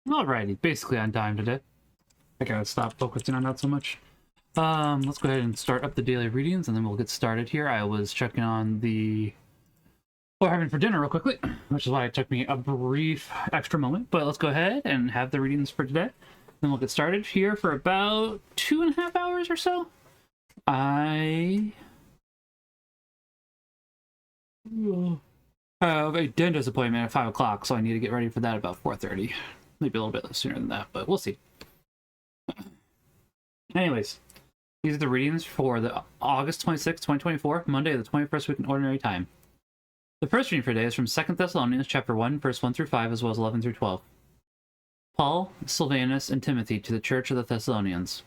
Alrighty, basically on time today. I gotta stop focusing on that so much. Let's go ahead and start up the daily readings, and then we'll get started here. I was checking on what we're having for dinner real quickly, which is why it took me a brief extra moment. But let's go ahead and have the readings for today. Then we'll get started here for about 2.5 hours or so. I have a dentist appointment at 5 o'clock, so I need to get ready for that about 4:30. Maybe a little bit sooner than that, but we'll see. Anyways, these are the readings for the August 26, 2024, Monday, the 21st week in Ordinary Time. The first reading for today is from 2 Thessalonians chapter 1, verse 1 through 5, as well as 11 through 12. Paul, Silvanus, and Timothy to the church of the Thessalonians.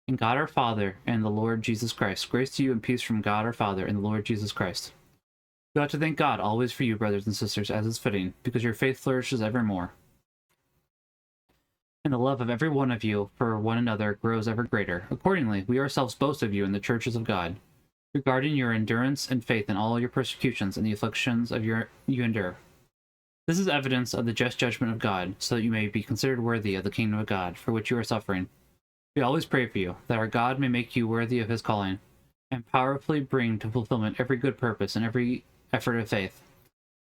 In God our Father and the Lord Jesus Christ, grace to you and peace from God our Father and the Lord Jesus Christ. We ought to thank God always for you, brothers and sisters, as is fitting, because your faith flourishes evermore. And the love of every one of you for one another grows ever greater. Accordingly, we ourselves boast of you in the churches of God, regarding your endurance and faith in all your persecutions and the afflictions of you endure. This is evidence of the just judgment of God, so that you may be considered worthy of the kingdom of God, for which you are suffering. We always pray for you, that our God may make you worthy of his calling, and powerfully bring to fulfillment every good purpose and every effort of faith,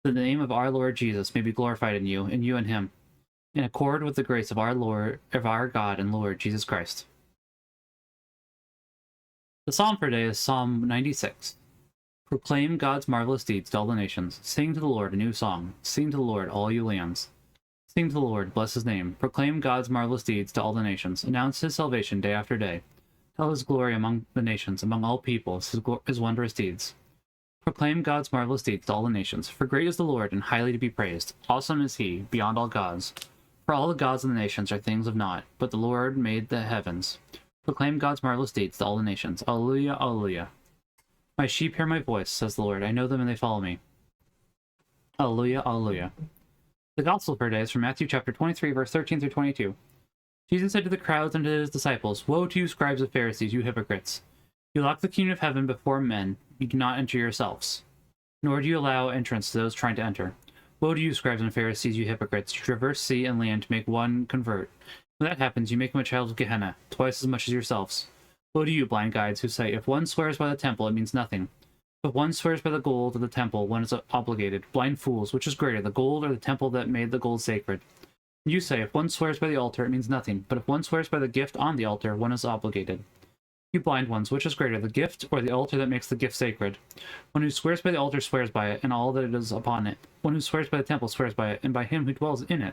that the name of our Lord Jesus may be glorified in you and him, in accord with the grace of our God and Lord Jesus Christ. The psalm for today is Psalm 96. Proclaim God's marvelous deeds to all the nations. Sing to the Lord a new song. Sing to the Lord, all you lands. Sing to the Lord, bless his name. Proclaim God's marvelous deeds to all the nations. Announce his salvation day after day. Tell his glory among the nations, among all peoples, his wondrous deeds. Proclaim God's marvelous deeds to all the nations. For great is the Lord, and highly to be praised. Awesome is he, beyond all gods. For all the gods of the nations are things of naught, but the Lord made the heavens. Proclaim God's marvelous deeds to all the nations. Alleluia, alleluia. My sheep hear my voice, says the Lord. I know them and they follow me. Alleluia, alleluia. The gospel for today is from Matthew chapter 23, verse 13 through 22. Jesus said to the crowds and to his disciples, Woe to you, scribes and Pharisees, you hypocrites! You lock the kingdom of heaven before men. You do not enter yourselves, nor do you allow entrance to those trying to enter. Woe to you, scribes and Pharisees, you hypocrites! You traverse sea and land to make one convert. When that happens, you make him a child of Gehenna, twice as much as yourselves. Woe to you, blind guides, who say, If one swears by the temple, it means nothing. If one swears by the gold of the temple, one is obligated. Blind fools, which is greater, the gold or the temple that made the gold sacred? You say, If one swears by the altar, it means nothing. But if one swears by the gift on the altar, one is obligated. You blind ones, which is greater, the gift or the altar that makes the gift sacred? One who swears by the altar swears by it, and all that is upon it. One who swears by the temple swears by it, and by him who dwells in it.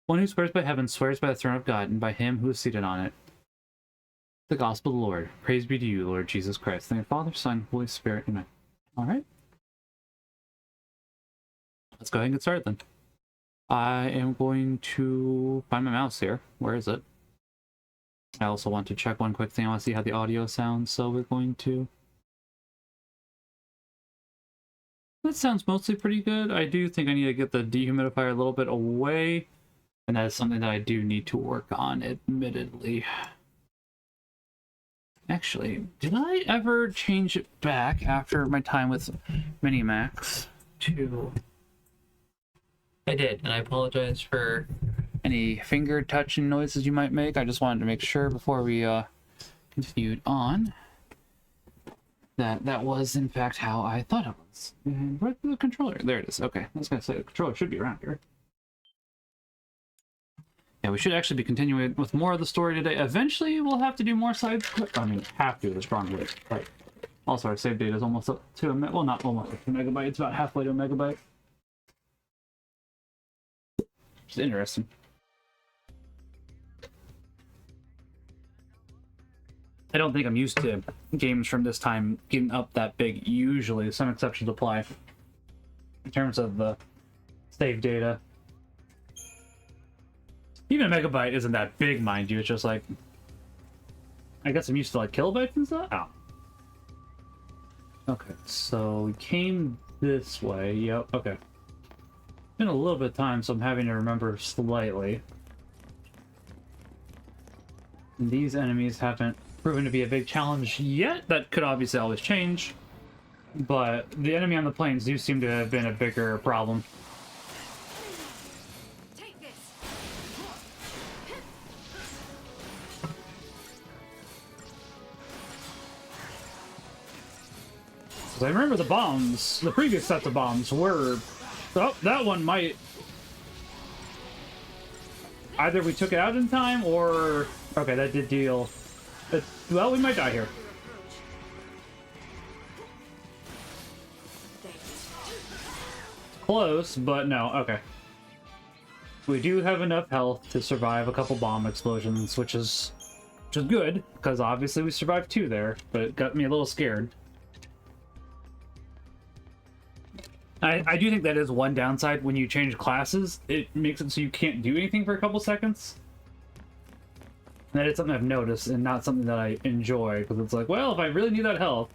One who swears by heaven swears by the throne of God, and by him who is seated on it. The gospel of the Lord. Praise be to you, Lord Jesus Christ. In the name of the Father, Son, Holy Spirit. Amen. Alright. Let's go ahead and get started then. I am going to find my mouse here. Where is it? I also want to check one quick thing. I want to see how the audio sounds, so we're going to... That sounds mostly pretty good. I do think I need to get the dehumidifier a little bit away, and that is something that I do need to work on, admittedly. Actually, did I ever change it back after my time with Minimax to... I did, and I apologize for any finger touching noises you might make. I just wanted to make sure before we continued on that that was in fact how I thought it was. And where's the controller? There it is. Okay, I was gonna say the controller should be around here. Yeah, we should actually be continuing with more of the story today. Eventually, we'll have to do more side quests. I mean, have to, the strong word. But also, our save data is almost up to well, not almost up to a megabyte. It's about halfway to a megabyte. Which is interesting. I don't think I'm used to games from this time getting up that big. Usually, some exceptions apply in terms of the save data. Even a megabyte isn't that big, mind you. It's just like, I guess I'm used to like kilobytes and stuff. Oh. Okay, so we came this way. Yep. Okay. Been a little bit of time, so I'm having to remember slightly. And these enemies haven't proven to be a big challenge yet. That could obviously always change, but the enemy on the plains do seem to have been a bigger problem. I remember the bombs, the previous sets of bombs were... Oh, that one might... Either we took it out in time, or... Okay, that did deal... Well, we might die here. Close, but no. Okay. We do have enough health to survive a couple bomb explosions, which is good, because obviously we survived 2 there, but it got me a little scared. I do think that is one downside when you change classes. It makes it so you can't do anything for a couple seconds. And that is something I've noticed, and not something that I enjoy, because it's like, well, if I really need that health,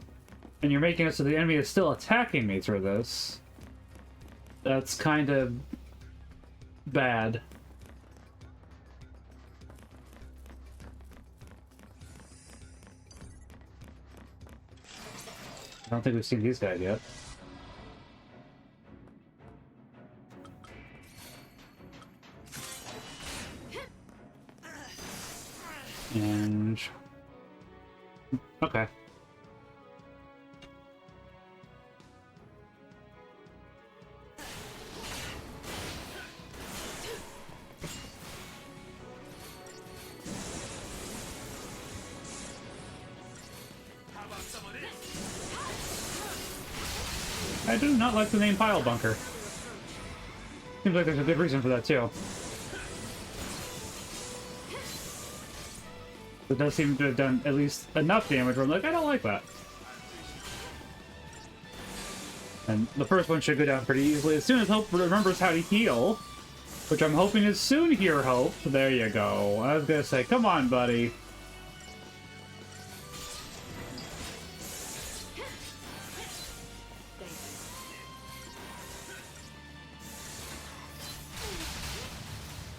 and you're making it so the enemy is still attacking me through this, that's kind of bad. I don't think we've seen these guys yet. And... okay. I do not like the name Pile Bunker. Seems like there's a good reason for that, too. It does seem to have done at least enough damage where I'm like, I don't like that. And the first one should go down pretty easily. As soon as Hope remembers how to heal, which I'm hoping is soon here, Hope. There you go. I was gonna say, come on, buddy.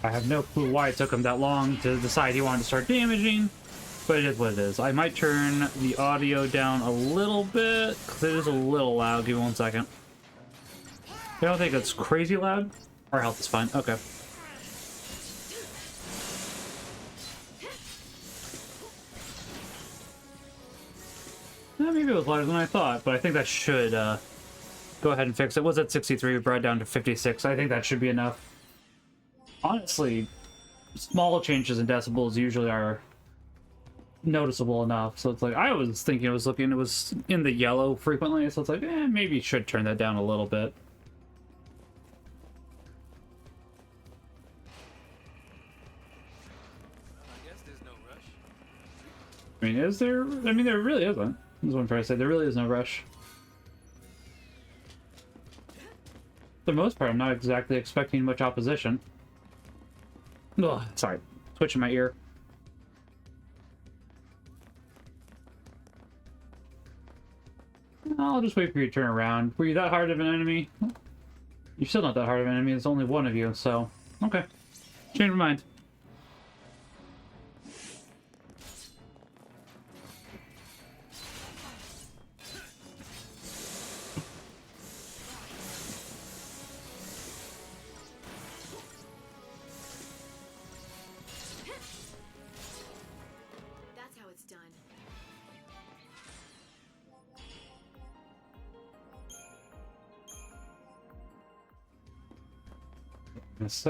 I have no clue why it took him that long to decide he wanted to start damaging, but it is what it is. I might turn the audio down a little bit, because it is a little loud. Give me 1 second. I don't think it's crazy loud. Our health is fine. Okay. Maybe it was louder than I thought, but I think that should go ahead and fix it. It was at 63, we brought it down to 56. I think that should be enough. Honestly, small changes in decibels usually are noticeable enough. So it's like, I was thinking it was in the yellow frequently, so it's like, maybe you should turn that down a little bit. I guess there's no rush. I mean, is there? I mean, there really isn't. That's what I'm trying to say. There really is no rush. For the most part, I'm not exactly expecting much opposition. Ugh, sorry, twitching my ear. I'll just wait for you to turn around. Were you that hard of an enemy? You're still not that hard of an enemy. There's only one of you, so... Okay. Change my mind.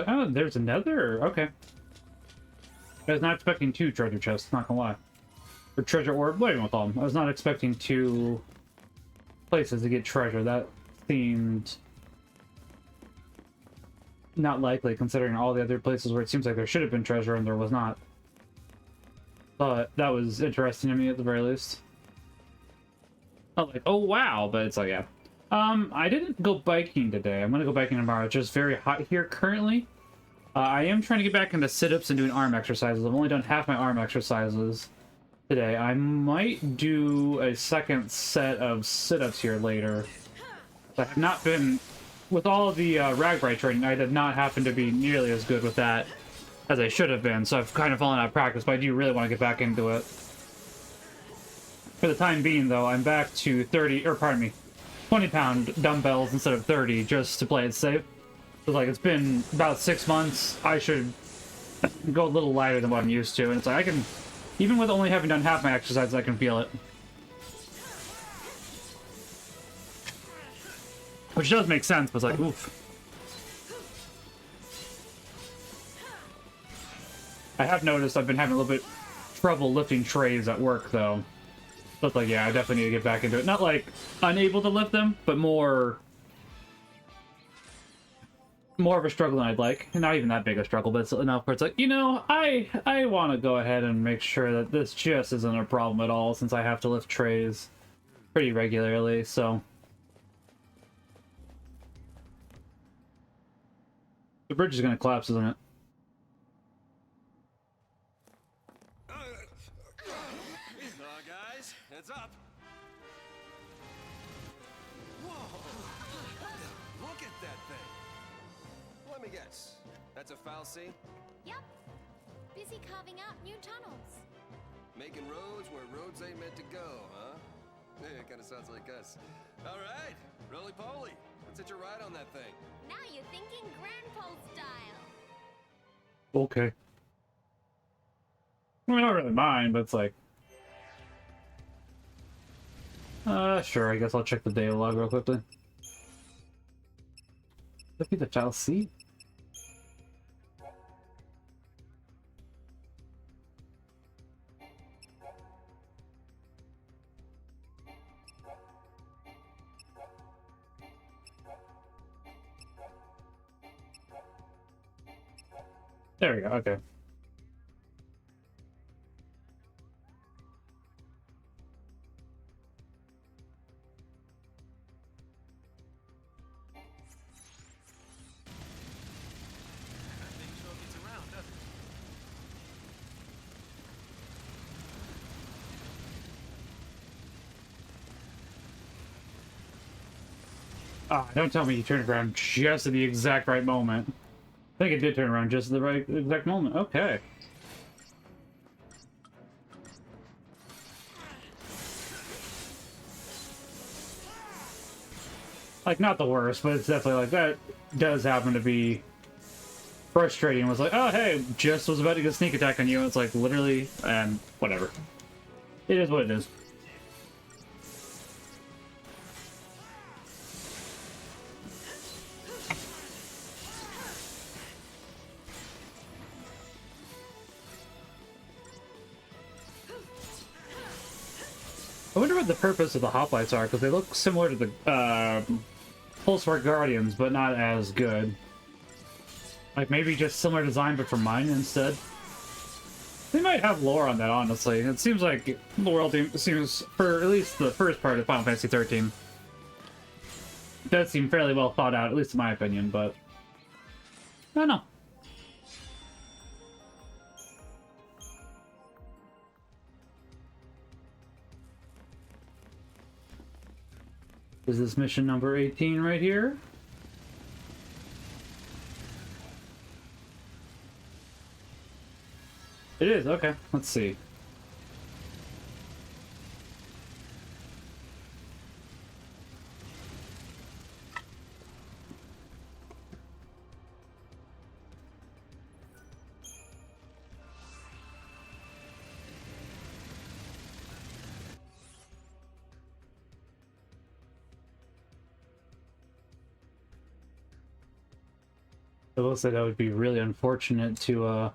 Oh, there's another. Okay. I was not expecting 2 treasure chests, not gonna lie. Or treasure orb, what do you want to call them? I was not expecting 2 places to get treasure. That seemed not likely, considering all the other places where it seems like there should have been treasure and there was not. But that was interesting to me at the very least. Not like, oh wow, but it's like, yeah. I didn't go biking today. I'm gonna go biking tomorrow. It's just very hot here currently. I am trying to get back into sit-ups and doing arm exercises. I've only done half my arm exercises today. I might do a second set of sit-ups here later. I have not been... With all of the Ragbri training, I did not happen to be nearly as good with that as I should have been, so I've kind of fallen out of practice, but I do really want to get back into it. For the time being, though, I'm back to 20-pound dumbbells instead of 30, just to play it safe. So, like, it's been about 6 months. I should go a little lighter than what I'm used to. And it's like, I can, even with only having done half my exercise, I can feel it. Which does make sense, but it's like, oof. I have noticed I've been having a little bit trouble lifting trays at work, though. So it's like, yeah, I definitely need to get back into it. Not like unable to lift them, but more of a struggle than I'd like. Not even that big a struggle, but it's enough where it's like, you know, I want to go ahead and make sure that this just isn't a problem at all, since I have to lift trays pretty regularly, so. The bridge is going to collapse, isn't it? Guys, heads up. Whoa! Look at that thing. Let me guess. That's a fal'Cie? Yep. Busy carving out new tunnels. Making roads where roads ain't meant to go, huh? It kind of sounds like us. All right, roly-poly. Let's hitch a ride on that thing. Now you're thinking grandpa style. Okay. I mean, I don't really mind, but it's like... sure, I guess I'll check the data log real quickly. Look at the fal'Cie. There we go, okay. Ah, don't tell me you turned around just at the exact right moment. I think it did turn around just at the right exact moment. Okay. Like, not the worst, but it's definitely like that does happen to be frustrating. It was like, oh, hey, just was about to get a sneak attack on you. And it's like, literally, and whatever. It is what it is. I wonder what the purpose of the hoplites are, because they look similar to the Pulsar Guardians, but not as good. Like, maybe just similar design, but for mine instead. They might have lore on that, honestly. It seems like the world seems, for at least the first part of Final Fantasy XIII, does seem fairly well thought out, at least in my opinion, but I don't know. Is this mission number 18 right here? It is, okay. Let's see. I will say that would be really unfortunate to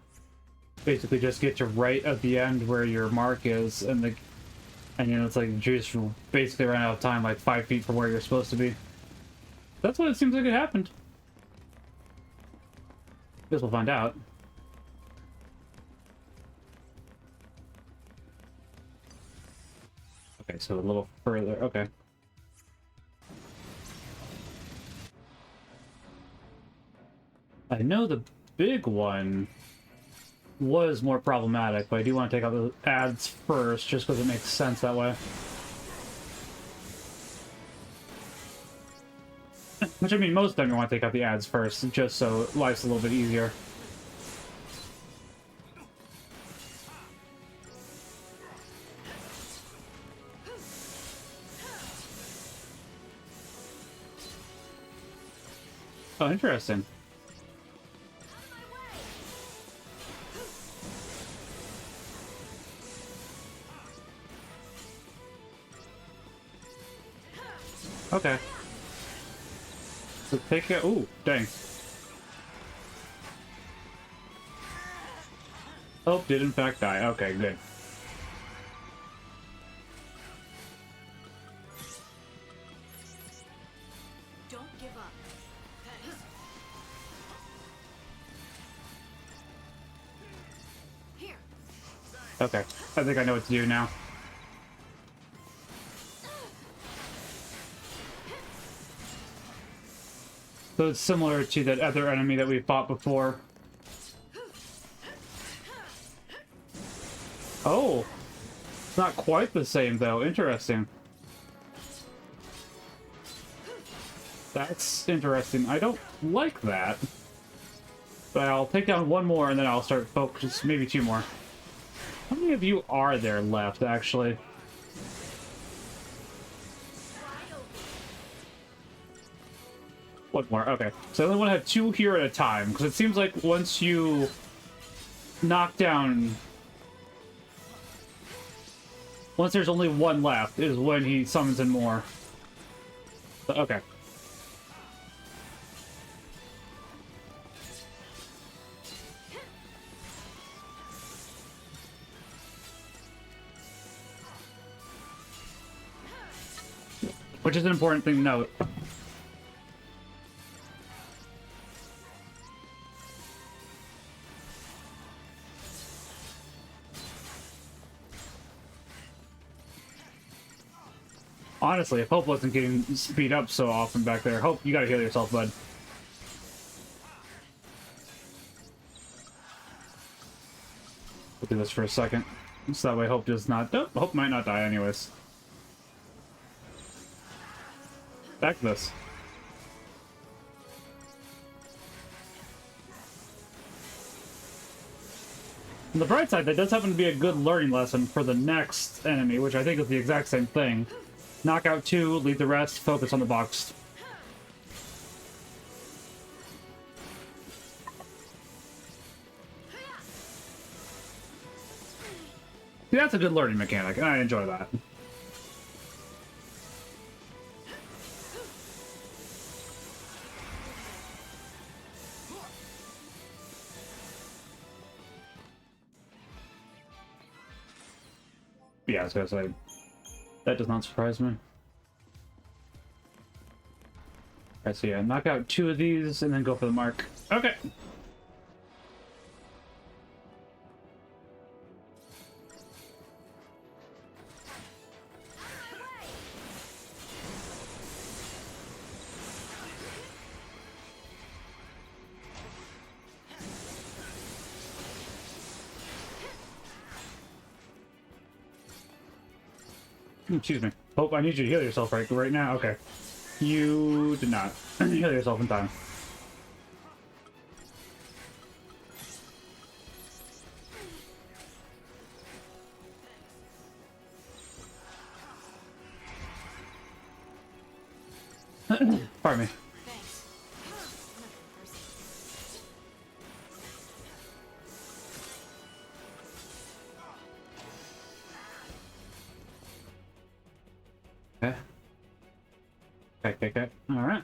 basically just get to right at the end where your mark is, and you know, it's like you just basically ran out of time like 5 feet from where you're supposed to be. That's what it seems like it happened. Guess we'll find out. Okay, so a little further. Okay. I know the big one was more problematic, but I do want to take out the ads first, just because it makes sense that way. Which, I mean, most of them you want to take out the ads first, just so life's a little bit easier. Oh, interesting. Okay. So take it. Ooh, dang. Oh, did in fact die. Okay, good. Don't give up. Thanks. Here. Okay, I think I know what to do now. So it's similar to that other enemy that we fought before. Oh! It's not quite the same, though. Interesting. That's interesting. I don't like that. But I'll take down one more, and then I'll start focus. Maybe two more. How many of you are there left, actually? One more. Okay. So I only want to have two here at a time, because it seems like once you knock down... Once there's only one left is when he summons in more. But, okay. Which is an important thing to note. Honestly, if Hope wasn't getting speed up so often back there, Hope, you gotta heal yourself, bud. We'll do this for a second. So that way Hope does not... Oh, Hope might not die anyways. Back to this. On the bright side, that does happen to be a good learning lesson for the next enemy, which I think is the exact same thing. Knock out two, leave the rest, focus on the box. See, that's a good learning mechanic, and I enjoy that. Yeah, I was gonna say, that does not surprise me. Alright, so yeah, knock out two of these and then go for the mark. Okay. Excuse me. Hope, I need you to heal yourself right now. Okay. You did not heal yourself in time. Pardon me. Thanks. Okay. Okay. Alright.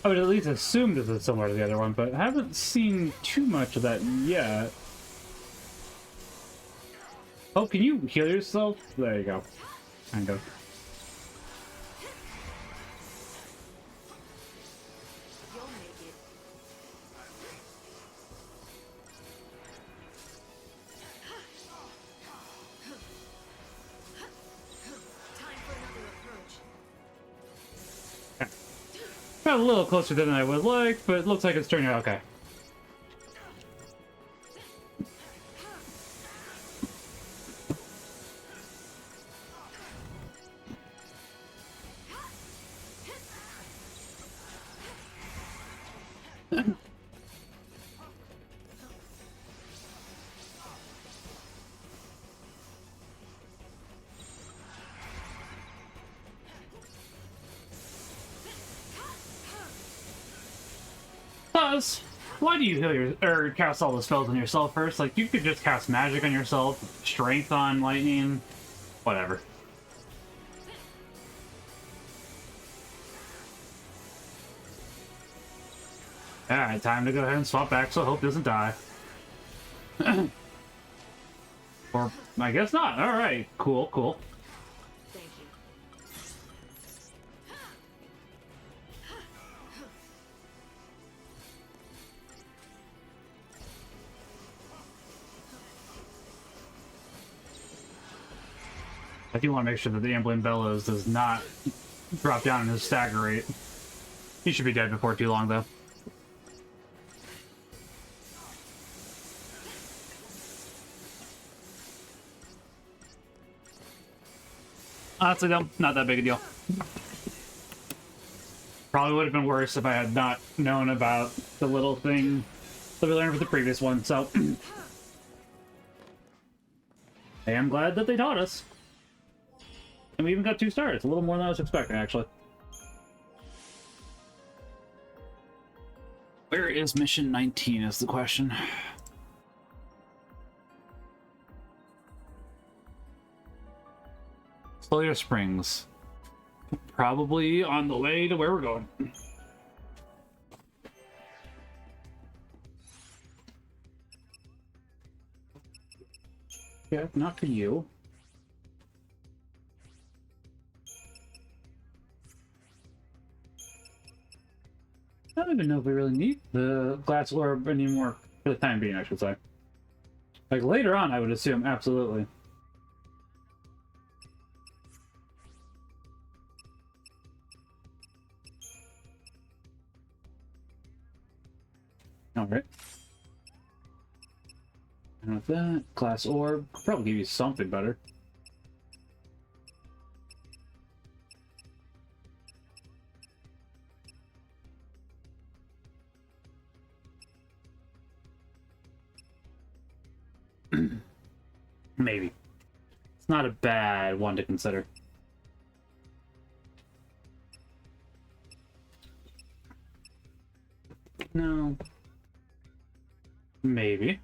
I would at least assume this is similar to the other one, but I haven't seen too much of that yet. Oh, can you heal yourself? There you go. Kind of. You'll make it. Time for another approach. Got a little closer than I would like, but it looks like it's turning out okay. Pause. Why do you heal your or cast all the spells on yourself first? Like you could just cast magic on yourself, strength on lightning, whatever. Alright, time to go ahead and swap back so Hope doesn't die. Or I guess not. Alright, cool, cool. Thank you. I do want to make sure that the Ambling Bellows does not drop down in his stagger rate. He should be dead before too long, though. Honestly, though, not that big a deal. Probably would have been worse if I had not known about the little thing that we learned with the previous one, so... I am glad that they taught us. And we even got 2 stars. A little more than I was expecting, actually. Where is mission 19 is the question. Sawyer Springs. Probably on the way to where we're going. Yeah, not for you. I don't even know if we really need the glass orb anymore for the time being, I should say. Like later on, I would assume, absolutely. Alright. And with that, glass orb, could probably give you something better. Maybe. It's not a bad one to consider. No. Maybe.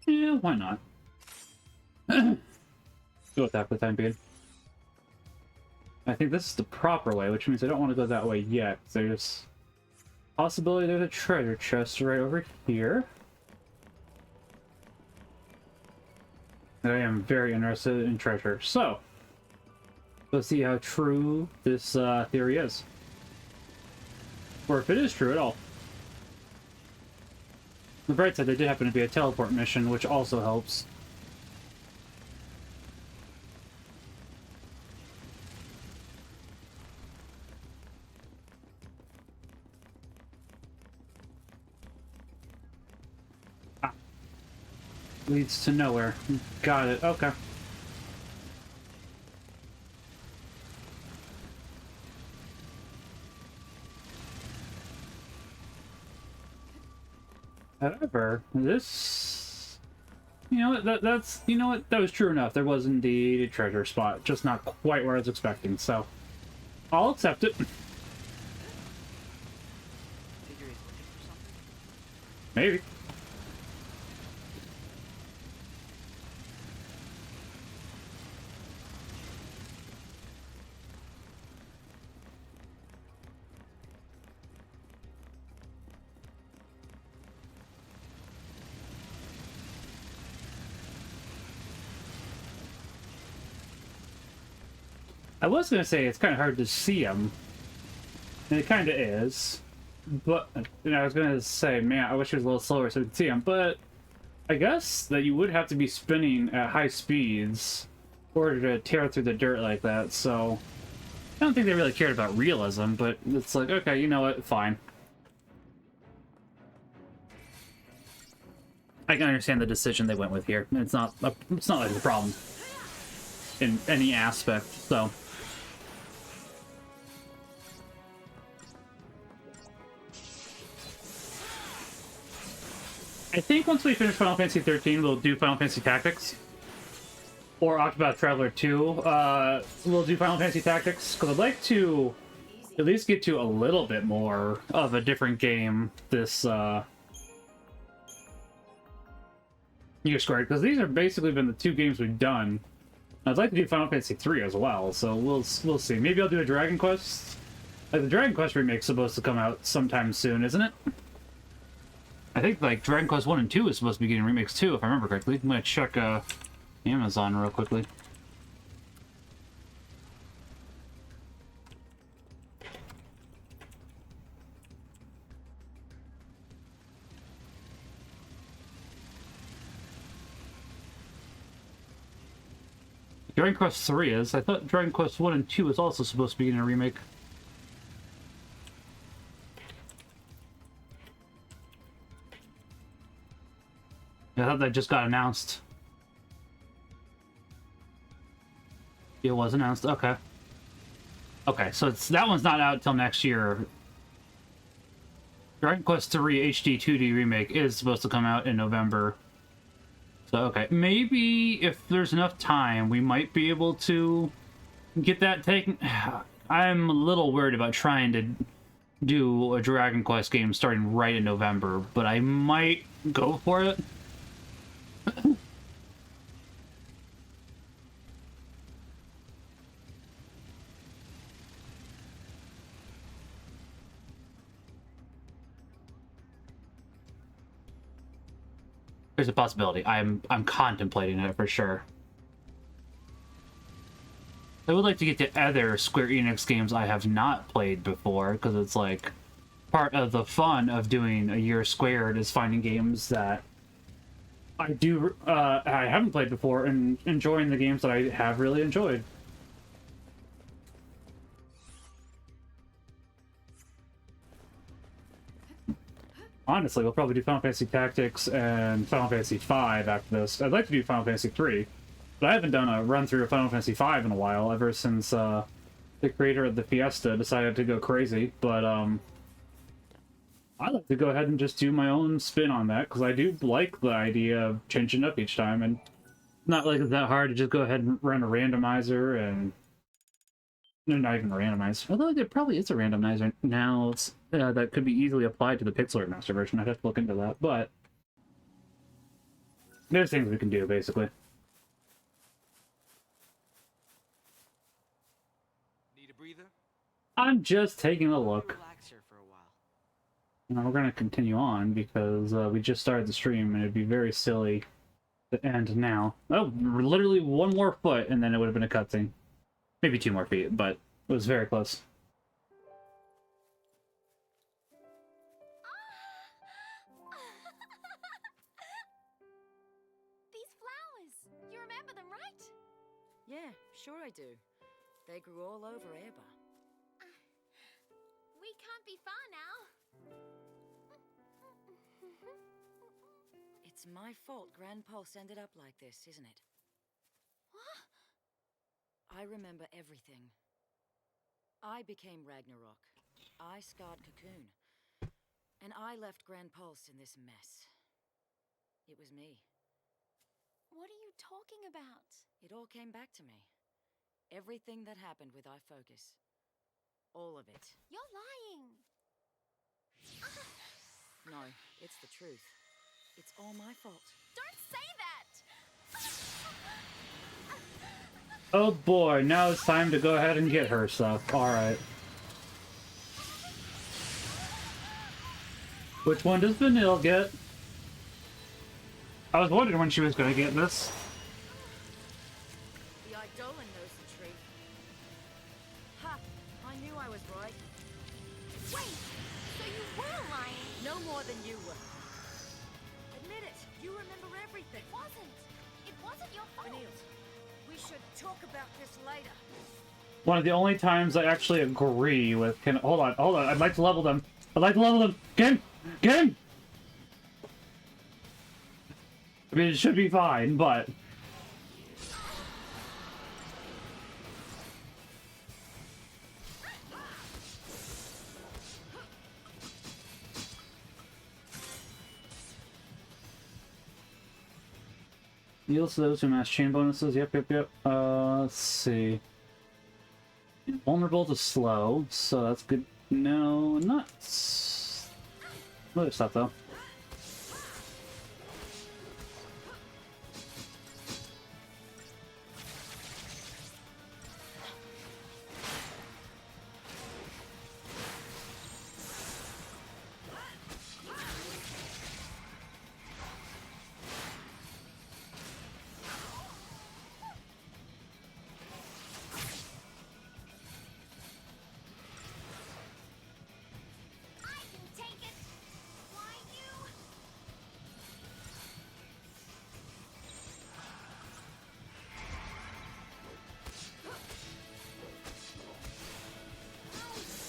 Yeah, why not? Go with that for the time being. I think this is the proper way, which means I don't want to go that way yet. There's possibility there's a treasure chest right over here. I am very interested in treasure. So, let's see how true this theory is. Or if it is true at all. On the bright side, there did happen to be a teleport mission, which also helps. Ah. Leads to nowhere. Got it. Okay. However, this, you know, that's, you know what, that was true enough. There was indeed a treasure spot, just not quite where I was expecting, so I'll accept it. Figure he's looking for something? Maybe. I was gonna say it's kind of hard to see them, and it kind of is. But I was gonna say, man, I wish it was a little slower so we could see them. But I guess that you would have to be spinning at high speeds in order to tear through the dirt like that. So I don't think they really cared about realism. But it's like, okay, you know what? Fine. I can understand the decision they went with here. It's not like a problem in any aspect. So. I think once we finish Final Fantasy XIII, we'll do Final Fantasy Tactics. Or Octopath Traveler 2. We'll do Final Fantasy Tactics, because I'd like to at least get to a little bit more of a different game this Year Squared, because these have basically been the two games we've done. I'd like to do Final Fantasy III as well, so we'll see. Maybe I'll do a Dragon Quest. Like, the Dragon Quest remake's supposed to come out sometime soon, isn't it? I think, like, Dragon Quest 1 and 2 is supposed to be getting remakes too, if I remember correctly. I'm gonna check Amazon real quickly. Dragon Quest 3 is. I thought Dragon Quest 1 and 2 is also supposed to be getting a remake. I thought that just got announced. It was announced? Okay. Okay, so that one's not out till next year. Dragon Quest 3 HD 2D remake is supposed to come out in November. So, okay. Maybe if there's enough time, we might be able to get that taken. I'm a little worried about trying to do a Dragon Quest game starting right in November, but I might go for it. There's a possibility. I'm contemplating it for sure. I would like to get to other Square Enix games I have not played before, because it's like part of the fun of doing A Year Squared is finding games that I haven't played before and enjoying the games that I have really enjoyed. Honestly, we'll probably do Final Fantasy Tactics and Final Fantasy V after this. I'd like to do Final Fantasy III, but I haven't done a run-through of Final Fantasy V in a while, ever since the creator of the Fiesta decided to go crazy. But I'd like to go ahead and just do my own spin on that, because I do like the idea of changing up each time, and not like it's that hard to just go ahead and run a randomizer and... No, not even a randomizer. Although there probably is a randomizer now that could be easily applied to the Pixel Art Master version. I'd have to look into that, but... There's things we can do, basically. Need a breather? I'm just taking a look. Relax here for a while. Now we're going to continue on, because we just started the stream, and it'd be very silly to end now. Oh, literally one more foot, and then it would have been a cutscene. Maybe 2 more feet, but it was very close. These flowers. You remember them, right? Yeah, sure I do. They grew all over Airba. We can't be far now. It's my fault Grand Pulse ended up like this, isn't it? What? I remember everything. I became Ragnarok. I scarred Cocoon. And I left Grand Pulse in this mess. It was me. What are you talking about? It all came back to me. Everything that happened with iFocus. All of it. You're lying. No, it's the truth. It's all my fault. Don't say that! Oh boy, now it's time to go ahead and get her stuff. Alright. Which one does Vanille get? I was wondering when she was going to get this. The Eidolon knows the truth. more than you were. Admit it. You remember everything. It wasn't your fault. Benils, we should talk about this later. One of the only times I actually agree with... Hold on. I'd like to level them. Get him! I mean, it should be fine, but... Yields to those who match chain bonuses. Yep. Let's see. Vulnerable to slow, so that's good. No, not... Other stuff, though.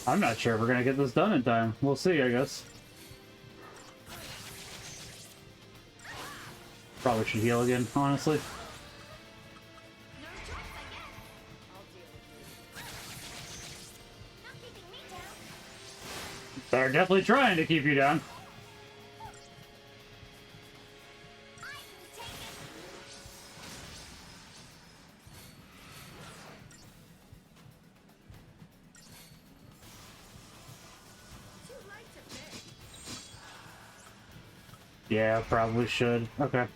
I'm not sure if we're gonna get this done in time. We'll see, I guess. Probably should heal again, honestly. No choice, I guess. I'll deal with you. Not keeping me down. They're definitely trying to keep you down. I can take it. Too late to beg. Yeah, probably should. Okay.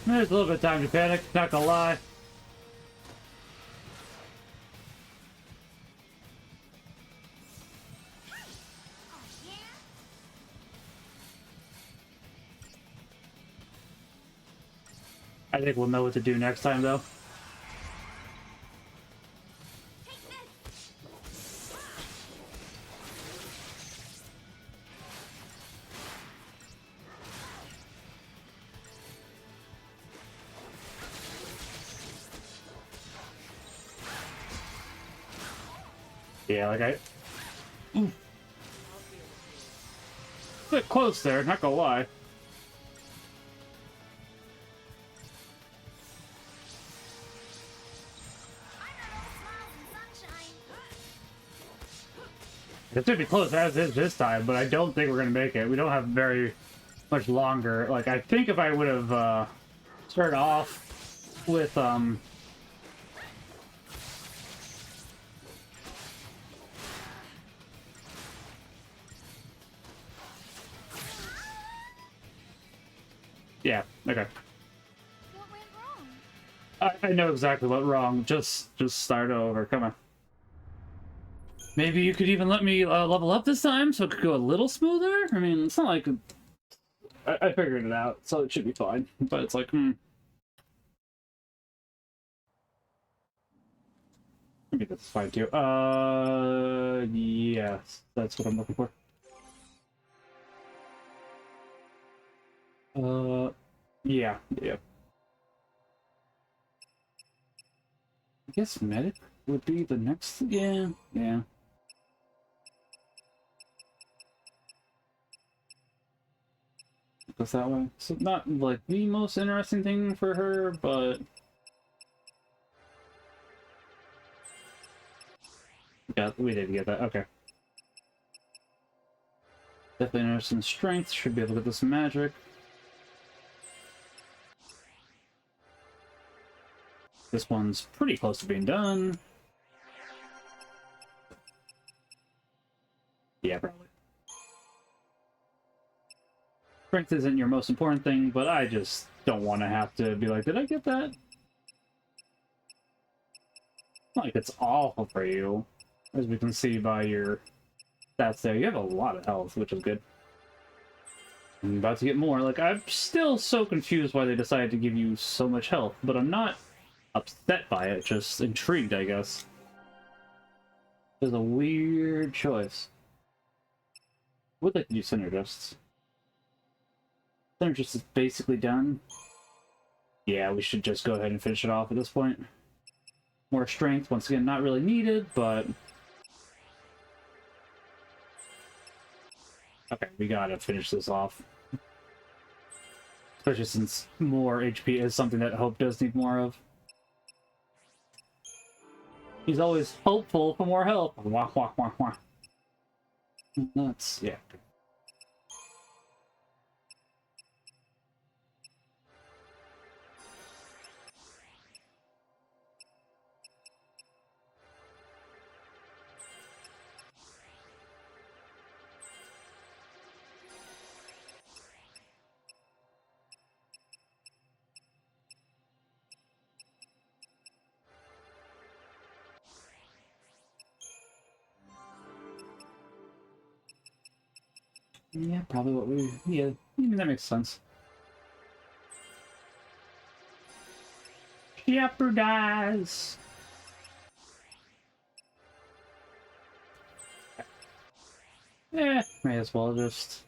There's a little bit of time to panic, not gonna lie. Yeah? I think we'll know what to do next time, though. Take this. Yeah, like I... Ooh. Bit close there, not gonna lie. I'm not all smiles and sunshine. It's gonna be close as is this time, but I don't think we're gonna make it. We don't have very much longer. Like, I think if I would have started off with yeah, okay. What went wrong? I know exactly what wrong. Just start over. Come on. Maybe you could even let me level up this time so it could go a little smoother? I mean, it's not like... I figured it out, so it should be fine. But it's like, Maybe that's fine too. Yes. That's what I'm looking for. Yeah. I guess medic would be the next... Yeah. Goes that way. So not like the most interesting thing for her, but yeah, we did get that. Okay. Definitely interesting strength. Should be able to get this magic. This one's pretty close to being done. Yeah, probably. Strength isn't your most important thing, but I just don't want to have to be like, did I get that? Not like it's awful for you, as we can see by your That's there. You have a lot of health, which is good. I'm about to get more. Like, I'm still so confused why they decided to give you so much health, but I'm not upset by it, just intrigued, I guess. It was a weird choice. Would like to do Synergists. Synergist is basically done. Yeah, we should just go ahead and finish it off at this point. More strength, once again, not really needed, but... Okay, we gotta finish this off. Especially since more HP is something that Hope does need more of. He's always hopeful for more health. Wah, wah, wah, wah. That's... yeah. Yeah, probably what we... yeah, I mean, that makes sense. Jeopardize! Eh, may as well just...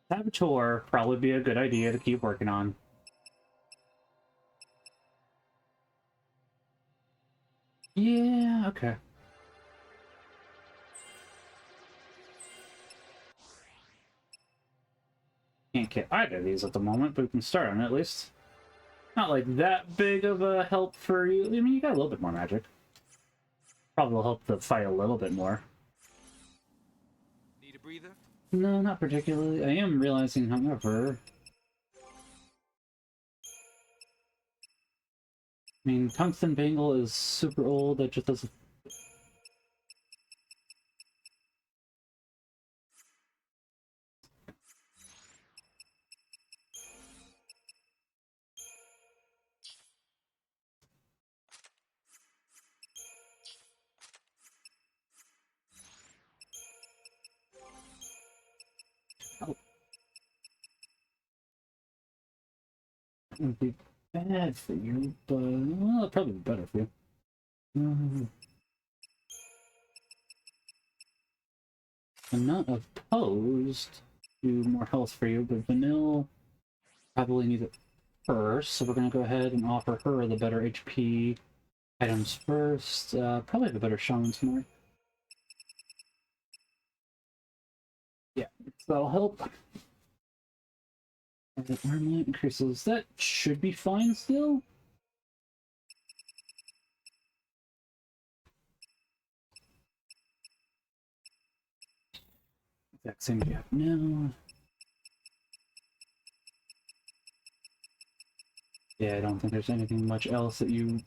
Saboteur probably be a good idea to keep working on. Yeah, okay. Can't get either of these at the moment, but we can start on it at least. Not like that big of a help for you. I mean, you got a little bit more magic. Probably will help the fight a little bit more. Need a breather? No, not particularly. I am realizing, however... I mean, Tungsten Bangle is super old, that just doesn't... Oh. It would be bad for you, but... well, it'd probably be better for you. I'm not opposed to more health for you, but Vanille probably needs it first, so we're gonna go ahead and offer her the better HP items first. Probably the better Shaman's Mark. Yeah, that'll help. And the armament increases. That should be fine still. Exact same gap now. Yeah, I don't think there's anything much else that you...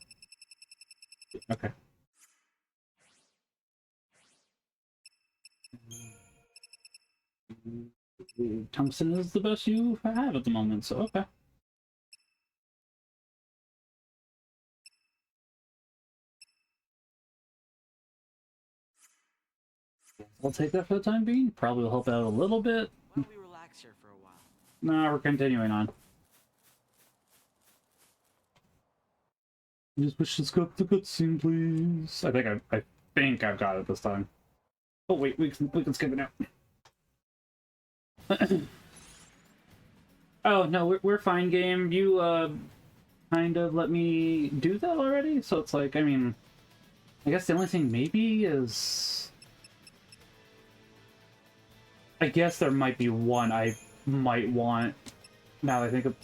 okay. Tungsten is the best you have at the moment, so okay. I'll take that for the time being. Probably will help out a little bit. Why don't we relax here for a while? Nah, we're continuing on. Just push the scope the cutscene, please. I think I've got it this time. Oh wait, we can skip it now. Oh no, we're fine, game. You kind of let me do that already, so it's like, I mean, I guess the only thing maybe is, I guess there might be one I might want. Now that I think of,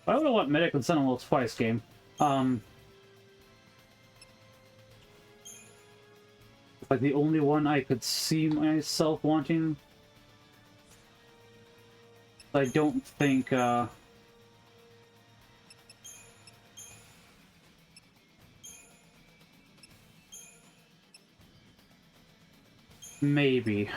I would want Medic and Sentinel twice, game. Like the only one I could see myself wanting. I don't think, maybe.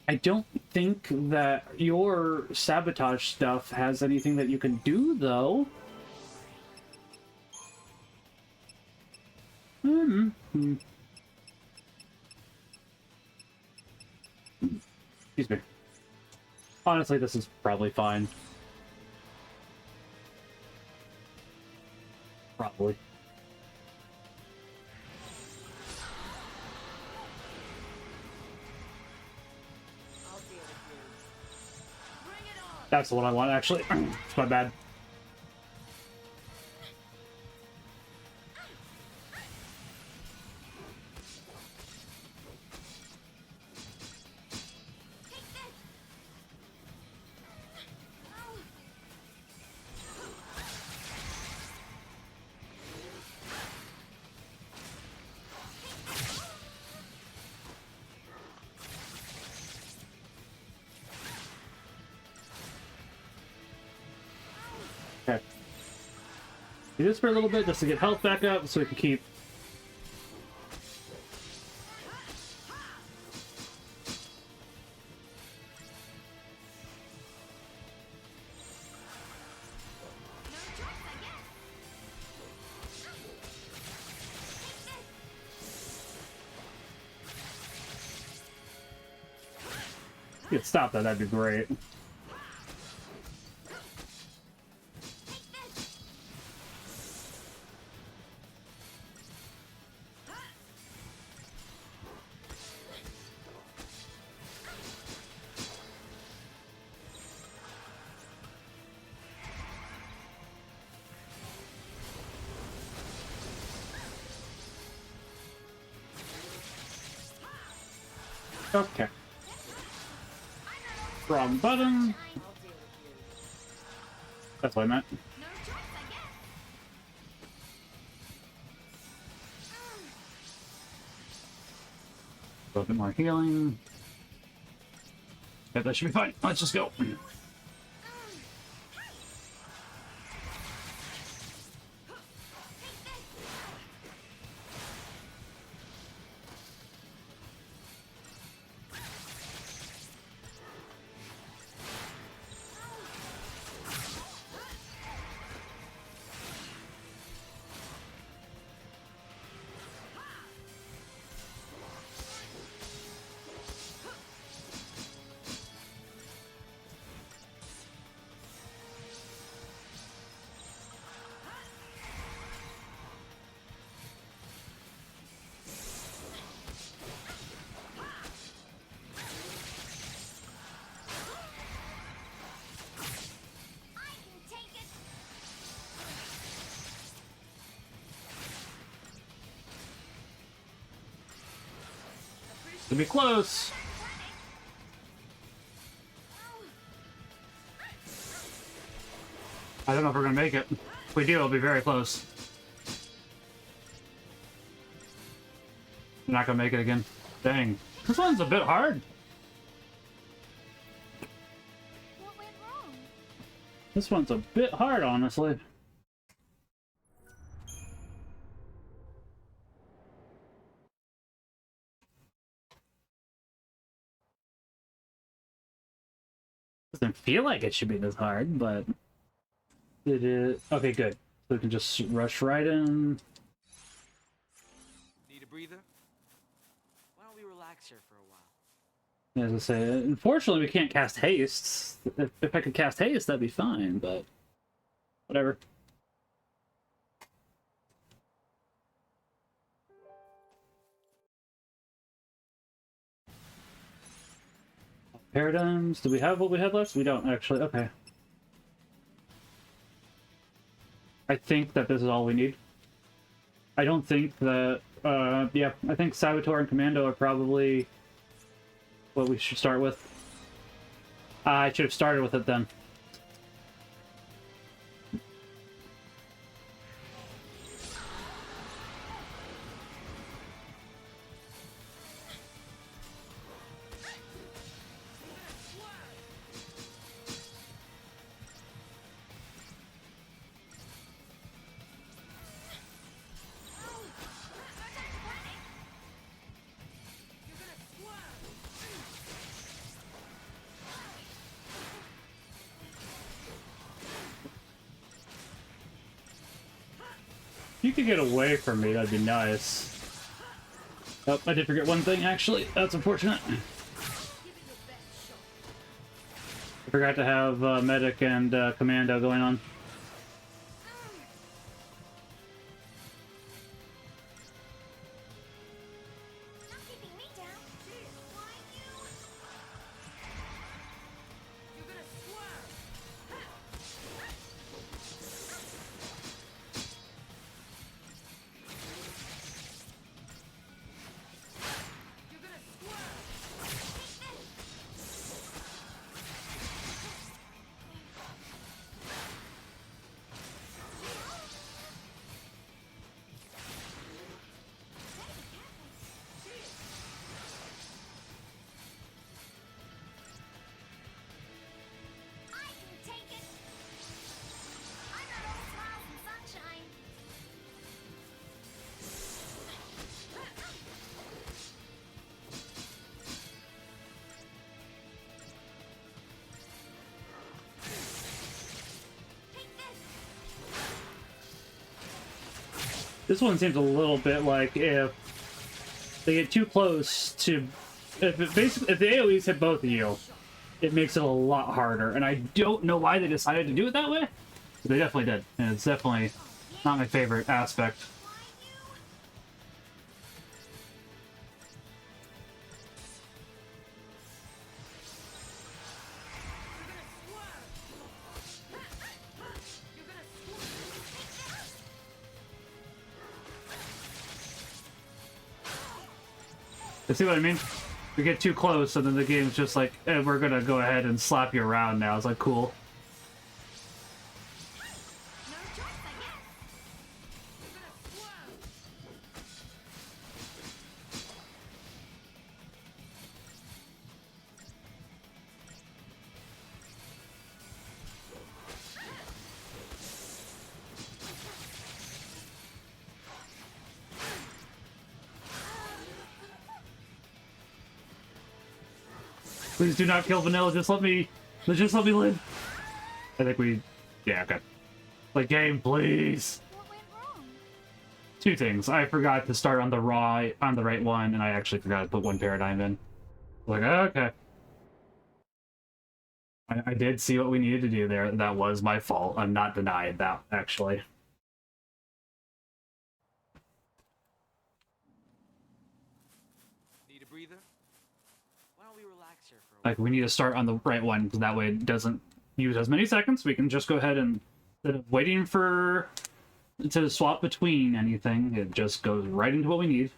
I don't think that your sabotage stuff has anything that you can do, though. Excuse me. Honestly, this is probably fine. Probably. I'll deal with you. Bring it on! That's the one I want, actually. It's my bad. Okay. Do this for a little bit just to get health back up so we can keep. If you could stop that, that'd be great. Okay. Wrong button. I'll deal with you. That's what I meant. No choice, I guess. A little bit more healing. Yeah, that should be fine. Let's just go. I can take it. To be close. I don't know if we're gonna make it. If we do, it'll be very close. We're not gonna make it again. Dang. This one's a bit hard. What went wrong? This one's a bit hard, honestly. Doesn't feel like it should be this hard, but it is. Okay, good. So we can just rush right in. Need a breather? Why don't we relax here for a while? As I say, unfortunately, we can't cast haste. If I could cast haste, that'd be fine, but whatever. Paradigms. Do we have what we had left? We don't actually. Okay. I think that this is all we need. I don't think that. Yeah, I think Saboteur and Commando are probably what we should start with. I should have started with it then. you could get away from me, that'd be nice. Oh, I did forget one thing, actually. That's unfortunate. I forgot to have medic and commando going on. Not keeping me down. Why you? You're gonna swear! You're gonna swear! I can take it. I'm not all smiles and sunshine. Take this. This one seems a little bit like if they get too close to... If the AoEs hit both of you, it makes it a lot harder. And I don't know why they decided to do it that way. But they definitely did. And it's definitely not my favorite aspect. You see what I mean? We get too close, and then the game's just like, eh, we're gonna go ahead and slap you around now. It's like, cool. No choice, I guess. Please do not kill Vanilla. Just let me live. I think we, yeah, okay. Like, game, please. What went wrong? Two things. I forgot to start on the right one, and I actually forgot to put one paradigm in. Like, okay. I did see what we needed to do there. That was my fault. I'm not denying that, actually. Need a breather? Why don't we relax here for a while? Like, we need to start on the right one, because that way it doesn't use as many seconds. We can just go ahead and, instead of waiting for to swap between anything, it just goes right into what we need.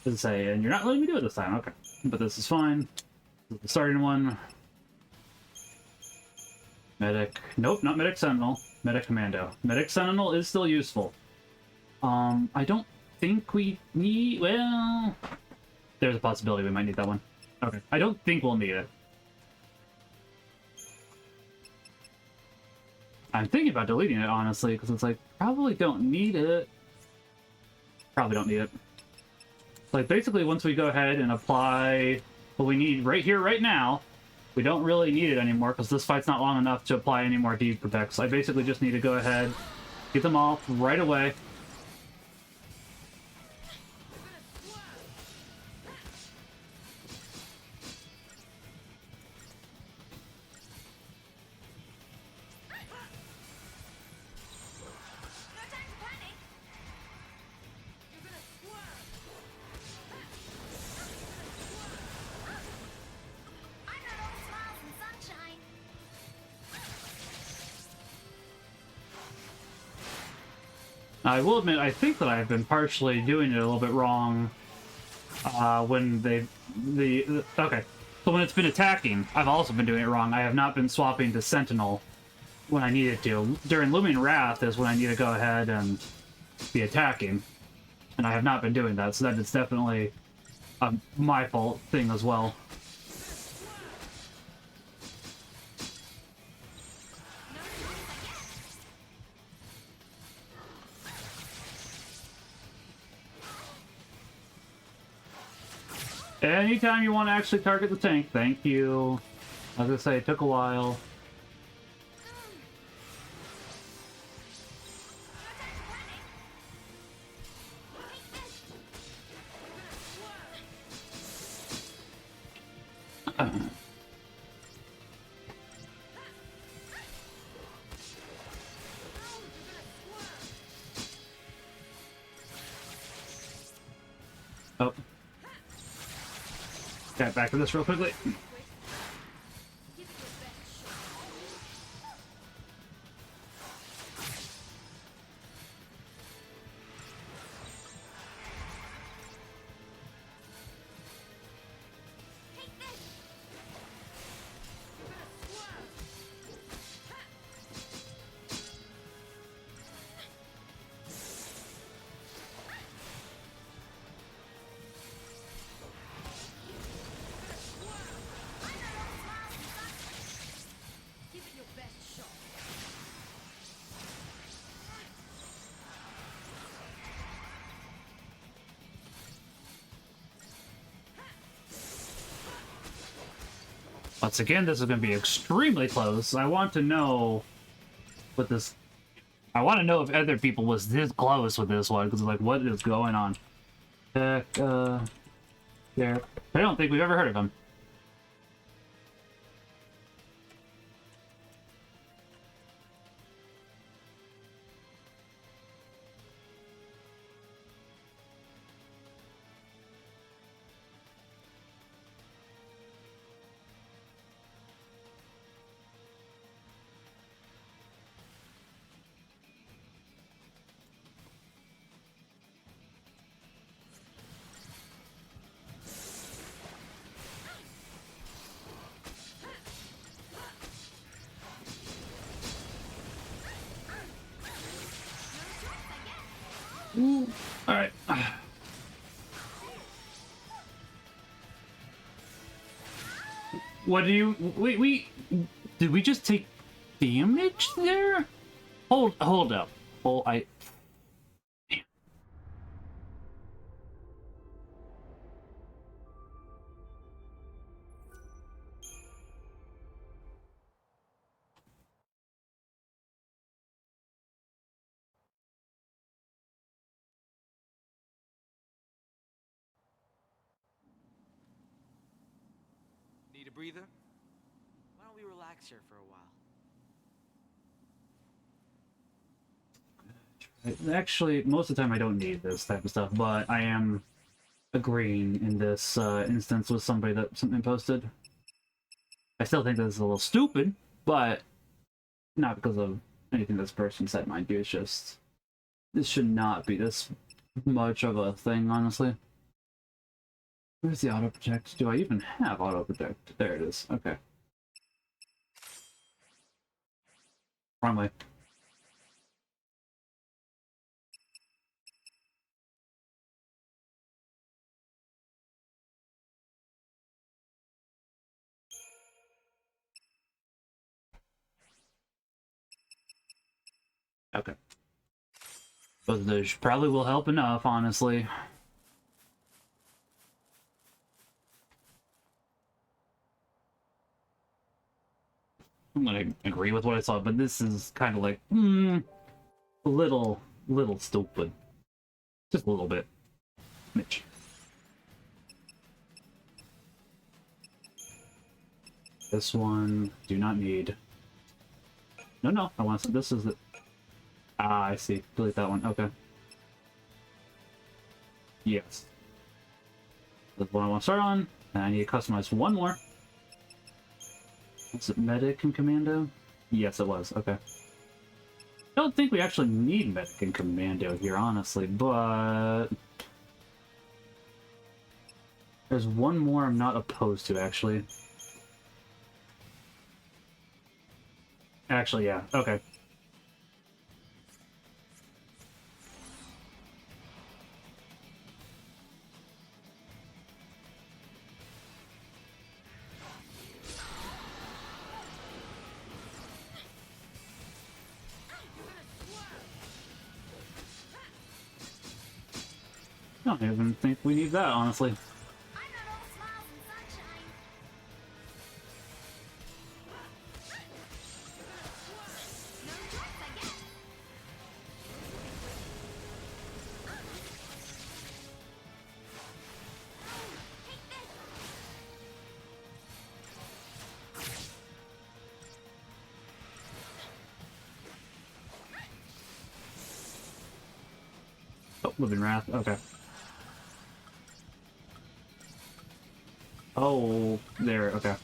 Does it say, and you're not letting me do it this time, okay. But this is fine. This is the starting one. Medic. Nope, not Medic Sentinel. Medic Commando. Medic Sentinel is still useful. I don't think we need... Well... There's a possibility we might need that one. Okay. I don't think we'll need it. I'm thinking about deleting it, honestly, because it's like, probably don't need it. Probably don't need it. Like, basically, once we go ahead and apply what we need right here, right now, we don't really need it anymore, because this fight's not long enough to apply any more deep effects. I basically just need to go ahead, get them off right away. No time to panic. I'm not all smiles and sunshine. I will admit, I think that I've been partially doing it a little bit wrong when okay. So when it's been attacking, I've also been doing it wrong. I have not been swapping to Sentinel when I needed to. During Looming Wrath is when I need to go ahead and be attacking. And I have not been doing that, so that is definitely a my fault thing as well. Anytime you want to actually target the tank, thank you. I was gonna say, it took a while. Okay, back to this real quickly. Give it your best shot. Take this. You're gonna swerve. Give it your best shot. Once again, this is going to be extremely close. I want to know what this... I want to know if other people was this close with this one, because like, what is going on? There. I don't think we've ever heard of him. Alright. What do you... we... Did we just take damage there? Hold up. I... Need a breather? Why don't we relax here for a while? Actually, most of the time I don't need this type of stuff, but I am agreeing in this instance with somebody that something posted. I still think this is a little stupid, but not because of anything this person said, mind you. It's just, this should not be this much of a thing, honestly. Where's the auto protect? Do I even have auto protect? There it is. Okay. Wrong way. Okay. But those probably will help enough, honestly. I'm gonna agree with what I saw, but this is kind of like, a little stupid. Just a little bit. Mitch. This one, do not need. No, I want to, this is it. Ah, I see. Delete that one, okay. Yes. That's what I want to start on, and I need to customize one more. Was it Medic and Commando? Yes, it was. Okay. I don't think we actually need Medic and Commando here, honestly, but... There's one more I'm not opposed to, actually. Actually, yeah. Okay. I don't even think we need that, honestly. I'm not all smiles and sunshine. No choice, I guess. Take this. Oh, Living Wrath. Okay. Oh, there. Okay.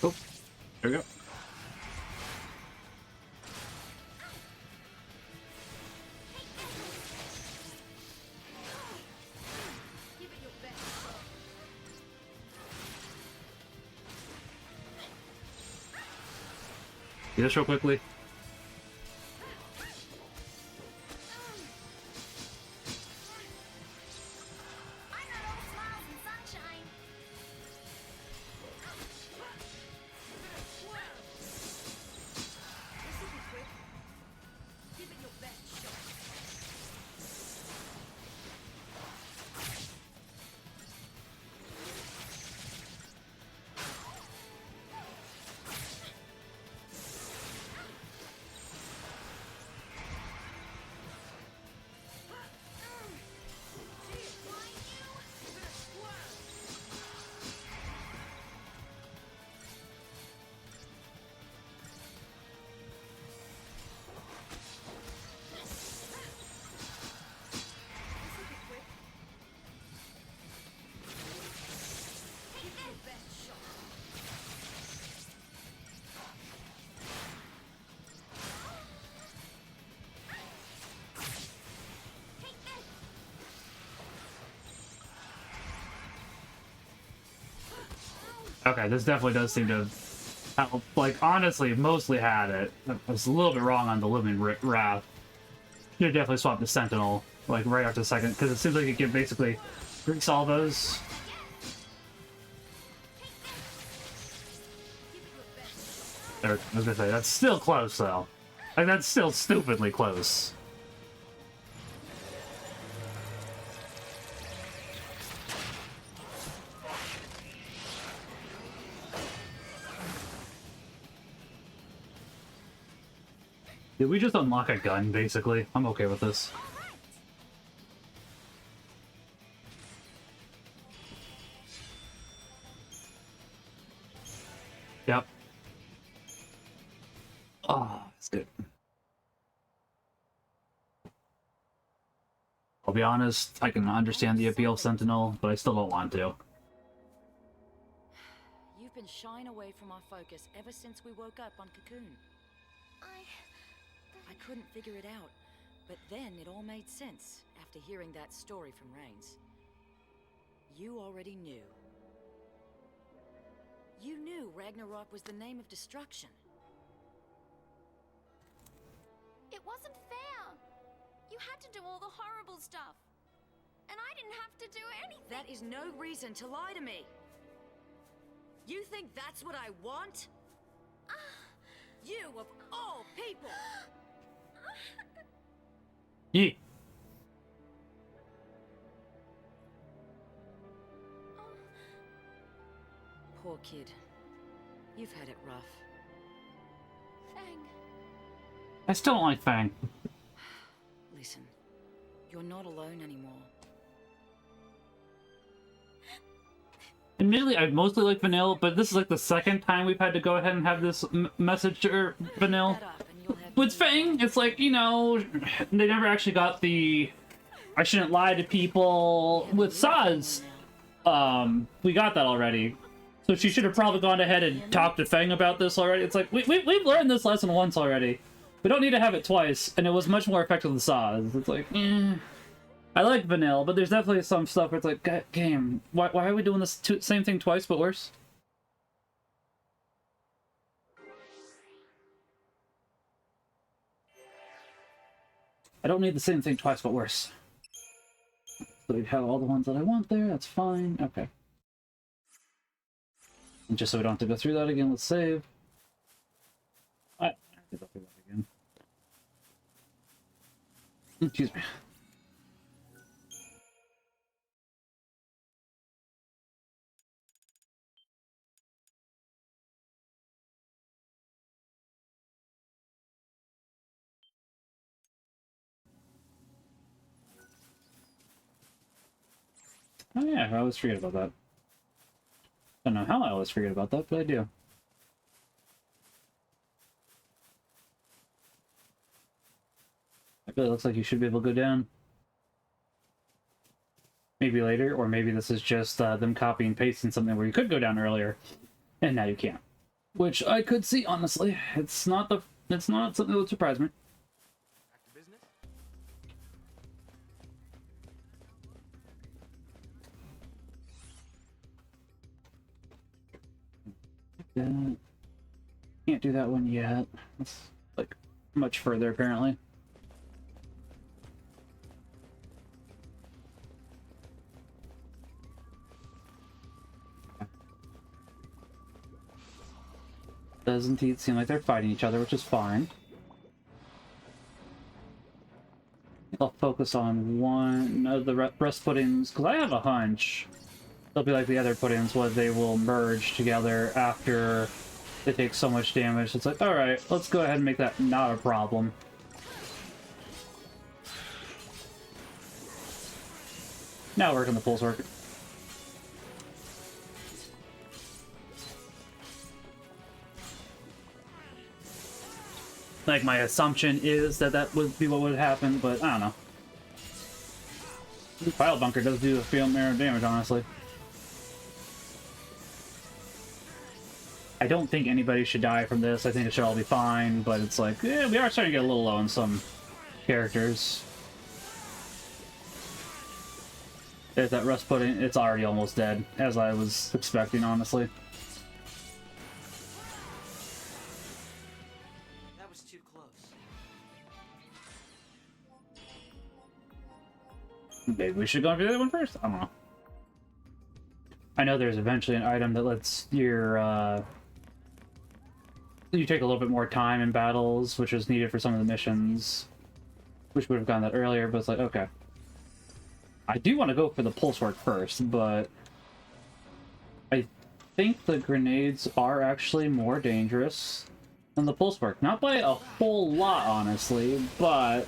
Oh, there we go. Give it your best. Do this real quickly. I'm not all smiles and sunshine. This'll be quick. Give it your best shot. See it flying you? This'll be quick. Give it your best shot. Take this. Okay, this definitely does seem to have, like, honestly, mostly had it. I was a little bit wrong on the Living Wrath. You definitely swap the Sentinel, like, right after the second, because it seems like it can basically grease all those. There, I was gonna say, that's still close, though. Like, that's still stupidly close. Did we just unlock a gun, basically? I'm okay with this. Yep. Oh, that's good. I'll be honest, I can understand the appeal of Sentinel, but I still don't want to. You've been shying away from our focus ever since we woke up on Cocoon. I couldn't figure it out, but then it all made sense after hearing that story from Reigns. You already knew. You knew Ragnarok was the name of destruction. It wasn't fair. You had to do all the horrible stuff. And I didn't have to do anything. That is no reason to lie to me. You think that's what I want? You of all people! Yeet. Poor kid. You've had it rough. Fang. I still don't like Fang. Listen, you're not alone anymore. Admittedly, I mostly like Vanille, but this is like the second time we've had to go ahead and have this message to Vanille. That up and you'll have With new Fang, it's like, you know, they never actually got the I shouldn't lie to people with Saz. We got that already. So she should have probably gone ahead and talked to Fang about this already. It's like, we've learned this lesson once already. We don't need to have it twice, and it was much more effective than Saz. It's like, I like Vanille, but there's definitely some stuff where it's like, game, why are we doing this same thing twice but worse? I don't need the same thing twice but worse. So we have all the ones that I want there, that's fine, okay. And just so we don't have to go through that again, let's save. I have to go through that again. Excuse me. Oh yeah, I always forget about that. Don't know how I always forget about that, but I do. It really looks like you should be able to go down. Maybe later, or maybe this is just them copying and pasting something where you could go down earlier, and now you can't. Which I could see, honestly. It's not something that would surprise me. Back to business? Can't do that one yet. It's like much further apparently. Does indeed seem like they're fighting each other, which is fine. I'll focus on one of the rest puddings, because I have a hunch they'll be like the other puddings, where they will merge together after they take so much damage. It's like, alright, let's go ahead and make that not a problem. Now working the pulse work. Like, my assumption is that that would be what would happen, but I don't know. The pile bunker does do a fair amount of damage, honestly. I don't think anybody should die from this. I think it should all be fine, but it's like, yeah, we are starting to get a little low on some characters. There's that rust pudding. It's already almost dead, as I was expecting, honestly. That was too close. Maybe we should go after the other one first? I don't know. I know there's eventually an item that lets your, you take a little bit more time in battles, which is needed for some of the missions. Wish we would have gotten that earlier, but it's like, okay. I do want to go for the pulse work first, but I think the grenades are actually more dangerous than the pulse work. Not by a whole lot, honestly, but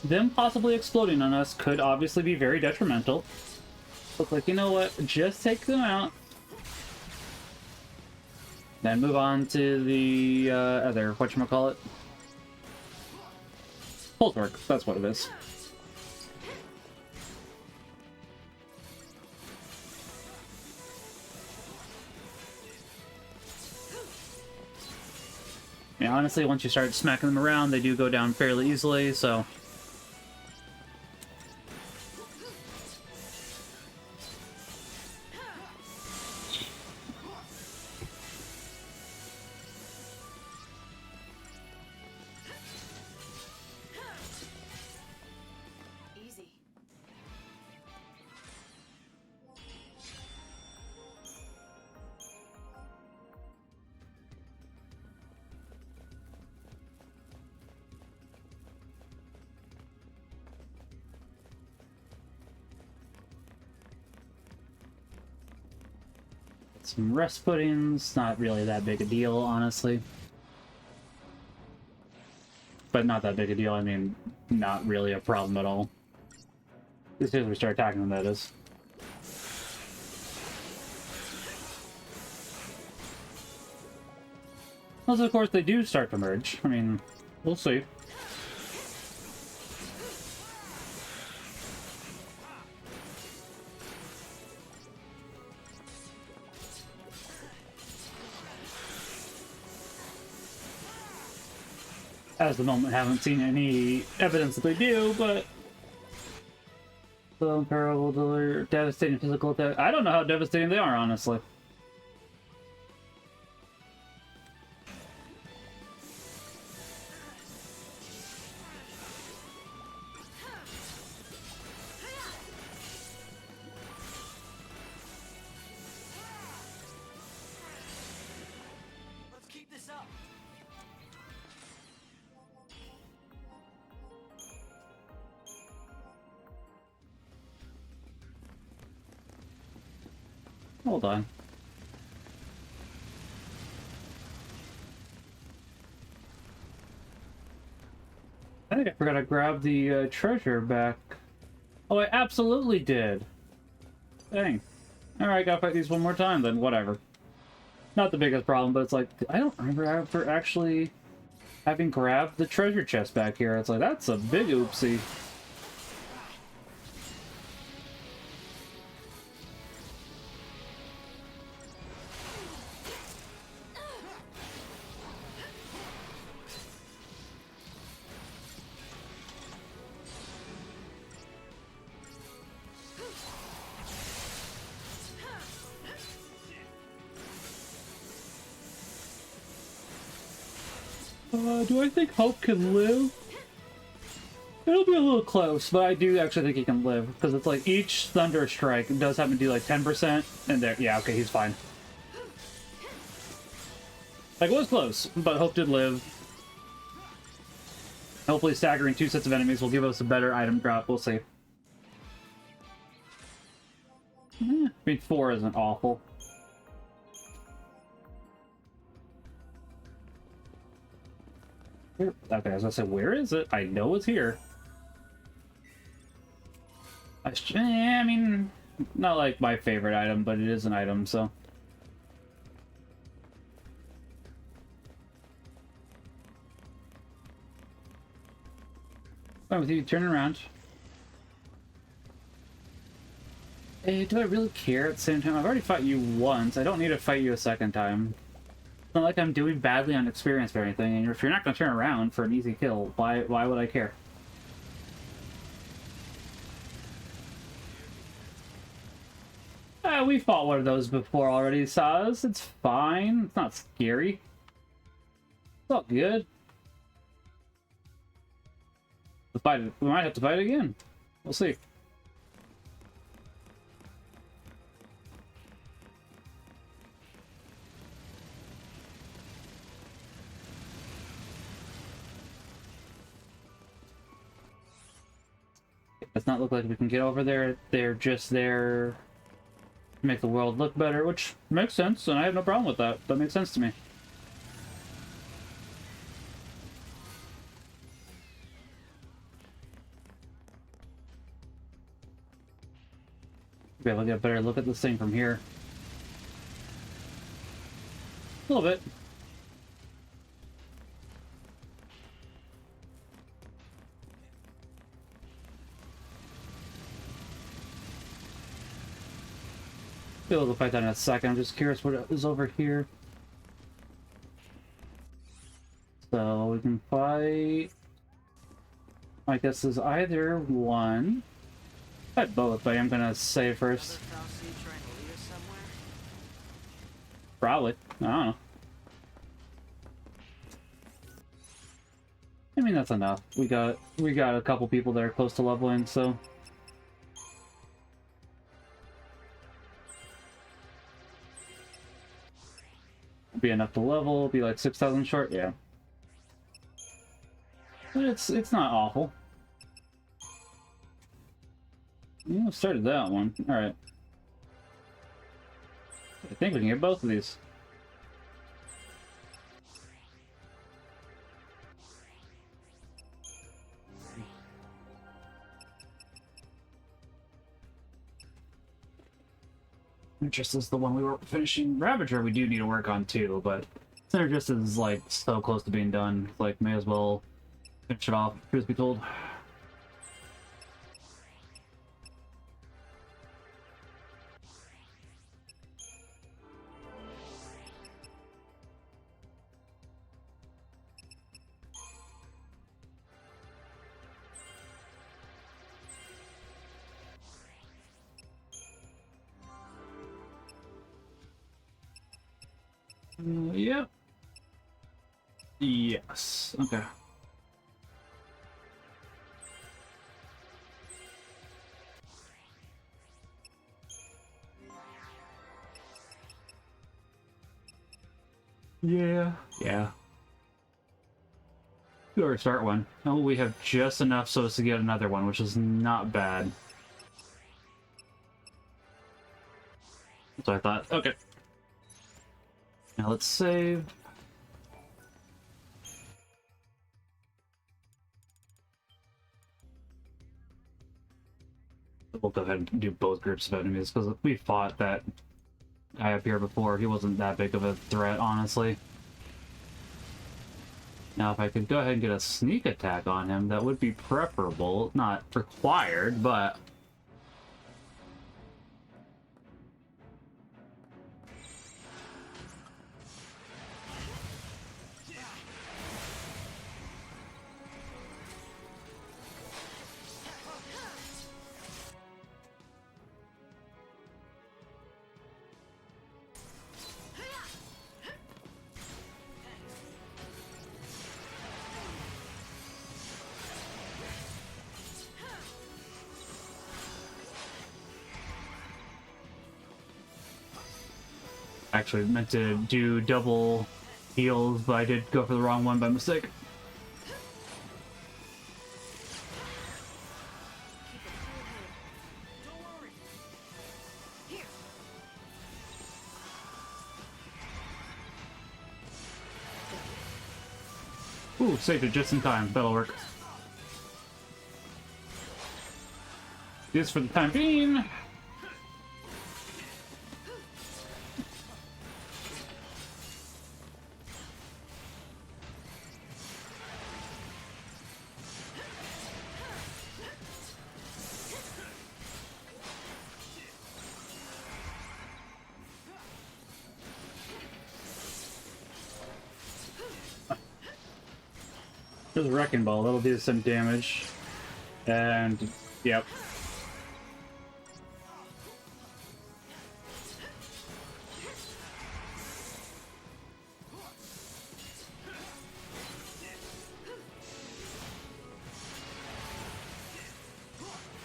them possibly exploding on us could obviously be very detrimental. Look like, you know what, just take them out. Then move on to the other, whatchamacallit? Pulse work, that's what it is. Yeah, honestly, once you start smacking them around, they do go down fairly easily, so... Easy. Some rest puddings, not really that big a deal, honestly. But not that big a deal, I mean, not really a problem at all. As soon as we start attacking them, that is. Unless, of course, they do start to merge. I mean, we'll see. As the moment, haven't seen any evidence that they do, but so unparalleled, devastating physical attack. I don't know how devastating they are, honestly. Let's keep this up. Hold on. I think I forgot to grab the treasure back. Oh, I absolutely did. Dang. Alright, gotta fight these one more time then, whatever. Not the biggest problem, but it's like, I don't remember ever actually having grabbed the treasure chest back here. It's like, that's a big oopsie. Do I think Hope can live? It'll be a little close, but I do actually think he can live, because it's like each Thunder Strike does have to do like 10%, and there, yeah, okay, he's fine. Like, it was close, but Hope did live. Hopefully staggering 2 sets of enemies will give us a better item drop, we'll see. I mean, 4 isn't awful. Okay, I was gonna say, where is it? I know it's here. I mean, not like my favorite item, but it is an item, so. Fine with you, turn around. Hey, do I really care at the same time? I've already fought you once. I don't need to fight you a second time. It's not like I'm doing badly on experience or anything, and if you're not going to turn around for an easy kill, why would I care? We fought one of those before already, Saz. It's fine. It's not scary. It's all good. We might have to fight again. We'll see. It does not look like we can get over there. They're just there to make the world look better, which makes sense, and I have no problem with that. That makes sense to me. Be able to get a better look at this thing from here. A little bit. Be able to fight that in a second. I'm just curious what is over here. So we can fight. I guess there's either one. Fight both, but I'm gonna save first. Probably. I don't know. I mean, that's enough. We got a couple people that are close to leveling, so. Be enough to level, be like 6,000 short, yeah. But it's not awful. You started that one. Alright. I think we can get both of these. Synergist is the one we were finishing. Ravager we do need to work on too, but Synergist is like so close to being done. Like, may as well finish it off, truth be told. Yep. Yes. Okay. Yeah. Yeah. We already start one. Oh, we have just enough so as to get another one, which is not bad. That's what I thought. Okay. Now let's save. We'll go ahead and do both groups of enemies, because we fought that guy up here before. He wasn't that big of a threat, honestly. Now, if I could go ahead and get a sneak attack on him, that would be preferable. Not required, but... Actually meant to do double heals, but I did go for the wrong one by mistake. Ooh, saved it just in time. That'll work. Just for the time being. There's a Wrecking Ball, that'll do some damage. And, yep.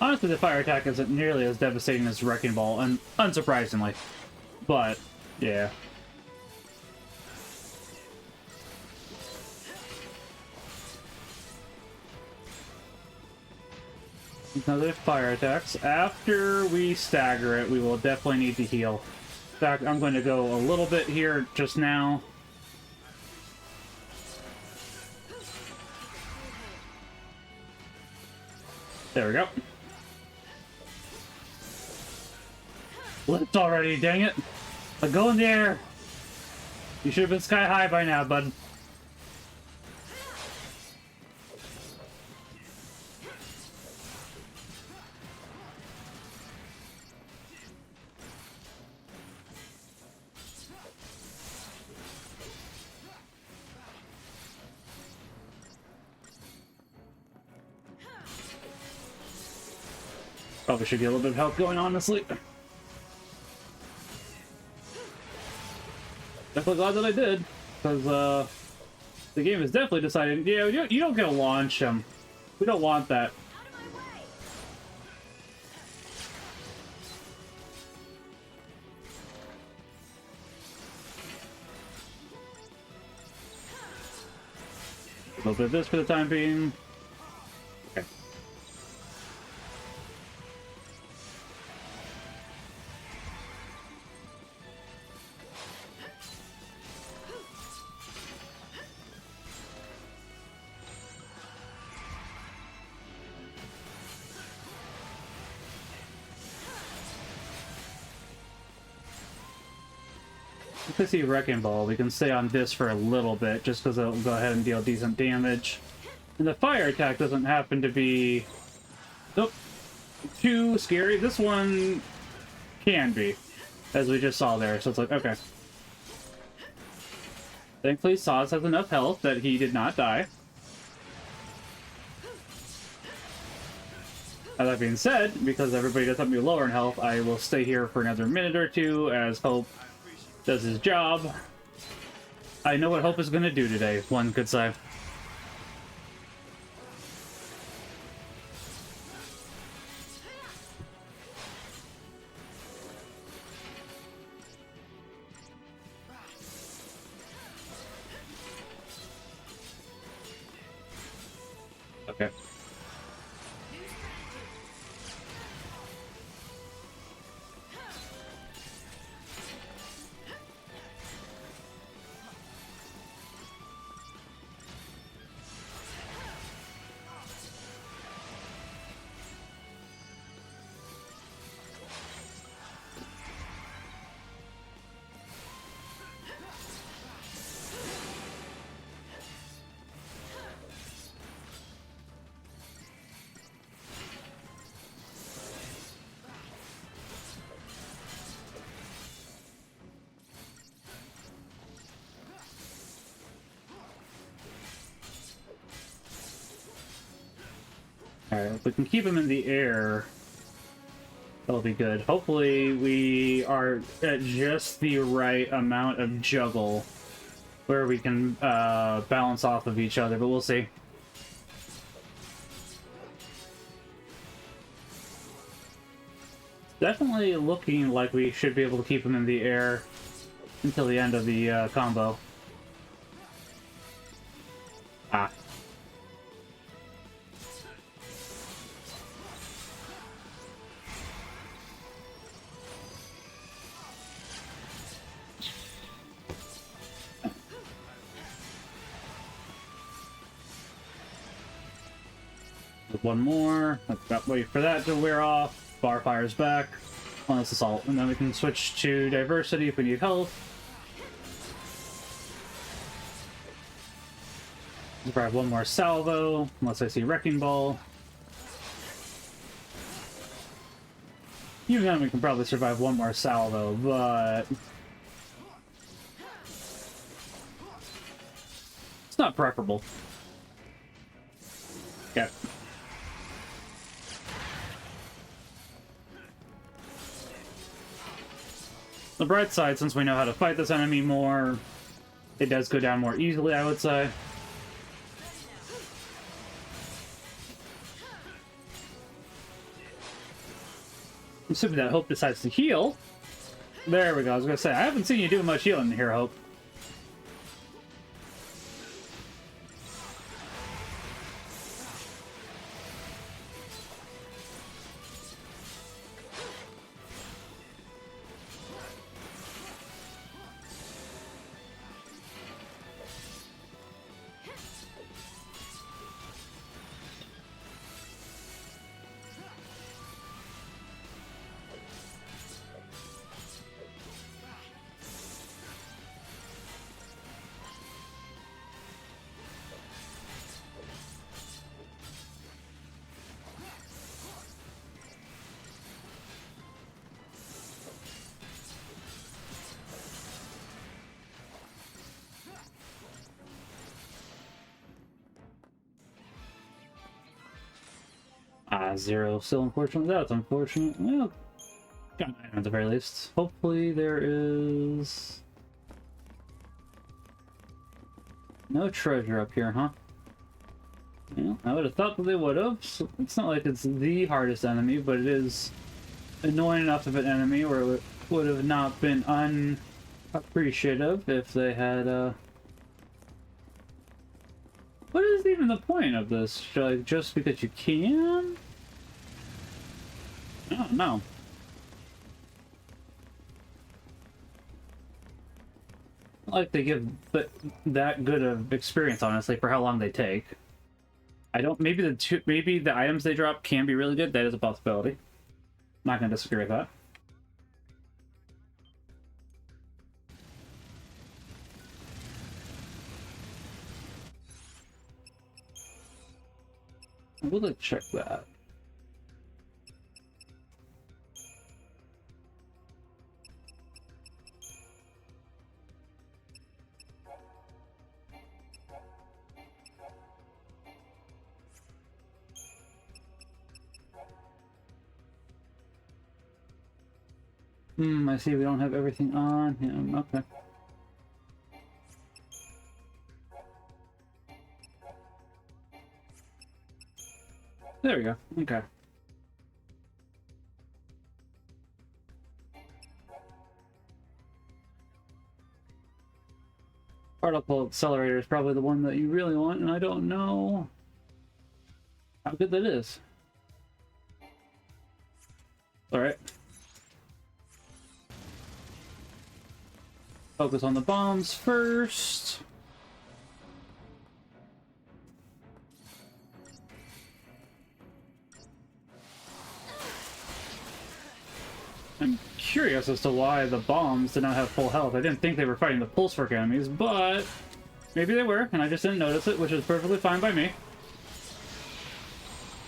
Honestly, the fire attack isn't nearly as devastating as Wrecking Ball, and unsurprisingly. But, yeah. Another fire attacks. After we stagger it, we will definitely need to heal. In fact, I'm going to go a little bit here just now. There we go. Flipped already, dang it. But go in the air. You should have been sky high by now, bud. Probably should get a little bit of health going, honestly. Definitely glad that I did, because the game is definitely deciding, yeah, you don't get to launch him. We don't want that. A little bit of this for the time being. Okay. If we see Wrecking Ball, we can stay on this for a little bit, just because it'll go ahead and deal decent damage. And the fire attack doesn't happen to be... Nope. Too scary. This one can be, as we just saw there. So it's like, okay. Thankfully, Saz has enough health that he did not die. Now, that being said, because everybody does have to be lower in health, I will stay here for another minute or two as Hope does his job. I know what Hope is going to do today, one could say. Okay. Okay, if we can keep him in the air, that'll be good. Hopefully we are at just the right amount of juggle where we can balance off of each other, but we'll see. Definitely looking like we should be able to keep him in the air until the end of the combo. Ah. One more. I've got to wait for that to wear off. Bar fires back. Well, that's assault. And then we can switch to diversity if we need health. Grab one more salvo, unless I see Wrecking Ball. Even then, we can probably survive one more salvo, but it's not preferable. Okay. The bright side, since we know how to fight this enemy more, it does go down more easily, I would say. I'm assuming that Hope decides to heal. There we go. I was gonna say, I haven't seen you do much healing here, Hope. Zero. Still unfortunate. That's unfortunate. Well, got an item at the very least. Hopefully there is no treasure up here, huh? Well, I would have thought that they would have. So it's not like it's the hardest enemy, but it is annoying enough of an enemy where it would have not been unappreciative if they had What is even the point of this? Like, just because you can? I don't know. Like they give that good of experience, honestly, for how long they take. I don't. Maybe the items they drop can be really good. That is a possibility. Not gonna disagree with that. We'll check that. I see we don't have everything on him. Okay. There we go. Okay. Particle accelerator is probably the one that you really want, and I don't know how good that is. Alright. Focus on the bombs first. I'm curious as to why the bombs did not have full health. I didn't think they were fighting the pulse work enemies, but maybe they were, and I just didn't notice it, which is perfectly fine by me.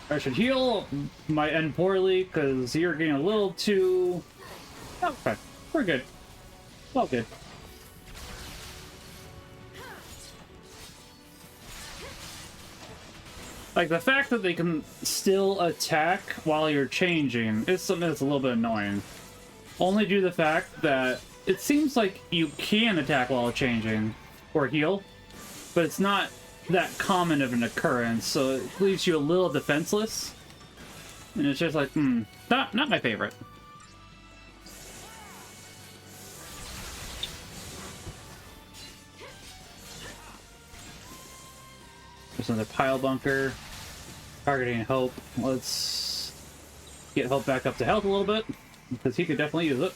I should heal. Might end poorly, because you're getting a little too... Okay, we're good. Well, good. Like, the fact that they can still attack while you're changing is something that's a little bit annoying. Only due to the fact that it seems like you can attack while changing, or heal, but it's not that common of an occurrence, so it leaves you a little defenseless. And it's just like, not my favorite. There's another pile bunker. Targeting Hope. Let's get Hope back up to health a little bit, because he could definitely use it.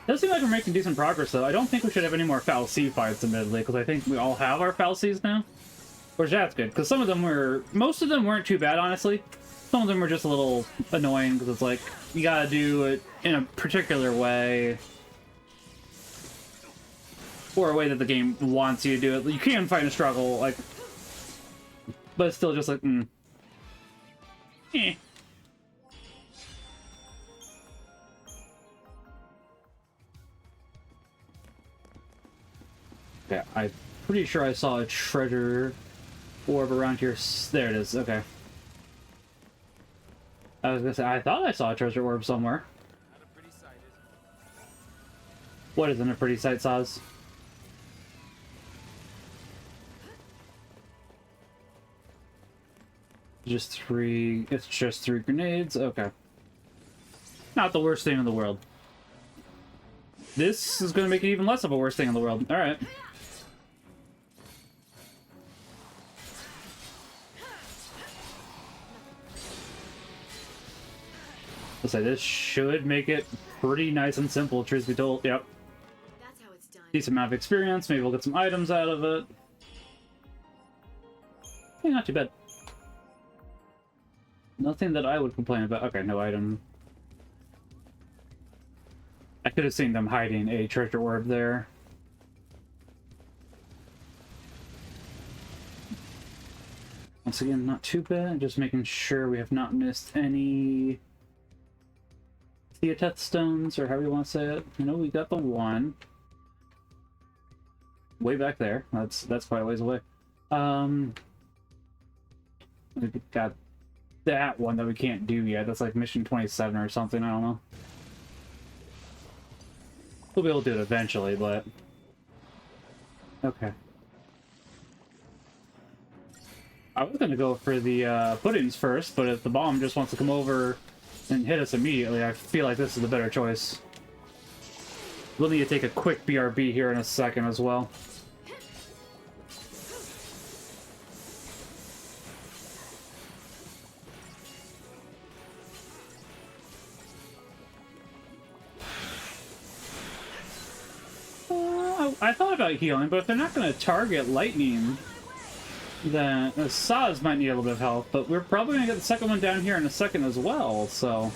Does seem like we're making decent progress, though. I don't think we should have any more Foul C fights, admittedly, because I think we all have our Foul Cs now. Which, that's good, because some of them were... Most of them weren't too bad, honestly. Some of them were just a little annoying, because it's like, you gotta do it in a particular way. Or a way that the game wants you to do it. You can find a struggle, like... But it's still just like, eh. Okay, I'm pretty sure I saw a treasure orb around here. There it is, okay. I was gonna say, I thought I saw a treasure orb somewhere. Not a pretty sight, is it? What isn't a pretty sight, Saz? Just three... It's just 3 grenades, okay. Not the worst thing in the world. This is gonna make it even less of a worst thing in the world. Alright. I'll say this should make it pretty nice and simple, truth be told. Yep. That's how it's done. Decent amount of experience. Maybe we'll get some items out of it. Yeah, not too bad. Nothing that I would complain about. Okay, no item. I could have seen them hiding a treasure orb there. Once again, not too bad. Just making sure we have not missed any Theoteth stones, or however you want to say it. You know, we got the one. Way back there. That's quite a ways away. We got that one that we can't do yet. That's like mission 27 or something, I don't know. We'll be able to do it eventually, but... Okay. I was gonna go for the puddings first, but if the bomb just wants to come over and hit us immediately, I feel like this is the better choice. We'll need to take a quick BRB here in a second as well. I thought about healing, but if they're not going to target lightning, then Saz might need a little bit of health, but we're probably going to get the second one down here in a second as well, so...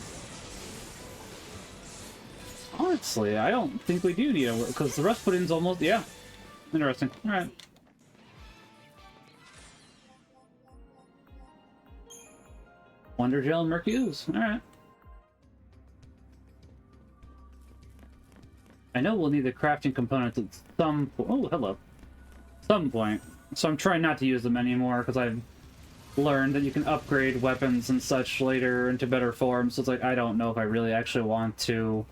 Honestly, I don't think we do need it, because the rest put-in's almost... Yeah. Interesting. Alright. Wonder Gel and Murky Ooze. Alright. I know we'll need the crafting components at some point. Oh, hello. Some point. So I'm trying not to use them anymore, because I've learned that you can upgrade weapons and such later into better forms. So it's like, I don't know if I really actually want to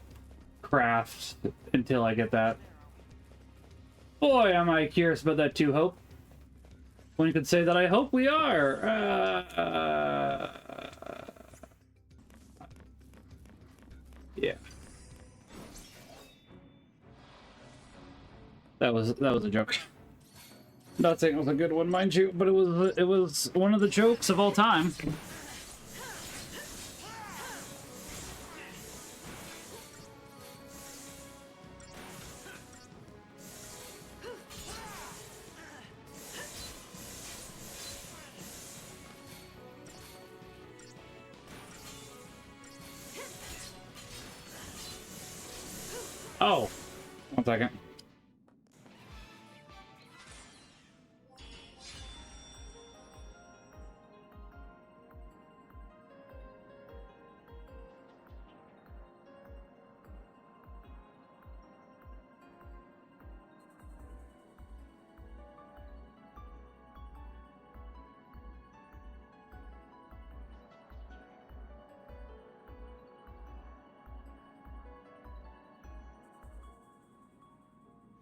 craft until I get that. Boy, am I curious about that too, Hope. One could say that I hope we are. Yeah. That was a joke. Not saying it was a good one, mind you, but it was one of the jokes of all time. Oh, 1 second.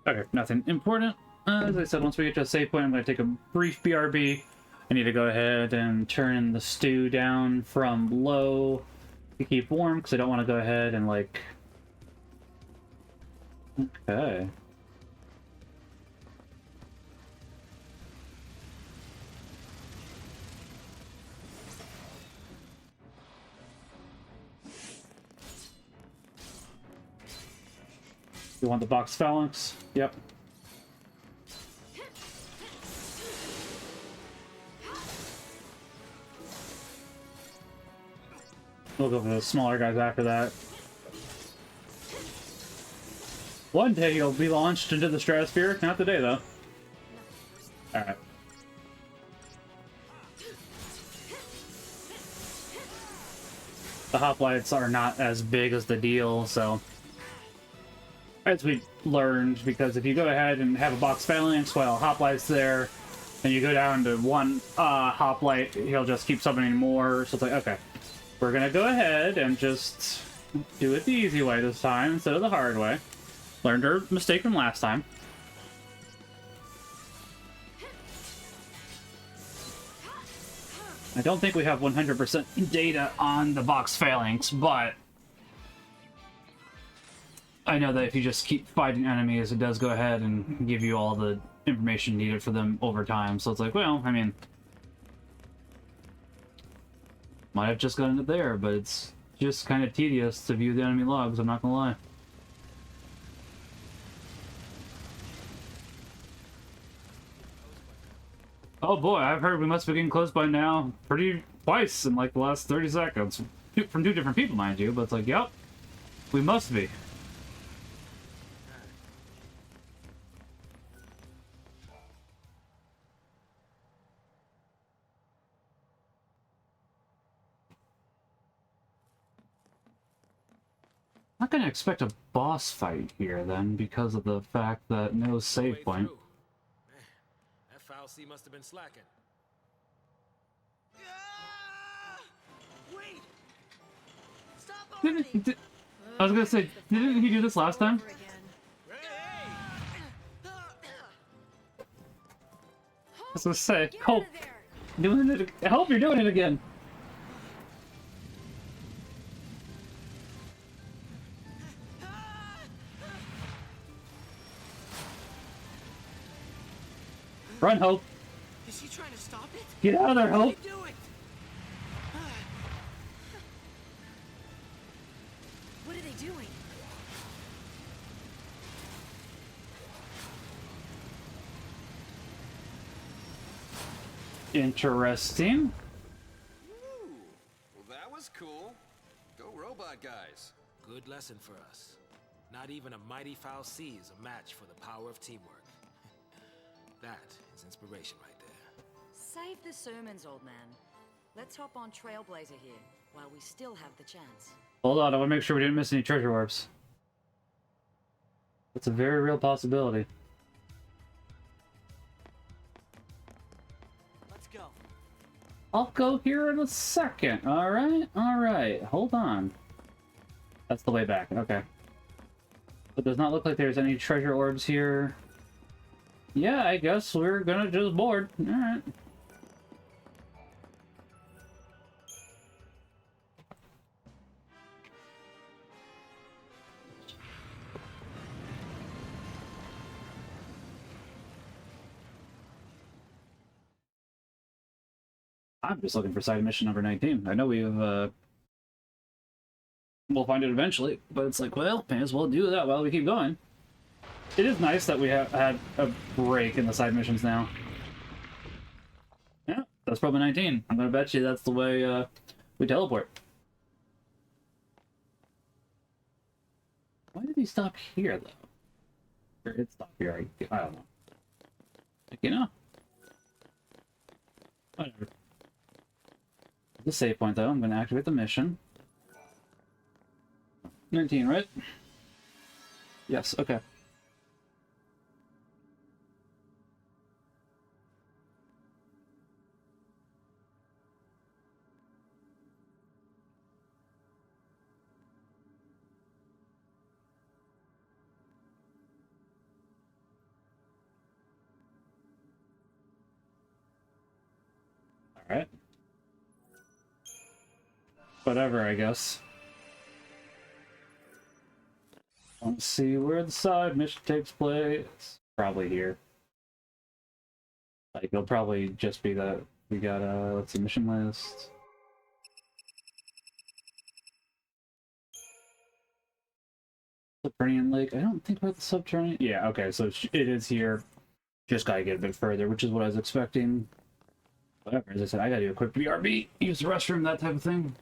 Okay, nothing important. As I said, once we get to a save point, I'm going to take a brief BRB. I need to go ahead and turn the stew down from low to keep warm, because I don't want to go ahead and, like... Okay. You want the box phalanx? Yep. We'll go for the smaller guys after that. One day you'll be launched into the stratosphere. Not today, though. Alright. The hoplites are not as big as the deal, so... As we learned, because if you go ahead and have a box phalanx while hoplite's there, and you go down to one hoplite, he'll just keep summoning more, so it's like, okay. We're gonna go ahead and just do it the easy way this time, instead of the hard way. Learned our mistake from last time. I don't think we have 100% data on the box phalanx, but I know that if you just keep fighting enemies, it does go ahead and give you all the information needed for them over time. So it's like, well, I mean, might have just gotten it there, but it's just kind of tedious to view the enemy logs, I'm not gonna lie. Oh boy, I've heard we must be getting close by now twice in like the last 30 seconds. From two different people, mind you, but it's like, yep, we must be. Not gonna expect a boss fight here then, because of the fact that no save point. That foul C must have been slacking. Wait! Stop I was gonna say, didn't he do this last time? I was gonna say, Hope, doing it. I hope you're doing it again. Run, Hope. Is he trying to stop it? Get out of there, Hope. Do it! What are they doing? Interesting. Ooh, well that was cool. Go robot guys. Good lesson for us. Not even a mighty foul C is a match for the power of teamwork. That is inspiration right there. Save the sermons, old man. Let's hop on Trailblazer here, while we still have the chance. Hold on, I want to make sure we didn't miss any treasure orbs. That's a very real possibility. Let's go. I'll go here in a second. Alright. Hold on. That's the way back. Okay. It does not look like there's any treasure orbs here. Yeah, I guess we're gonna just board. Alright. I'm just looking for side mission number 19. I know we'll find it eventually, but it's like, well, may as well do that while we keep going. It is nice that we have had a break in the side missions now. Yeah, that's probably 19. I'm gonna bet you that's the way we teleport. Why did he stop here, though? Or it stopped here, I don't know. Like, you know? Whatever. The save point, though. I'm gonna activate the mission. 19, right? Yes, okay. Alright. Whatever, I guess. Let's see where the side mission takes place. Probably here. Like, it'll probably just be that we got let's see, mission list. Subterranean Lake. I don't think we're at the subterranean. Yeah, okay, so it is here. Just gotta get a bit further, which is what I was expecting. Whatever, as I said, I gotta do a quick BRB, use the restroom, that type of thing.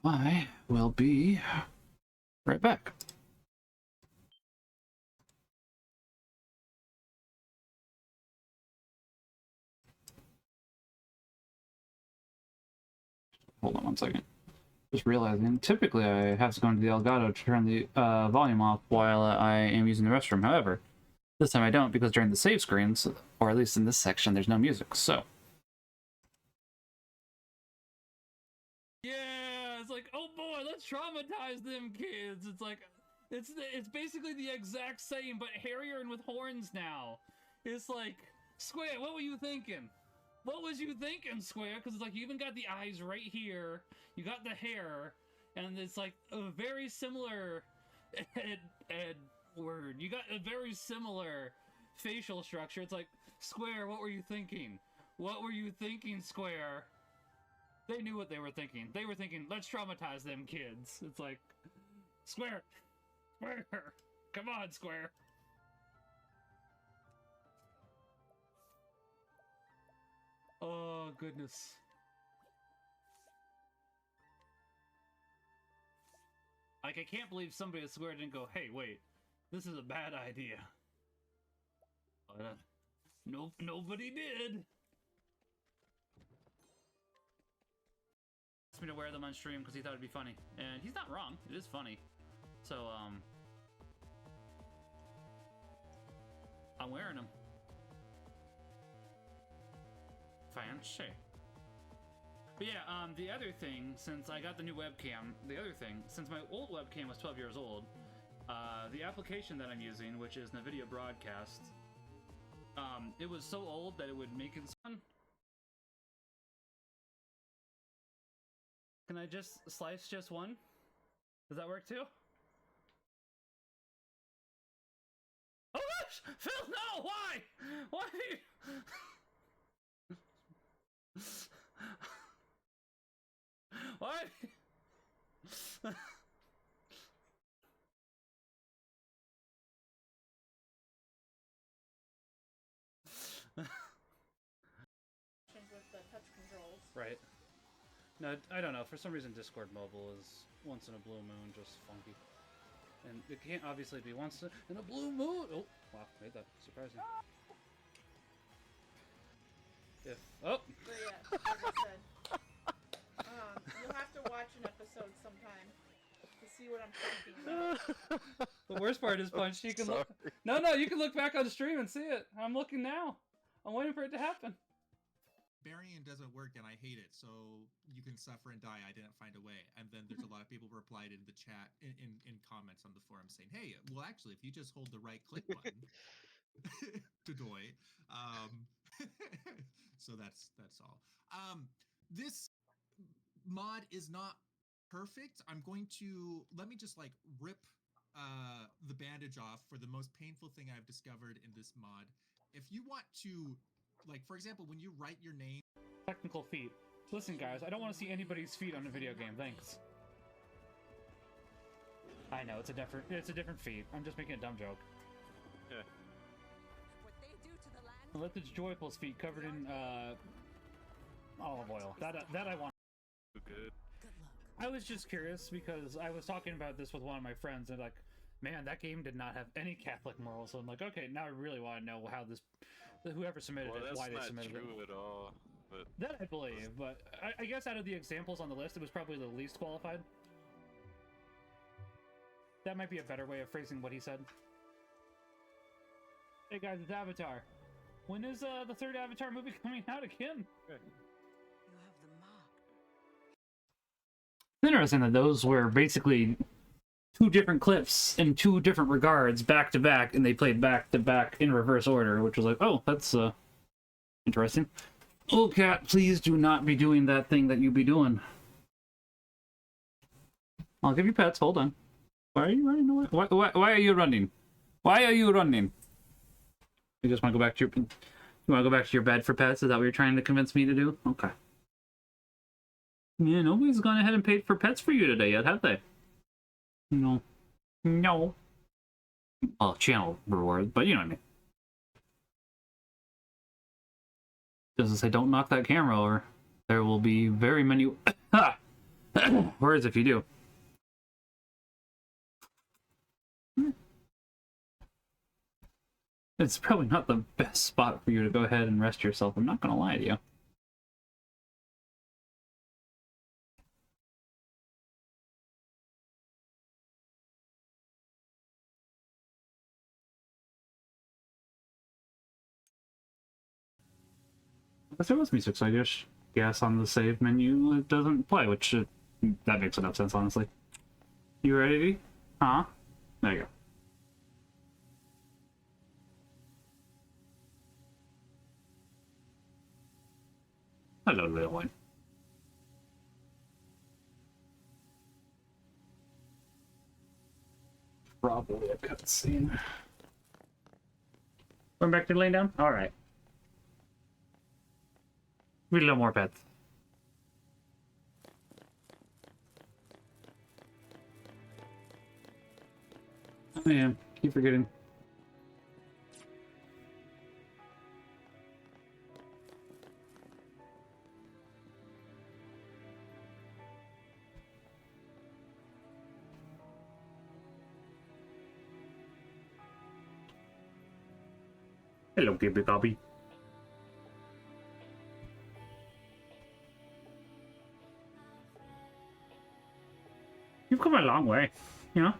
I will be right back. Hold on one second. Just realizing, typically I have to go into the Elgato to turn the volume off while I am using the restroom. However, this time I don't, because during the save screens, or at least in this section, there's no music, so. Yeah, it's like, oh boy, let's traumatize them kids. It's like, it's basically the exact same, but hairier and with horns now. It's like, Square, what were you thinking? What was you thinking, Square? Because it's like, you even got the eyes right here, you got the hair, and it's like a very similar word. You got a very similar facial structure. It's like, Square, what were you thinking? What were you thinking, Square? They knew what they were thinking. They were thinking, let's traumatize them kids. It's like, Square! Square! Come on, Square! Oh, goodness. Like, I can't believe somebody at Square didn't go, hey, wait, this is a bad idea. But, nobody did. Asked me to wear them on stream because he thought it'd be funny. And he's not wrong, it is funny. So, I'm wearing them. Fancy. But yeah, the other thing, since I got the new webcam, since my old webcam was 12 years old, the application that I'm using, which is NVIDIA Broadcast, it was so old that it would make it fun. Can I just slice just one? Does that work too? Oh gosh! Phil, no! Why? Why do you... What? With the touch controls. Right. No, I don't know. For some reason, Discord Mobile is once in a blue moon just funky. And it can't obviously be once in a blue moon. Oh, wow, made that surprising. If oh. But yeah, like I said, you'll have to watch an episode sometime to see what I'm talking about. The worst part is, Punch, you can look. No, you can look back on the stream and see it. I'm looking now. I'm waiting for it to happen. Burying doesn't work and I hate it, so you can suffer and die. I didn't find a way. And then there's a lot of people replied in the chat, in comments on the forum saying, hey, well, actually, if you just hold the right click button to doy. So that's all. This mod is not perfect. I'm going to, let me just like rip the bandage off for the most painful thing I've discovered in this mod. If you want to, like, for example, when you write your name... Technical feat. Listen, guys, I don't want to see anybody's feet on a video game, thanks. I know, it's a different feat. I'm just making a dumb joke. Yeah. Let the Joyful's feet covered in, olive oil. That I want. Good. I was just curious, because I was talking about this with one of my friends, and like, man, that game did not have any Catholic morals, so I'm like, okay, now I really want to know how this... Whoever submitted it, why they submitted it. That's not true at all. But that I believe, but I guess out of the examples on the list, it was probably the least qualified. That might be a better way of phrasing what he said. Hey guys, it's Avatar. When is the third Avatar movie coming out again? You have the mark. It's interesting that those were basically two different clips in two different regards, back to back, and they played back to back in reverse order, which was like, oh, that's interesting. Oh, cat, please do not be doing that thing that you be doing. I'll give you pets. Hold on. Why are you running away? Why are you running? Why are you running? You just want to go back to your... You want to go back to your bed for pets? Is that what you're trying to convince me to do? Okay. Yeah, nobody's gone ahead and paid for pets for you today yet, have they? No. No. Well, channel reward, but you know what I mean. Doesn't say don't knock that camera over. There will be very many words if you do. It's probably not the best spot for you to go ahead and rest yourself. I'm not gonna lie to you. I guess there was music, so I just guess on the save menu it doesn't play, which that makes enough sense, honestly. You ready? Huh? There you go. Hello, little one. Probably a cutscene. Going back to laying down? Alright. We need a little more pets. Oh yeah, keep forgetting. Hello, Gibby Bobby. You've come a long way, you know?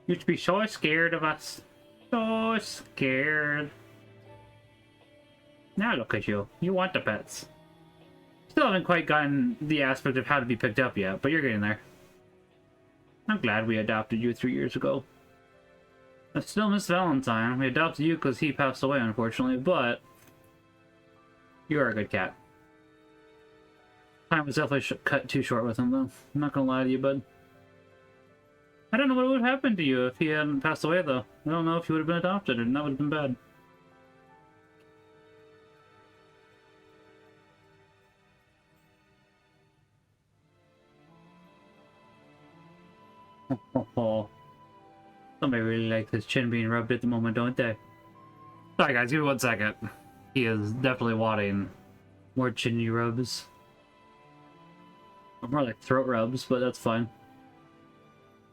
You used to be so scared of us. So scared. Now look at you. You want the pets. Still haven't quite gotten the aspect of how to be picked up yet, but you're getting there. I'm glad we adopted you 3 years ago. I still miss Valentine. We adopted you because he passed away, unfortunately, but you're a good cat. Time was definitely cut too short with him, though. I'm not gonna lie to you, bud. I don't know what would have happened to you if he hadn't passed away, though. I don't know if you would have been adopted, and that would have been bad. Oh. Somebody really likes his chin being rubbed at the moment, don't they? Sorry guys, give me 1 second. He is definitely wanting more chinny rubs. Or more like throat rubs, but that's fine.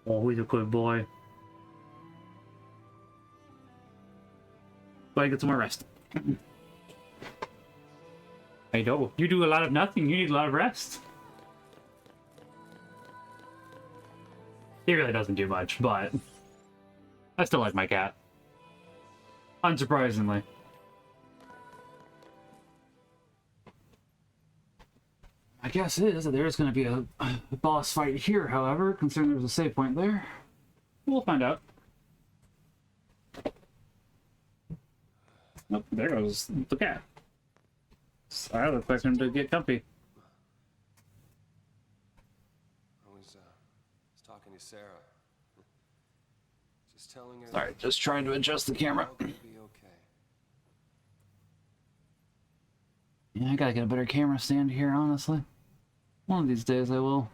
Oh, he's a good boy. Go ahead, get some more rest. I know. You do a lot of nothing, you need a lot of rest. He really doesn't do much, but I still like my cat. Unsurprisingly. My guess is that there's going to be a boss fight here, however, considering there's a save point there. We'll find out. Oh, there goes the cat. So I was expecting him to get comfy. I was talking to Sarah. Just telling her. Sorry, just trying to adjust the camera. All gonna be okay. Yeah, I gotta get a better camera stand here, honestly. One of these days I will.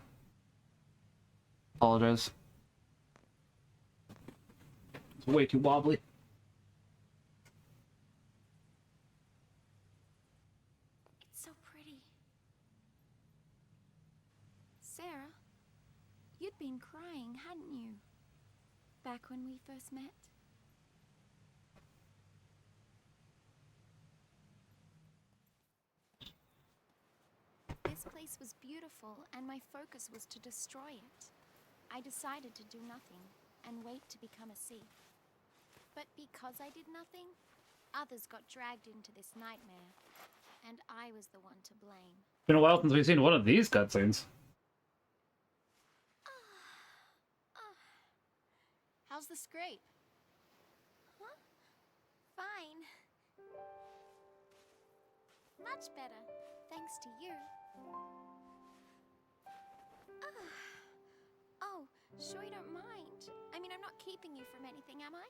Apologize. It's way too wobbly. It's so pretty. Sarah, you'd been crying, hadn't you? Back when we first met? This place was beautiful, and my focus was to destroy it. I decided to do nothing and wait to become a sea. But because I did nothing, others got dragged into this nightmare, and I was the one to blame. Been a while since we've seen one of these cutscenes. How's the scrape? Huh? Fine. Much better, thanks to you. Oh, sure you don't mind. I mean, I'm not keeping you from anything, am I?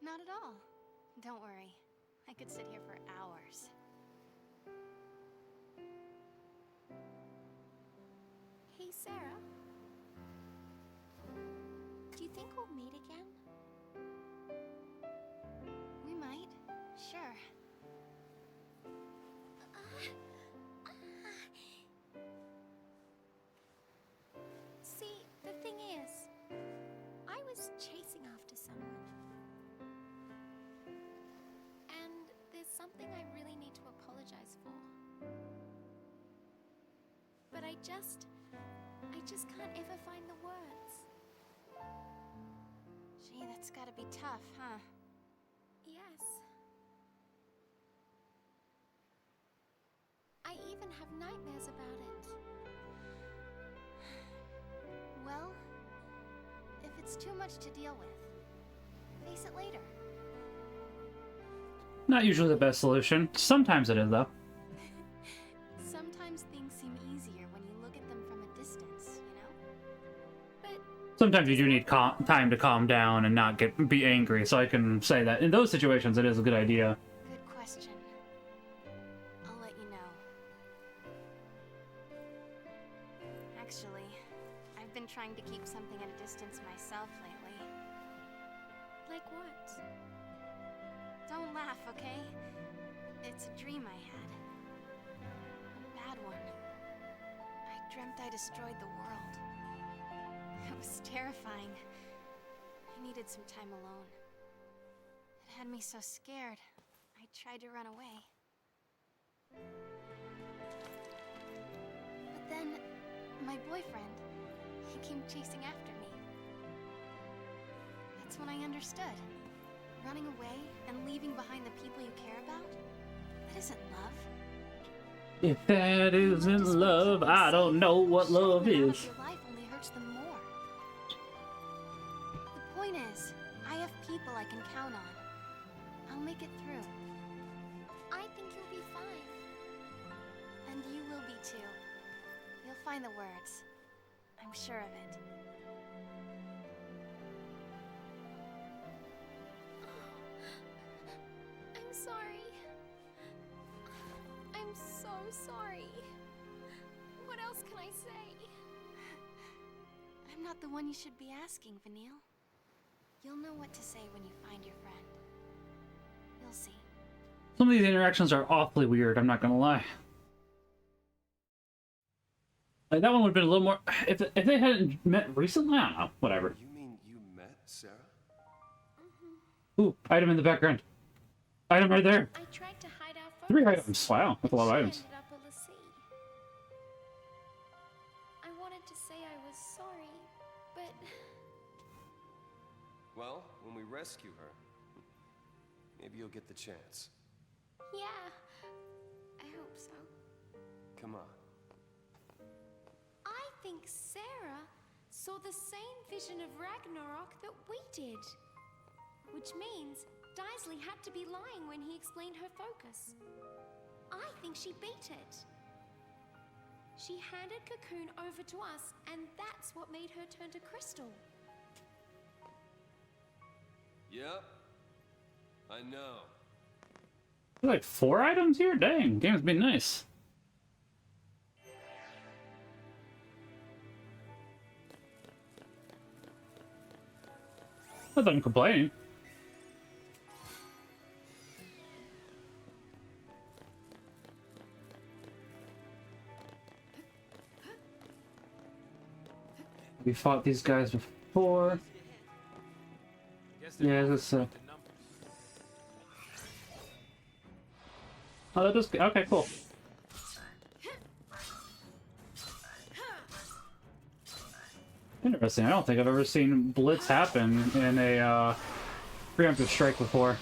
Not at all. Don't worry. I could sit here for hours. Hey, Sarah. Do you think we'll meet again? We might. Sure. See, the thing is, I was chasing after someone. And there's something I really need to apologize for. But I just can't ever find the words. Gee, that's gotta be tough, huh? Yes. I even have nightmares about it. Well, if it's too much to deal with, face it later. Not usually the best solution. Sometimes it is, though. Sometimes things seem easier when you look at them from a distance, you know? But Sometimes you do need time to calm down and not be angry, so I can say that in those situations it is a good idea. Good question. I'll let you know. Actually, I've been trying to keep something at a distance myself lately. like what? Don't laugh, okay? It's a dream I had. A bad one. I dreamt I destroyed the world. It was terrifying. I needed some time alone. It had me so scared, I tried to run away. But then, my boyfriend, he came chasing after me. That's when I understood. Running away and leaving behind the people you care about? That isn't love. If that isn't love, I don't know what love is. Your life only hurts them more. The point is, I have people I can count on. I'll make it through. I think you'll be fine. And you will be too. You'll find the words. I'm sure of it. I'm sorry. I'm so sorry. What else can I say? I'm not the one you should be asking, Vanille. You'll know what to say when you find your friend. You'll see. Some of these interactions are awfully weird, I'm not gonna lie. Like, that one would have been a little more... If they hadn't met recently, I don't know. Whatever. You mean you met Sarah? Ooh, item in the background. Item right there. I tried to hide our photos. 3 items. Wow, that's a lot of She items. ended up on the sea. I wanted to say I was sorry, but Well, when we rescue her, maybe you'll get the chance. yeah, I hope so. Come on. I think Sarah saw the same vision of Ragnarok that we did. Which means Daisley had to be lying when he explained her focus. I think she beat it. She handed Cocoon over to us, and that's what made her turn to Crystal. Yep. I know. There's like 4 items here? Dang, game's been nice. Not that I'm complaining. We fought these guys before. Yeah, this Oh, that does. Okay, cool. Interesting. I don't think I've ever seen Blitz happen in a preemptive strike before.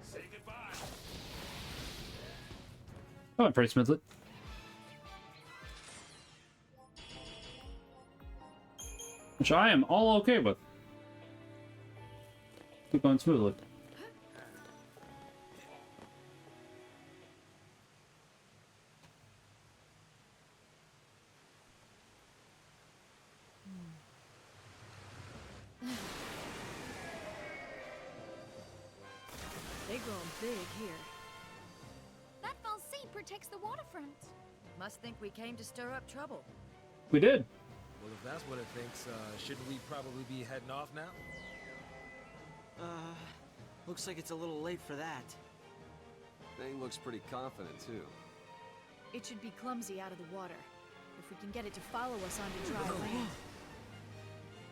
Say goodbye. That went pretty smoothly. Which I am all okay with. Keep going smoothly. They grown big here. That false sea protects the waterfront. Must think we came to stir up trouble. We did. Well, if that's what it thinks, shouldn't we probably be heading off now? Looks like it's a little late for that. Thing looks pretty confident, too. It should be clumsy out of the water. If we can get it to follow us onto dry land.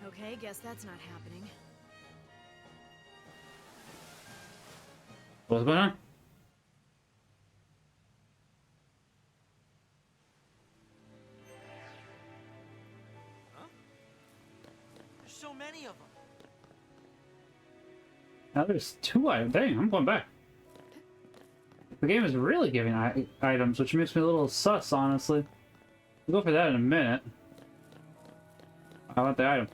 Okay, guess that's not happening. What's going on? There's so many of them. Now there's 2 items. Dang, I'm going back. The game is really giving items, which makes me a little sus, honestly. We'll go for that in a minute. I want the item.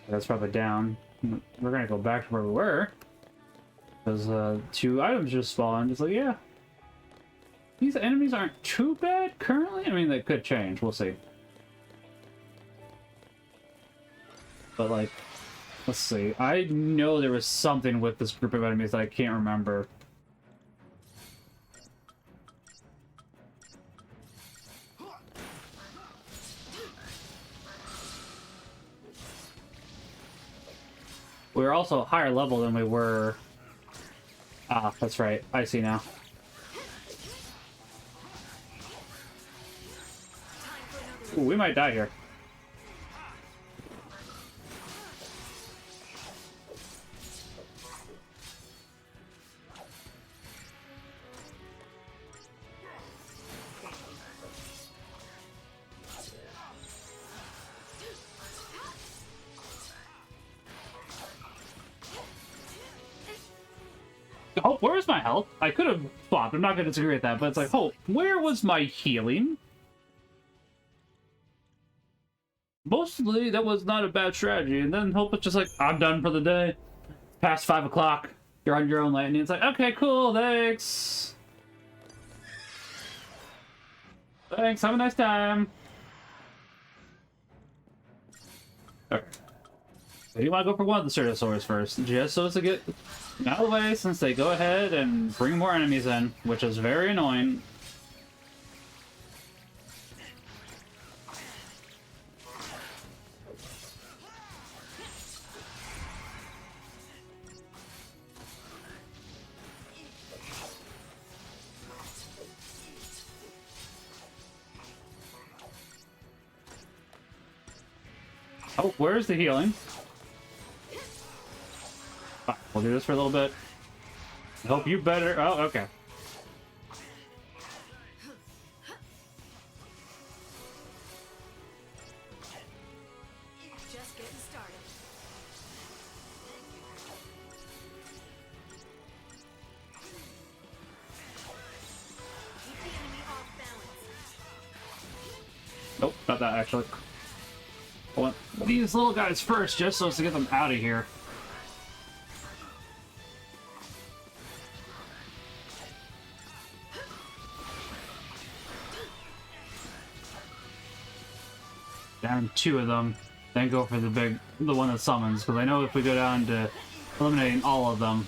That's probably down. We're gonna go back to where we were. Because 2 items just spawned. It's like, yeah. These enemies aren't too bad currently. I mean, they could change. We'll see. But, like, let's see. I know there was something with this group of enemies that I can't remember. We were also higher level than we were. Ah, that's right. I see now. Ooh, we might die here. Oh, where's my health? I could have swapped. I'm not going to disagree with that, but it's like, oh, where was my healing? Mostly, that was not a bad strategy. And then Hope was just like, I'm done for the day. Past 5 o'clock. You're on your own lightning. It's like, okay, cool, thanks. Thanks, have a nice time. Okay. So you want to go for one of the Ceratosaurs first, just so as to get out of the way, since they go ahead and bring more enemies in, which is very annoying. Oh, where's the healing? Ah, we'll do this for a little bit. I hope you better. Oh, okay. Just getting started. Keep the enemy off balance. Nope, not that actually. I want these little guys first, just so as to get them out of here. Down 2 of them, then go for the one that summons, because I know if we go down to eliminating all of them,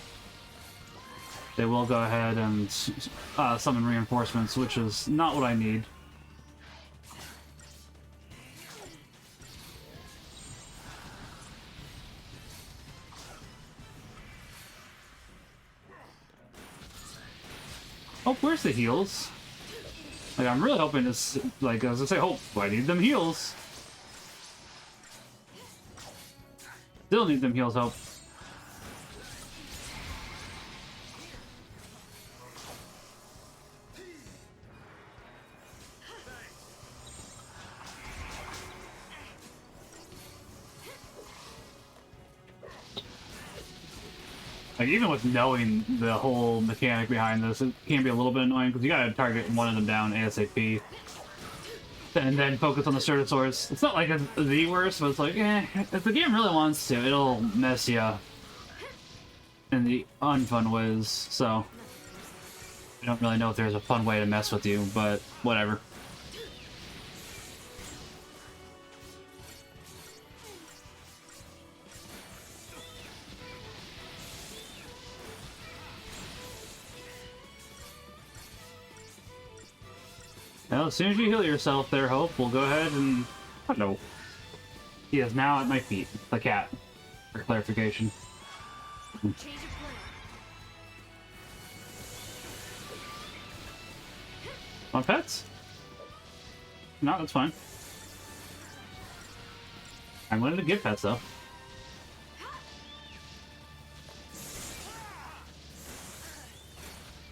they will go ahead and summon reinforcements, which is not what I need. Oh, where's the heals? Like, I'm really hoping this, like, as I say, oh, I need them heals. Still need them heals, hope. Like, even with knowing the whole mechanic behind this, it can be a little bit annoying, because you gotta target one of them down ASAP. And then focus on the Certosaurs. It's not like it's the worst, but it's like, if the game really wants to, it'll mess you in the unfun ways, so... I don't really know if there's a fun way to mess with you, but whatever. Well, as soon as you heal yourself there, Hope, we'll go ahead and... I don't know. He is now at my feet, the cat, for clarification. Want pets? No, that's fine. I'm willing to give pets, though.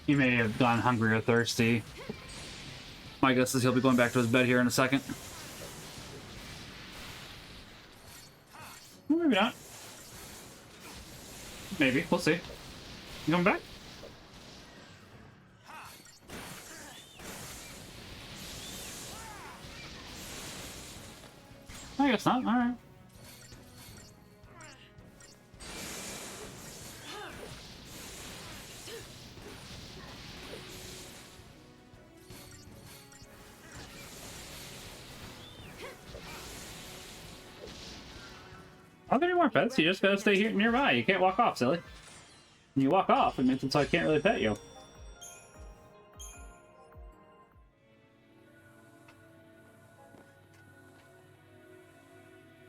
He may have gone hungry or thirsty. My guess is he'll be going back to his bed here in a second. Well, maybe not. Maybe. We'll see. You coming back? I guess not. Alright. Are there any more pets? You just gotta stay here nearby. You can't walk off, silly. When you walk off, it means I can't really pet you.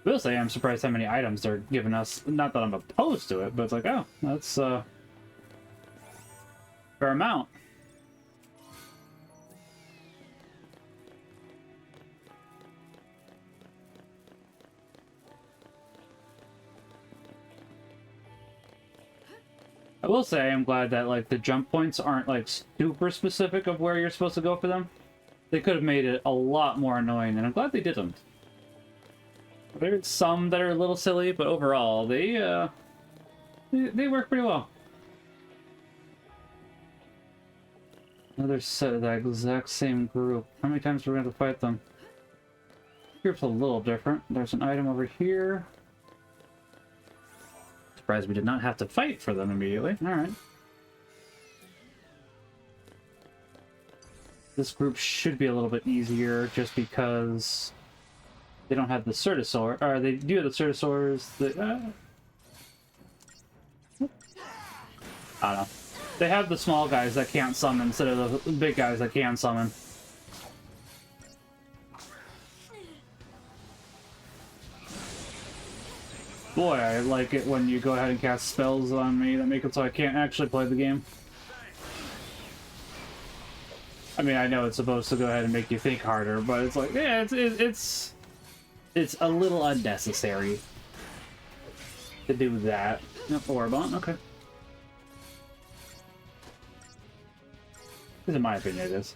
I will say I'm surprised how many items they're giving us. Not that I'm opposed to it, but it's like, oh, that's fair amount. I will say I'm glad that like the jump points aren't like super specific of where you're supposed to go for them. They could have made it a lot more annoying, and I'm glad they didn't. There's some that are a little silly, but overall, they work pretty well. Another set of that exact same group. How many times are we going to fight them? Group's a little different. There's an item over here. Surprised we did not have to fight for them immediately. Alright. This group should be a little bit easier, just because... they don't have the Certosaur, or they do have the Certosaurs that, I don't know. They have the small guys that can't summon instead of the big guys that can summon. Boy, I like it when you go ahead and cast spells on me that make it so I can't actually play the game. I mean, I know it's supposed to go ahead and make you think harder, but it's like, yeah, it's a little unnecessary to do that. Yep, Orbon, okay. In my opinion, it is.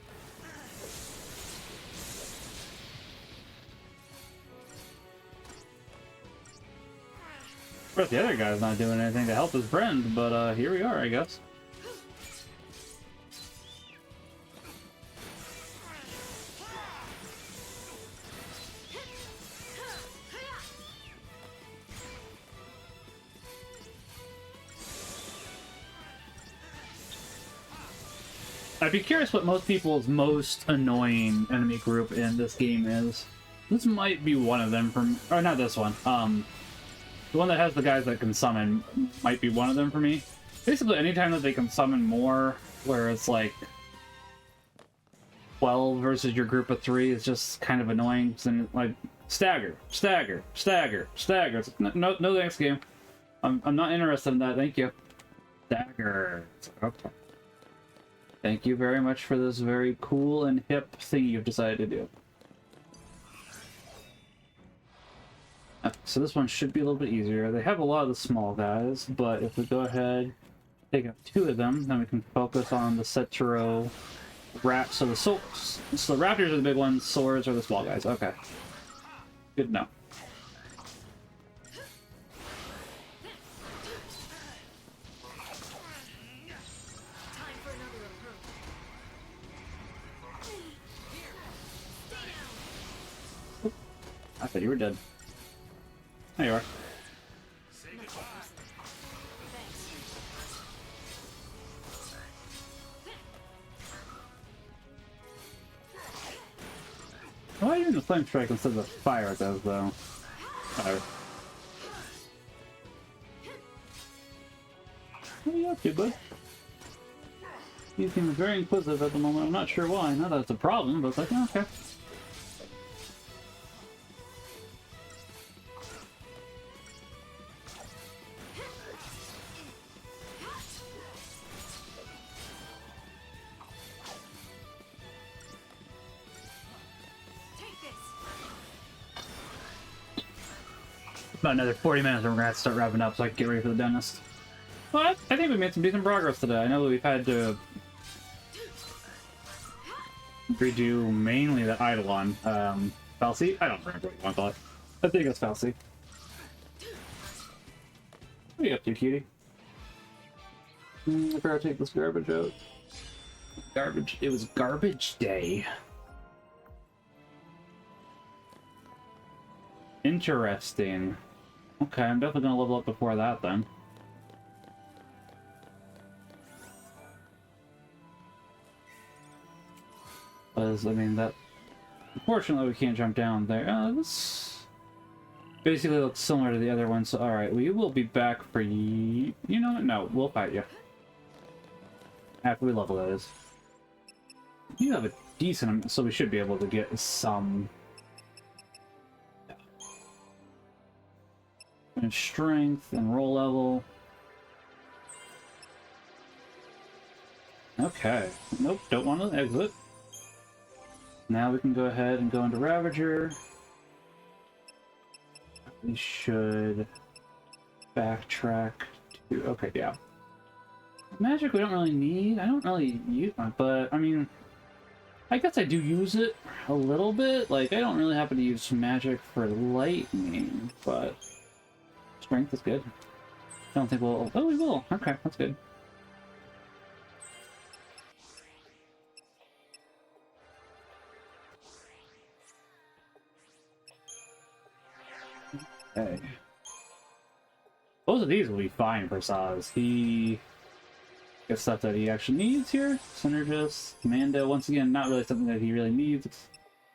Of course, the other guy's not doing anything to help his friend, but here we are, I guess. I'd be curious what most people's most annoying enemy group in this game is. This might be one of them from... or not this one. The one that has the guys that can summon might be one of them for me. Basically, anytime that they can summon more, where it's like 12 versus your group of 3, is just kind of annoying. And like, stagger, stagger, stagger, stagger. It's like, no, no thanks, game. I'm not interested in that, thank you. Stagger. Okay. Thank you very much for this very cool and hip thing you've decided to do. Okay, so this one should be a little bit easier. They have a lot of the small guys, but if we go ahead, take out 2 of them, then we can focus on the Cetro Rats. So the Raptors are the big ones, Swords are the small guys. Okay. Good to know. I thought you were dead. There you are. Why are you using the flame strike instead of the fire it does, though? Whatever. What are you up to, bud? You seem very inquisitive at the moment. I'm not sure why. Not that it's a problem, but it's like, oh, okay. About another 40 minutes and we're gonna have to start wrapping up so I can get ready for the dentist. But I think we made some decent progress today. I know that we've had to redo mainly the Eidolon. Falsey? I don't remember what you want to call it. I think it's Falsey. What are you up to, cutie? I forgot to take this garbage out. Garbage. It was garbage day. Interesting. Okay, I'm definitely gonna level up before that then. Because, I mean, that... Unfortunately, we can't jump down there. This... basically looks similar to the other one, so alright, we will be back for you. You know what? No, we'll fight you. After we level, that is. You have a decent amount, so we should be able to get some... and strength and roll level. Okay. Nope, don't want to exit. Now we can go ahead and go into Ravager. We should backtrack to... okay, yeah. Magic we don't really need. I don't really use it, but I mean... I guess I do use it a little bit. Like, I don't really happen to use magic for lightning, but... strength is good. I don't think we'll... oh, we will! Okay, that's good. Okay. Both of these will be fine for Saz. He gets stuff that he actually needs here. Synergist, Commando, once again, not really something that he really needs. It's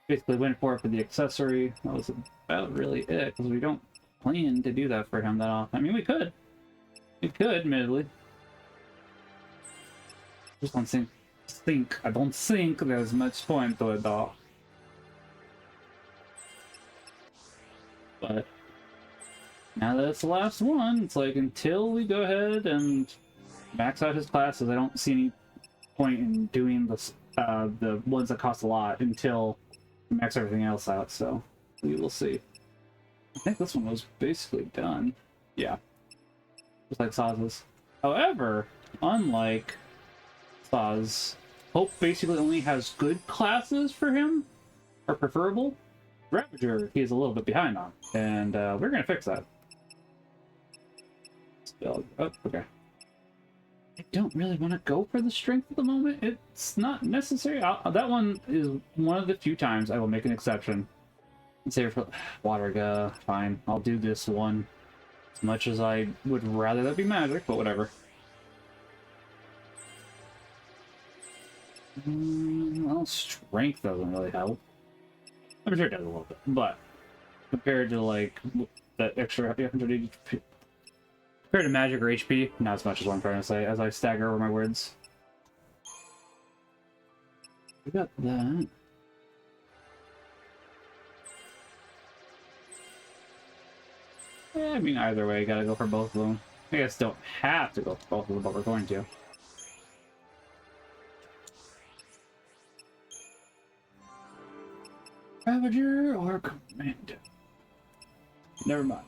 basically went for it for the accessory. That was about really it, because we don't plan to do that for him that often. I mean, we could. We could, admittedly. Just don't think. I don't think there's much point to it, though. But now that it's the last one, it's like until we go ahead and max out his classes, I don't see any point in doing the ones that cost a lot until we max everything else out. So we will see. I think this one was basically done. Yeah. Just like Saz's. However, unlike Saz, Hope basically only has good classes for him, or preferable. Ravager, he's a little bit behind on, and we're gonna fix that. Oh, okay. I don't really want to go for the strength at the moment. It's not necessary. That one is one of the few times I will make an exception. Say for water, fine. I'll do this one. As much as I would rather that be magic, but whatever. Well, strength doesn't really help. I'm sure it does a little bit, but compared to like that extra 180, compared to magic or HP, not as much as what I'm trying to say. As I stagger over my words, we got that. Yeah, I mean, either way, you gotta go for both of them. I guess don't have to go for both of them, but we're going to. Ravager or Commando? Never mind.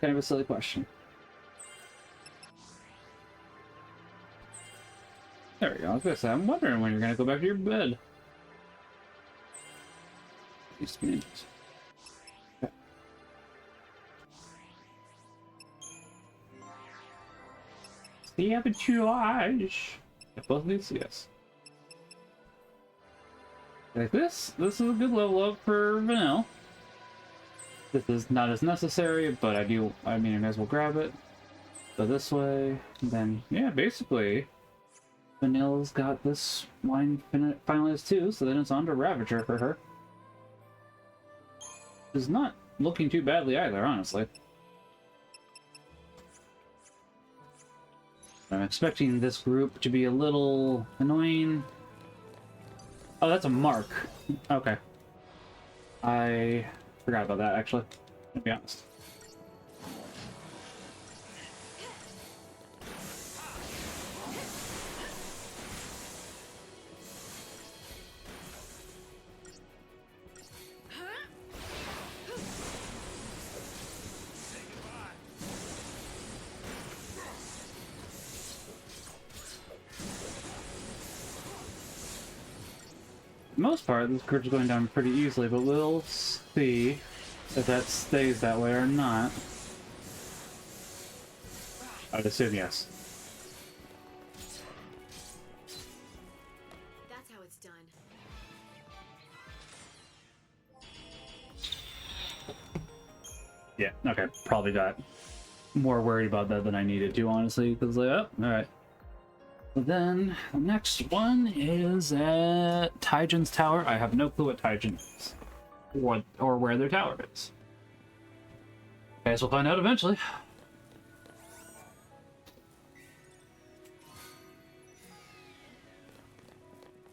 Kind of a silly question. There we go. I was gonna say, I'm wondering when you're gonna go back to your bed. These minutes. Sabotage. Both of these, yes. Like this is a good level up for Vanille. This is not as necessary, but I mean, I may as well grab it. Go this way, and then, yeah, basically, Vanilla's got this wine finalist too, so then it's on to Ravager for her. It's not looking too badly either, honestly. I'm expecting this group to be a little annoying. Oh, that's a mark. Okay. I forgot about that, actually, to be honest. Most part, this group's going down pretty easily, but we'll see if that stays that way or not. I'd assume yes. That's how it's done. Yeah, okay, probably got more worried about that than I needed to, honestly, because like, oh, alright. But then, the next one is at Taijin's tower. I have no clue what Taijin is, or where their tower is. Guess we'll find out eventually.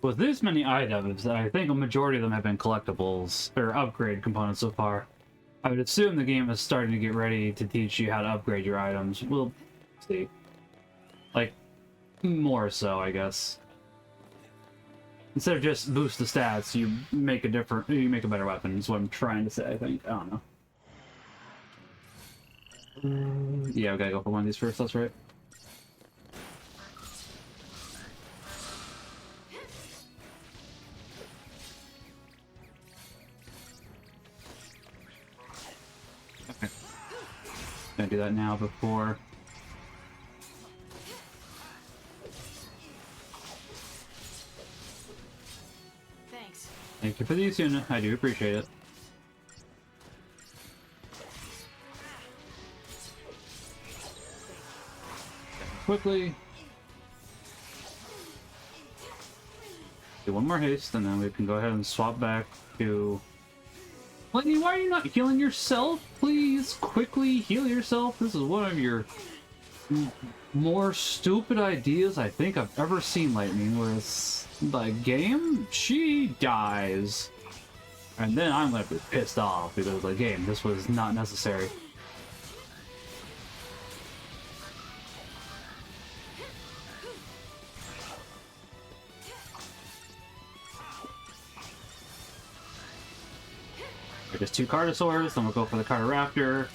With this many items, I think a majority of them have been collectibles, or upgrade components so far. I would assume the game is starting to get ready to teach you how to upgrade your items. We'll see. Like, more so, I guess. Instead of just boost the stats, you make a better weapon, is what I'm trying to say, I think. I don't know. Yeah, we gotta go for one of these first, that's right. Okay. Gonna do that now before... Thank you for the Yuna. I do appreciate it. Quickly. Do one more haste, and then we can go ahead and swap back to... Lightning, why are you not healing yourself? Please, quickly heal yourself. This is one of your more stupid ideas I think I've ever seen, Lightning, where it's the game, she dies. And then I'm gonna be pissed off because the game, this was not necessary. Just two Cardosaurs, then we'll go for the Cardaraptor.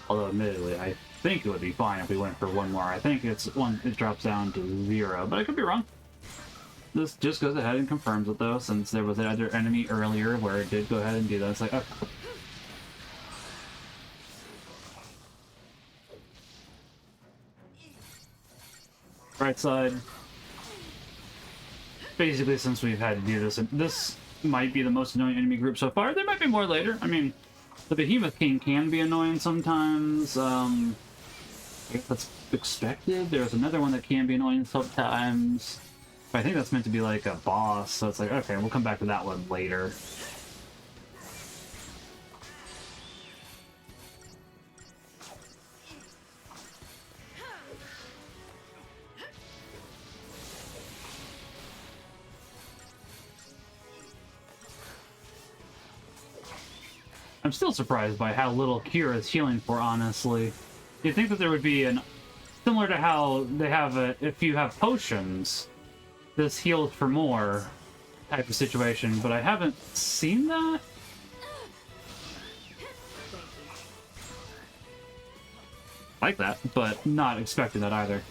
Although, admittedly, I think it would be fine if we went for one more. I think it drops down to 0, but I could be wrong. This just goes ahead and confirms it, though, since there was another enemy earlier where it did go ahead and do that. It's like, okay. Right side. Basically, since we've had to do this, this might be the most annoying enemy group so far. There might be more later. I mean, the Behemoth King can be annoying sometimes. I guess that's expected. There's another one that can be annoying sometimes. But I think that's meant to be like a boss, so it's like, okay, we'll come back to that one later. I'm still surprised by how little Kira is healing for, honestly. You'd think that there would be an... Similar to how they have if you have potions, this heals for more type of situation, but I haven't seen that. Like that, but not expecting that either.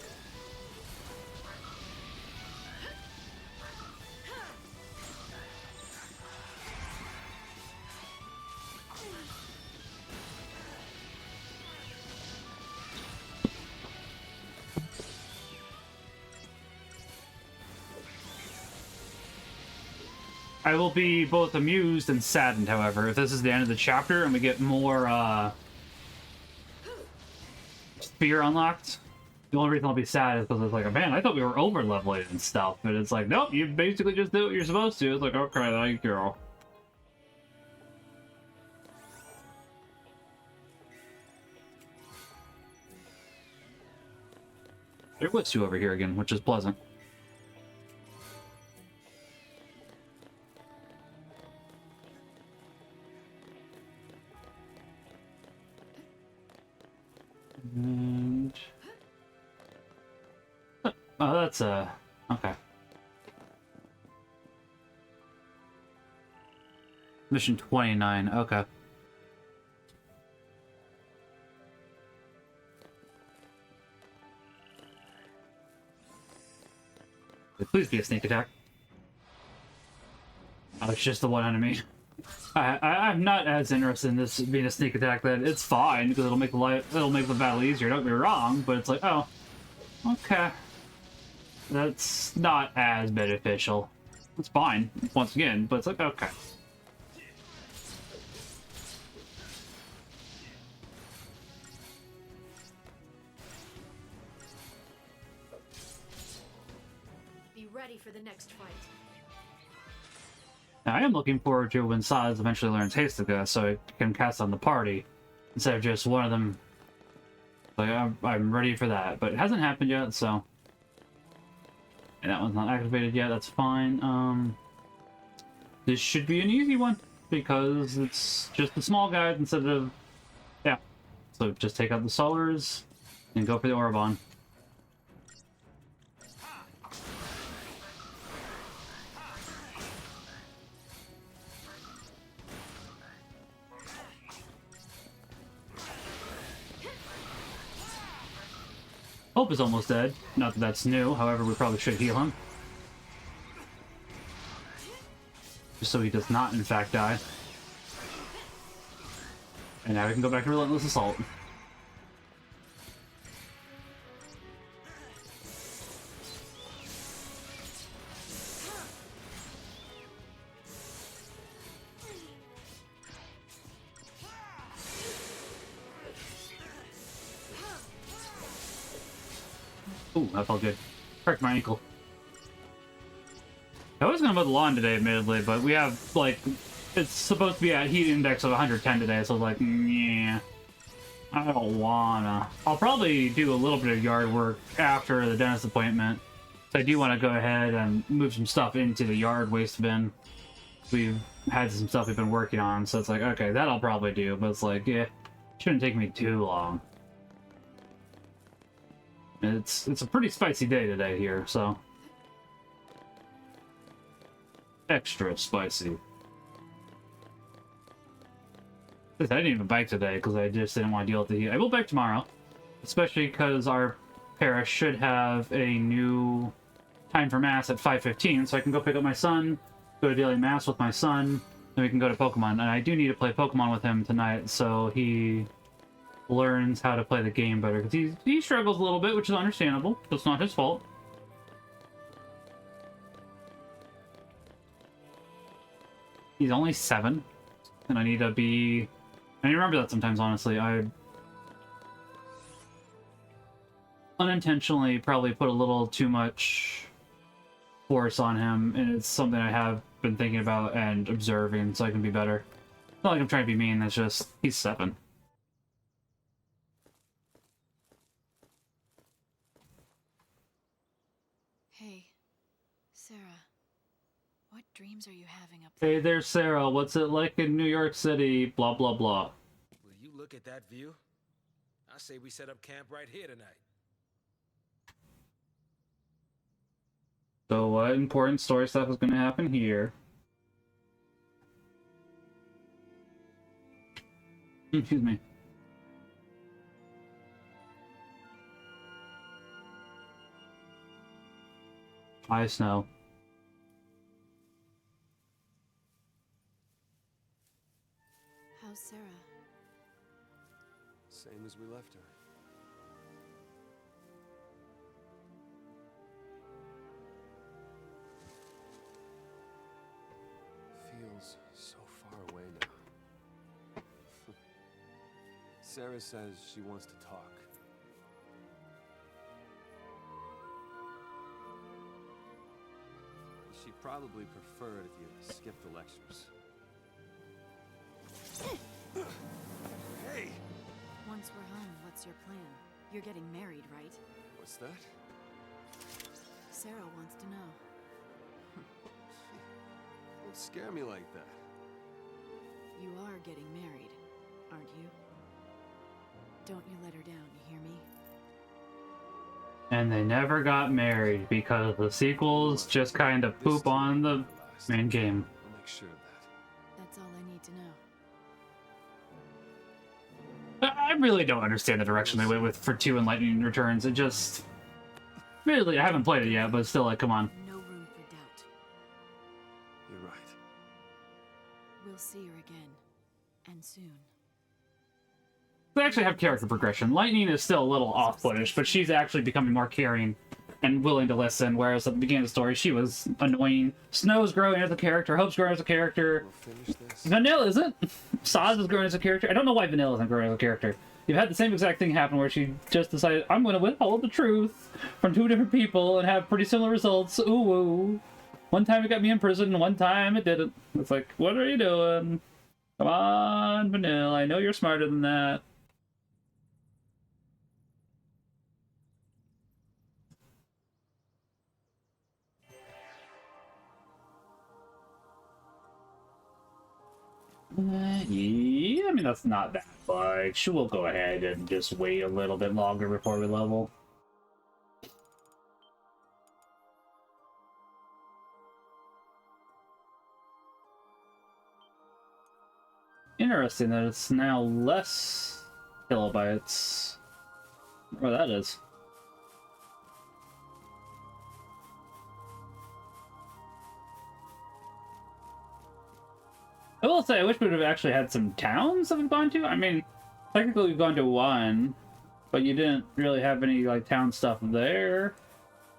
I will be both amused and saddened, however, if this is the end of the chapter and we get more, sphere unlocked. The only reason I'll be sad is because it's like, man, I thought we were over-leveling and stuff, but it's like, nope, you basically just do what you're supposed to. It's like, okay, thank you. There was two over here again, which is pleasant. And... oh, that's okay. Mission 29, okay. Please be a sneak attack. Oh, it's just the one enemy. I'm not as interested in this being a sneak attack. That it's fine because it'll make the battle easier. Don't get me wrong, but it's like, oh, okay, that's not as beneficial. It's fine once again, but it's like, okay. Be ready for the next fight. Now, I am looking forward to when Saz eventually learns Hastiga, so it can cast on the party instead of just one of them. Like, I'm ready for that, but it hasn't happened yet, so. And that one's not activated yet, that's fine. This should be an easy one, because it's just the small guys instead of... yeah. So just take out the Solars, and go for the Orobon. Hope is almost dead. Not that that's new, however, we probably should heal him. Just so he does not, in fact, die. And now we can go back to Relentless Assault. Ooh, that felt good. Cracked my ankle. I was gonna mow the lawn today, admittedly, but we have, like, it's supposed to be at heat index of 110 today, so I was like, yeah, I don't wanna. I'll probably do a little bit of yard work after the dentist appointment. So I do want to go ahead and move some stuff into the yard waste bin. We've had some stuff we've been working on, so it's like, okay, that I'll probably do, but it's like, yeah, shouldn't take me too long. It's a pretty spicy day today here, so extra spicy. I didn't even bike today because I just didn't want to deal with the heat. I will bike tomorrow, especially because our parish should have a new time for mass at 5:15, so I can go pick up my son, go to daily mass with my son, then we can go to Pokemon. And I do need to play Pokemon with him tonight, so he learns how to play the game better, because he struggles a little bit, which is understandable. It's not his fault. He's only 7, and I need to remember that sometimes, honestly. I unintentionally probably put a little too much force on him, and it's something I have been thinking about and observing so I can be better. Not like I'm trying to be mean, it's just, he's 7. Hey, Sarah. What dreams are you having up there? Hey there, Sarah. What's it like in New York City? Blah, blah, blah. Will you look at that view? I say we set up camp right here tonight. So what important story stuff is going to happen here? Excuse me. Hi, Snow. How's Sarah? Same as we left her. feels so far away now. Sarah says she wants to talk. She'd probably prefer it if you skipped the lectures. Hey! Once we're home, what's your plan? You're getting married, right? What's that? Sarah wants to know. Don't scare me like that. You are getting married, aren't you? Don't you let her down, you hear me? And they never got married because the sequels just kind of poop on the main game. I'll make sure of that. That's all I need to know. I really don't understand the direction they went with for 2 and Lightning Returns. It just... Really, I haven't played it yet, but still, like, come on. No room for doubt. You're right. We'll see her again. And soon. They actually have character progression. Lightning is still a little off-puttish, but she's actually becoming more caring and willing to listen, whereas at the beginning of the story, she was annoying. Snow's growing as a character, Hope's growing as a character. We'll finish this. Vanilla isn't. Saz is growing as a character. I don't know why Vanilla isn't growing as a character. You've had the same exact thing happen where she just decided, I'm going to withhold the truth from 2 different people and have pretty similar results. Ooh, ooh. One time it got me in prison, and one time it didn't. It's like, what are you doing? Come on, Vanilla. I know you're smarter than that. Yeah, I mean, that's not that much. We'll go ahead and just wait a little bit longer before we level. Interesting that it's now less kilobytes. Where that is. I will say, I wish we would have actually had some towns that we've gone to. I mean, technically we've gone to 1, but you didn't really have any, like, town stuff there.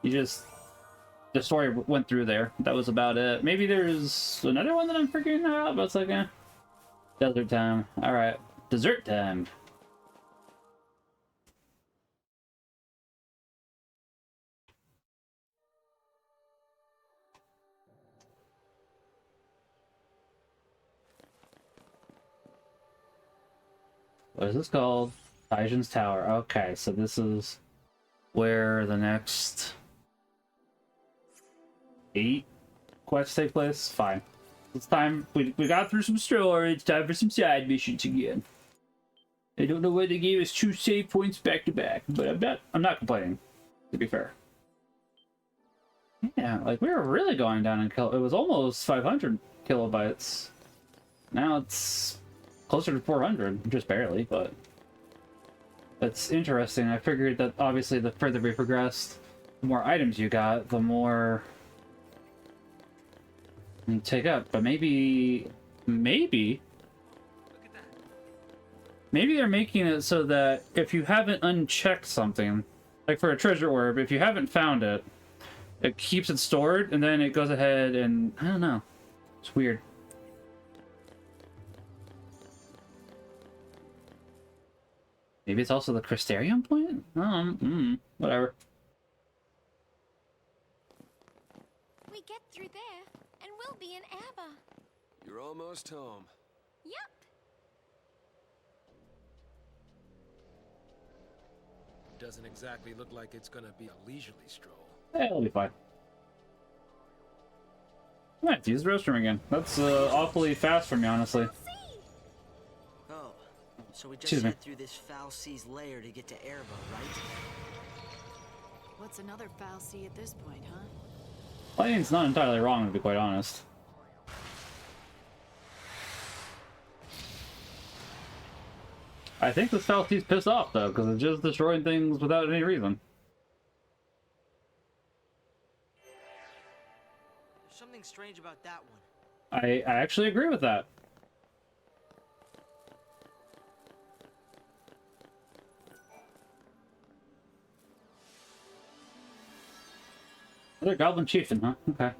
You just... The story went through there. That was about it. Maybe there's another one that I'm figuring out, but it's like, eh. Desert time. Alright. Dessert time. What is this called? Taijin's Tower. Okay, so this is where the next 8 quests take place. Fine. It's time. We got through some story. It's time for some side missions again. I don't know why they gave us 2 save points back to back, but I'm not complaining, to be fair. Yeah, like we were really going down in it was almost 500 kilobytes. Now it's closer to 400, just barely, but it's interesting. I figured that obviously the further we progressed, the more items you got, the more you take up. But maybe they're making it so that if you haven't unchecked something, like for a treasure orb, if you haven't found it, it keeps it stored, and then it goes ahead and I don't know. It's weird. Maybe it's also the Crystarium point? Whatever. We get through there, and we'll be in Abba. You're almost home. Yep. Doesn't exactly look like it's gonna be a leisurely stroll. Yeah, it'll be fine. I might have to use the restroom again. That's awfully fast for me, honestly. Oh, so we just Excuse me. head through this foul seas layer to get to Erba, right? What's another foul sea at this point, huh? Lightning's not entirely wrong, to be quite honest. I think this Falsty's pissed off, though, because it's just destroying things without any reason. There's something strange about that one. I actually agree with that. Another Goblin Chieftain, huh? Okay.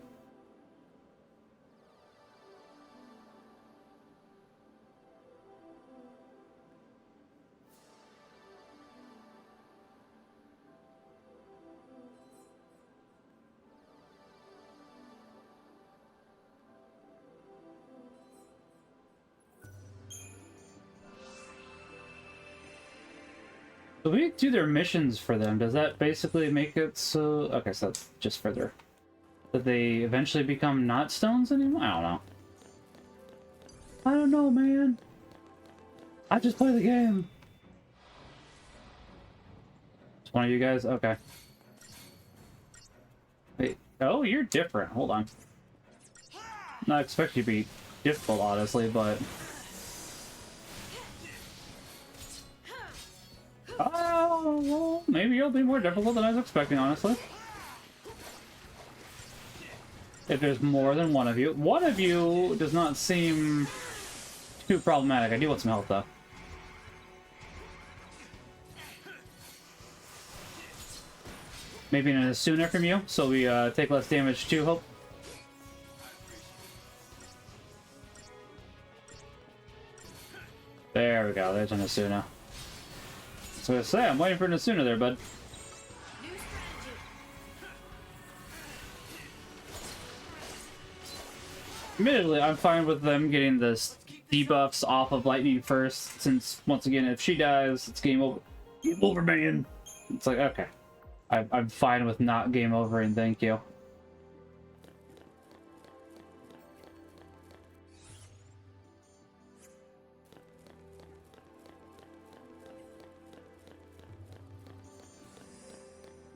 If we do their missions for them, does that basically make it so... Okay, so that's just further. That they eventually become not stones anymore? I don't know. I don't know, man. I just play the game. It's one of you guys? Okay. Wait. Oh, you're different. Hold on. Not expect you to be difficult, honestly, but... Oh, well, maybe you'll be more difficult than I was expecting, honestly. If there's more than one of you. One of you does not seem too problematic. I do want some help, though. Maybe an Asuna from you, so we take less damage too, hope. There we go, there's an Asuna. So I was gonna say, I'm waiting for an Asuna there, bud. Admittedly, I'm fine with them getting the debuffs off of Lightning first, since, once again, if she dies, it's game over. Game over, man! It's like, okay. I'm fine with not game over, and thank you.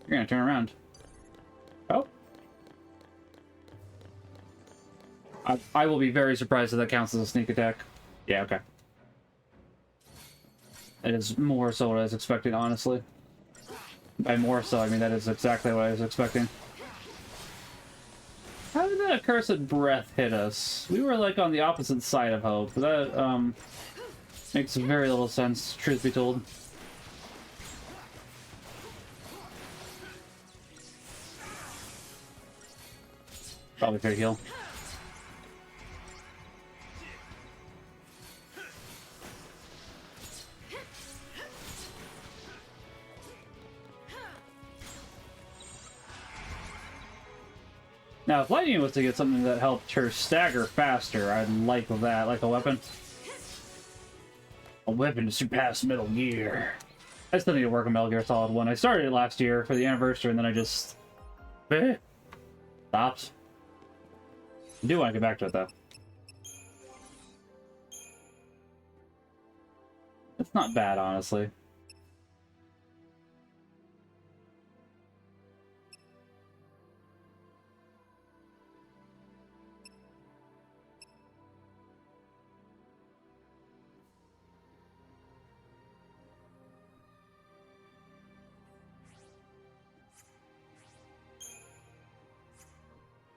You're gonna turn around. Oh. I will be very surprised if that counts as a sneak attack. Yeah, okay. It is more so what I was expecting, honestly. By more so, I mean that is exactly what I was expecting. How did that accursed breath hit us? We were like on the opposite side of hope. That makes very little sense, truth be told. Probably fair heal. Now, if Lightning was to get something that helped her stagger faster, I'd like that, like a weapon. A weapon to surpass Metal Gear. I still need to work on Metal Gear Solid 1. I started it last year for the anniversary, and then I just... stopped. I do want to get back to it, though. It's not bad, honestly.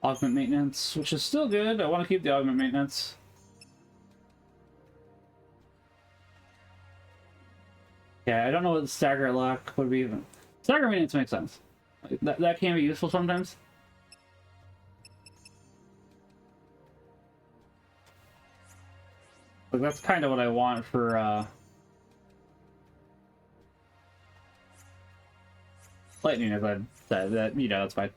Augment maintenance, which is still good. I want to keep the augment maintenance. Yeah, I don't know what the stagger lock would be even. Stagger maintenance makes sense. That can be useful sometimes. But that's kind of what I want for Lightning, as I said. That, you know, that's fine.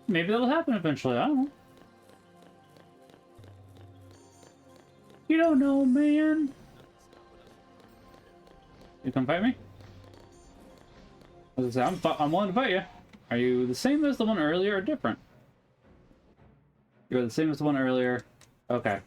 Maybe that'll happen eventually, I don't know. You don't know, man. You come fight me? I was gonna say, I'm willing to fight you. Are you the same as the one earlier or different? You're the same as the one earlier. Okay.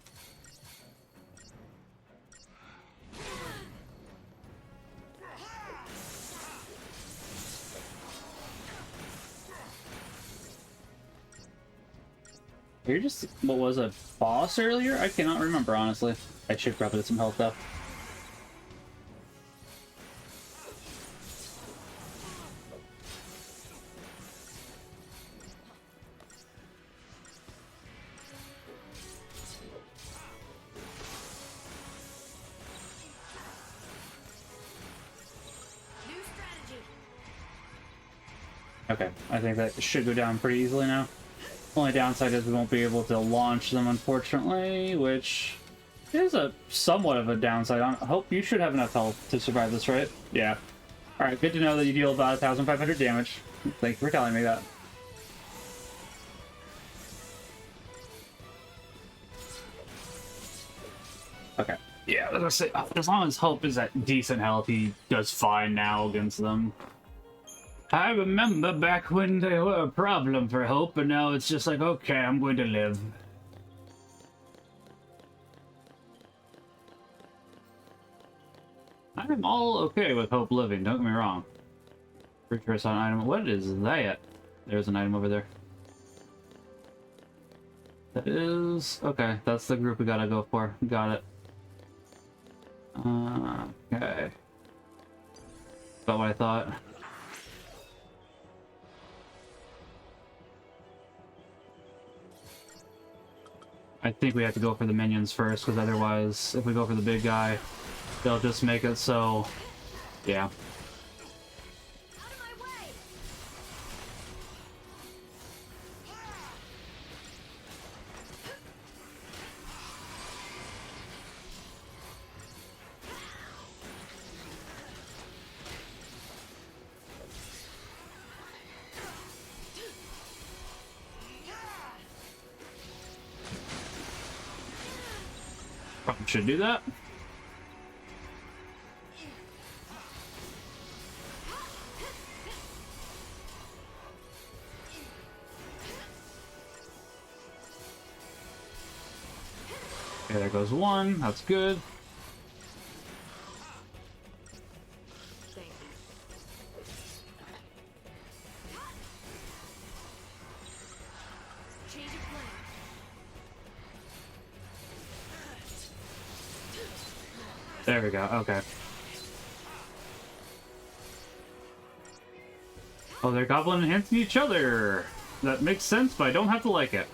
You're just, what was a boss earlier? I cannot remember, honestly. I should probably get some health, though. Okay, I think that should go down pretty easily now. Only downside is we won't be able to launch them, unfortunately, which is a somewhat of a downside. I hope you should have enough health to survive this, right? Yeah. Alright, good to know that you deal about 1,500 damage. Thank you for telling me that. Okay. Yeah, as I say, as long as Hope is at decent health, he does fine now against them. I remember back when they were a problem for Hope, and now it's just like, okay, I'm going to live. I'm all okay with Hope living, don't get me wrong. Pretty sure I saw an item. What is that? There's an item over there. That is... okay, that's the group we gotta go for. Got it. Okay. About what I thought. I think we have to go for the minions first, because otherwise, if we go for the big guy, they'll just make it so... yeah. Probably should do that. Okay, there goes one. That's good. There we go, okay. Oh, they're goblin enhancing each other! That makes sense, but I don't have to like it.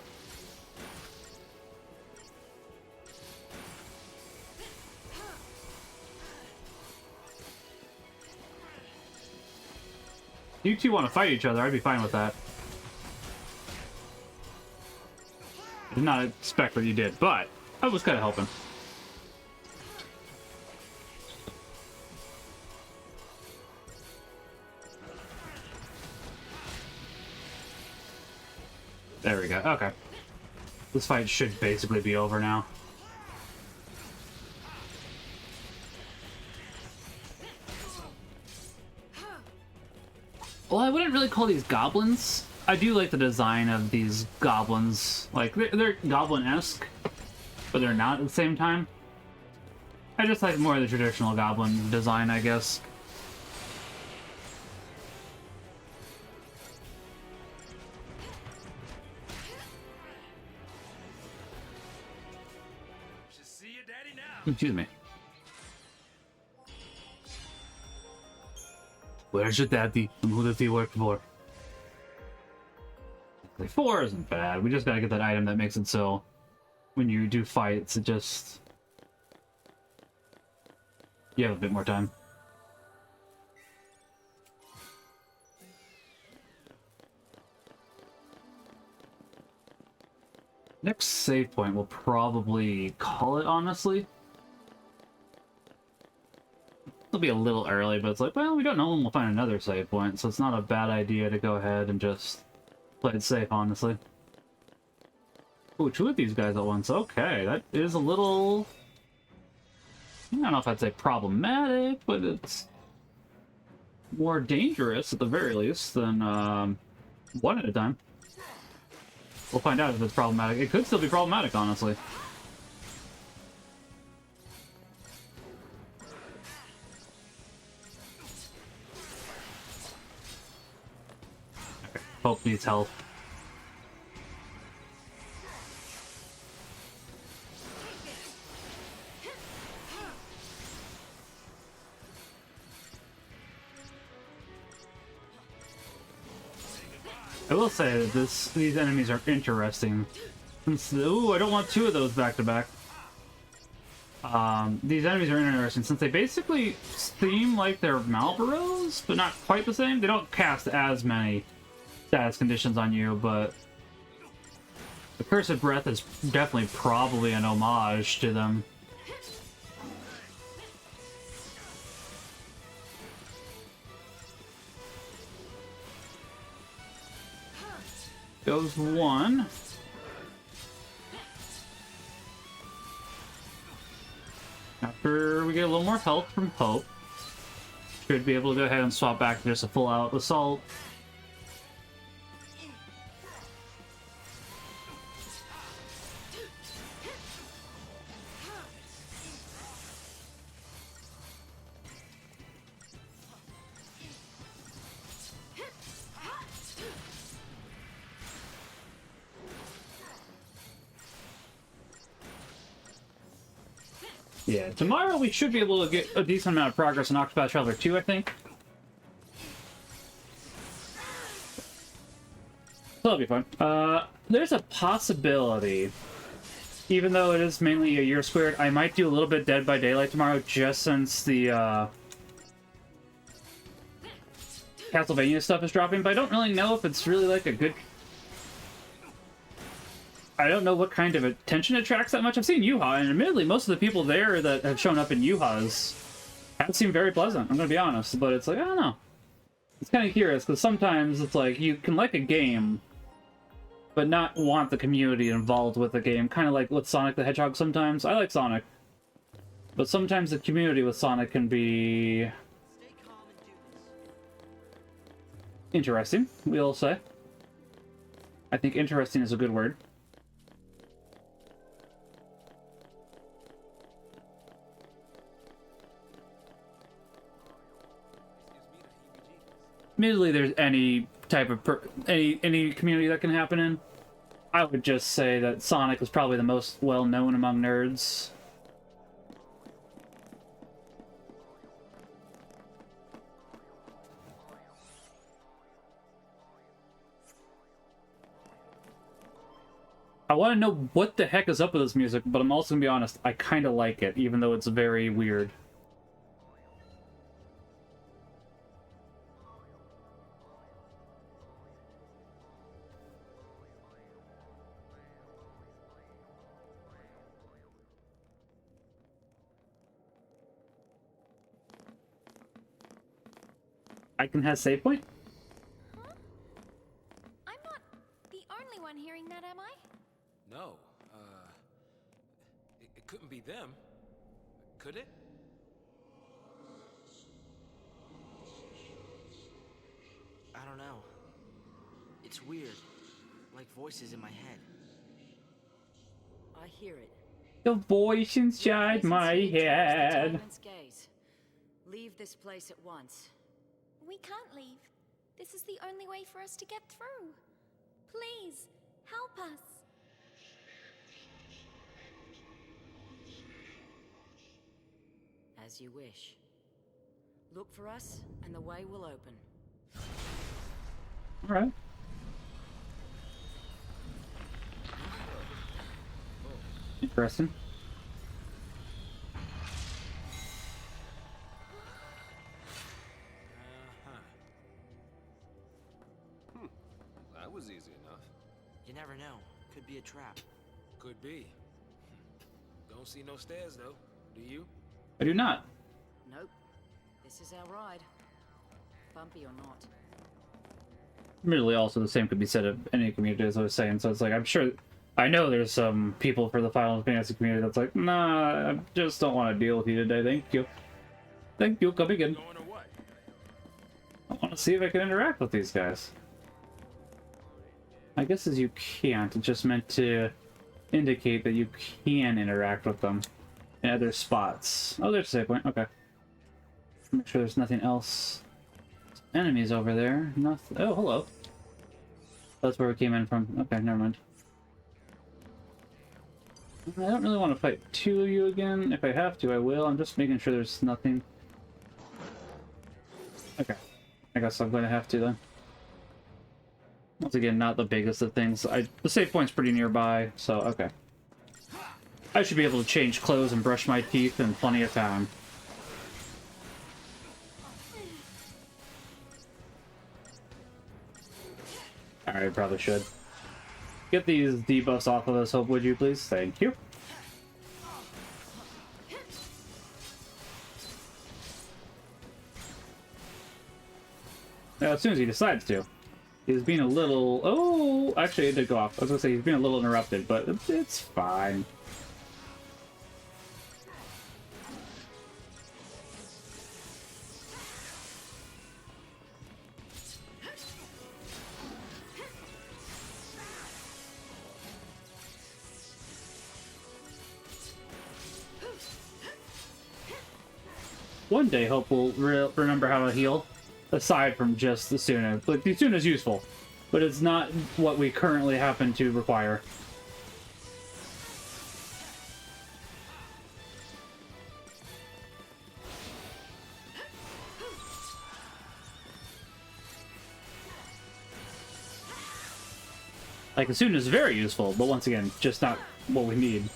You two want to fight each other, I'd be fine with that. I did not expect what you did, but I was kind of helping. There we go. Okay. This fight should basically be over now. Well, I wouldn't really call these goblins. I do like the design of these goblins. Like, they're goblin-esque, but they're not at the same time. I just like more of the traditional goblin design, I guess. Excuse me. Where's your daddy? And who does he work for? 4 isn't bad. We just gotta get that item that makes it so when you do fights, it just... you have a bit more time. Next save point, we'll probably call it, honestly. It'll be a little early, but it's like, well, we don't know when we'll find another save point, so it's not a bad idea to go ahead and just play it safe, honestly. Ooh, 2 of these guys at once. Okay, that is a little... I don't know if I'd say problematic, but it's more dangerous, at the very least, than one at a time. We'll find out if it's problematic. It could still be problematic, honestly. Okay, Hope needs help. I will say that these enemies are interesting. Ooh, I don't want 2 of those back to back. These enemies are interesting since they basically seem like they're Malboros, but not quite the same. They don't cast as many status conditions on you, but the Cursed Breath is definitely probably an homage to them. Goes 1. After we get a little more health from Hope, should be able to go ahead and swap back to just a full-out assault. Yeah, tomorrow we should be able to get a decent amount of progress in Octopath Traveler 2, I think. So that'll be fun. There's a possibility, even though it is mainly A Year Squared, I might do a little bit Dead by Daylight tomorrow, just since the, Castlevania stuff is dropping, but I don't really know if it's really, like, a good... I don't know what kind of attention it attracts that much. I've seen Yuha, and admittedly, most of the people there that have shown up in Yuha's have seemed very pleasant, I'm gonna be honest, but it's like, I don't know. It's kind of curious, because sometimes it's like, you can like a game, but not want the community involved with the game, kind of like with Sonic the Hedgehog sometimes. I like Sonic, but sometimes the community with Sonic can be... interesting, we'll say. I think interesting is a good word. Admittedly, there's any type of any community that can happen in. I would just say that Sonic is probably the most well-known among nerds. I want to know what the heck is up with this music, but I'm also gonna be honest, I kind of like it, even though it's very weird. Icon has save point? Huh? I'm not the only one hearing that, am I? No, it couldn't be them. Could it? I don't know. It's weird. Like voices in my head. I hear it. The voice inside Listen my to me, towards the head. tyrant's gaze. Leave this place at once. We can't leave. This is the only way for us to get through. Please, help us. As you wish. Look for us, and the way will open. Alright. Interesting. That was easy enough. You never know. Could be a trap. Could be. Don't see no stairs, though. Do you? I do not. Nope. This is our ride. Bumpy or not. Admittedly, also the same could be said of any community, as I was saying, so it's like, I'm sure... I know there's some people for the Final Fantasy community that's like, nah, I just don't want to deal with you today, thank you. Thank you, come again. Going or what? I want to see if I can interact with these guys. I guess as you can't, it's just meant to indicate that you can interact with them in other spots. Oh, there's a save point, okay. Make sure there's nothing else. Enemies over there, nothing. Oh, hello. That's where we came in from. Okay, never mind. I don't really want to fight two of you again. If I have to, I will. I'm just making sure there's nothing. Okay. I guess I'm going to have to then. Once again, not the biggest of things. The save point's pretty nearby, so okay. I should be able to change clothes and brush my teeth in plenty of time. Alright, I probably should. Get these debuffs off of us, Hope, would you please? Thank you. Now, as soon as he decides to. He's being a little... Oh! Actually, it did go off. I was gonna say he's being a little interrupted, but it's fine. one day hope we'll remember how to heal, aside from just the Suna. Like, the Suna is useful, but it's not what we currently happen to require. Like, the Suna is very useful, but once again, just not what we need.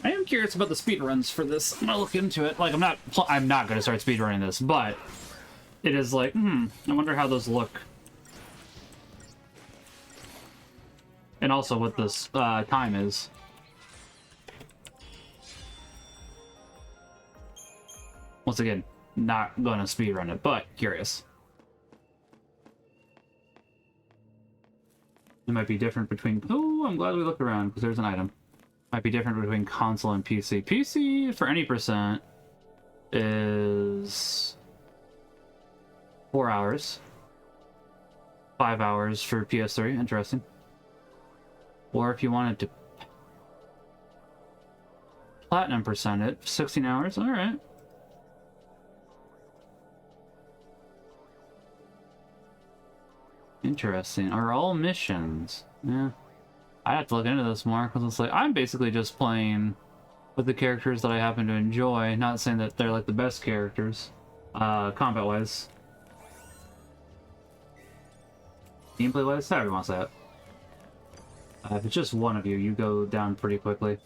I am curious about the speedruns for this. I'm gonna look into it. Like, I'm not gonna start speedrunning this, but it is like, I wonder how those look. And also what this time is. Once again, not gonna speedrun it, but curious. It might be different between... Oh, I'm glad we looked around, because there's an item. Might be different between console and PC. PC, for any percent, is 4 hours. 5 hours for PS3. Interesting. Or if you wanted to platinum percent it, 16 hours. Alright. Interesting. Are all missions? Yeah. I have to look into this more, because it's like, I'm basically just playing with the characters that I happen to enjoy, not saying that they're like the best characters, combat-wise. Gameplay-wise, however you want to say it. If it's just one of you, you go down pretty quickly.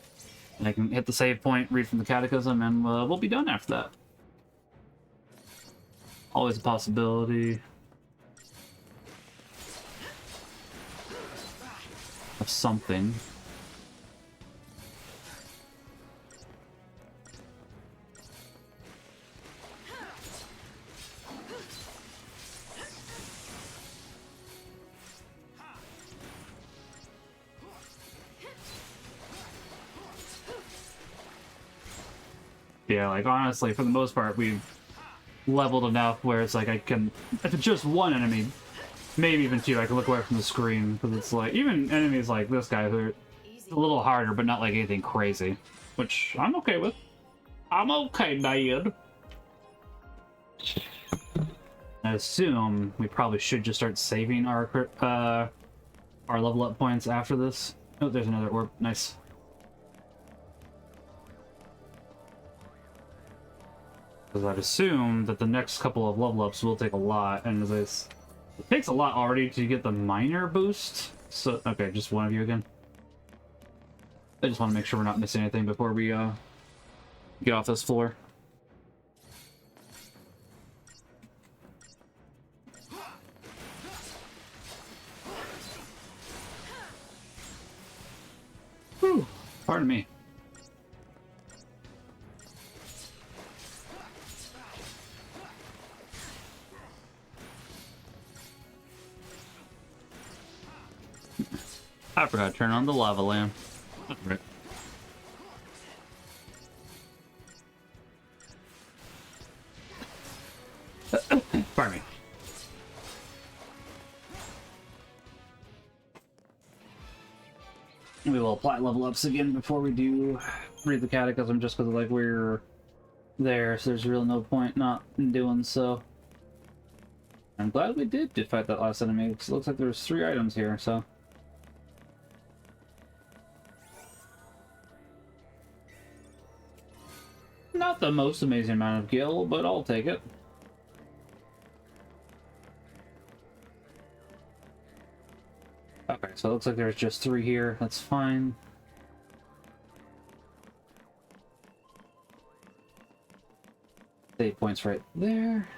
And I can hit the save point, read from the Catechism, and we'll be done after that. Always a possibility. Of something. Yeah, like, honestly, for the most part, we've leveled enough where it's like I can... If it's just one enemy, maybe even two, I can look away from the screen, because it's like, even enemies like this guy, who are a little harder, but not like anything crazy, which I'm okay with. I'm okay, Dad. I assume we probably should just start saving our level up points after this. Oh, there's another orb. Nice. Because I'd assume that the next couple of level ups will take a lot, and this... It takes a lot already to get the minor boost. So, okay, just one of you again. I just want to make sure we're not missing anything before we get off this floor. Whew, pardon me. I forgot to turn on the lava lamp. Right. Pardon me. We will apply level ups again before we do read the Catechism, just because like we're there, so there's really no point not doing so. I'm glad we did fight that last enemy, because it looks like there's 3 items here, so. Not the most amazing amount of gil, but I'll take it. Okay, so it looks like there's just 3 here. That's fine. Save points right there.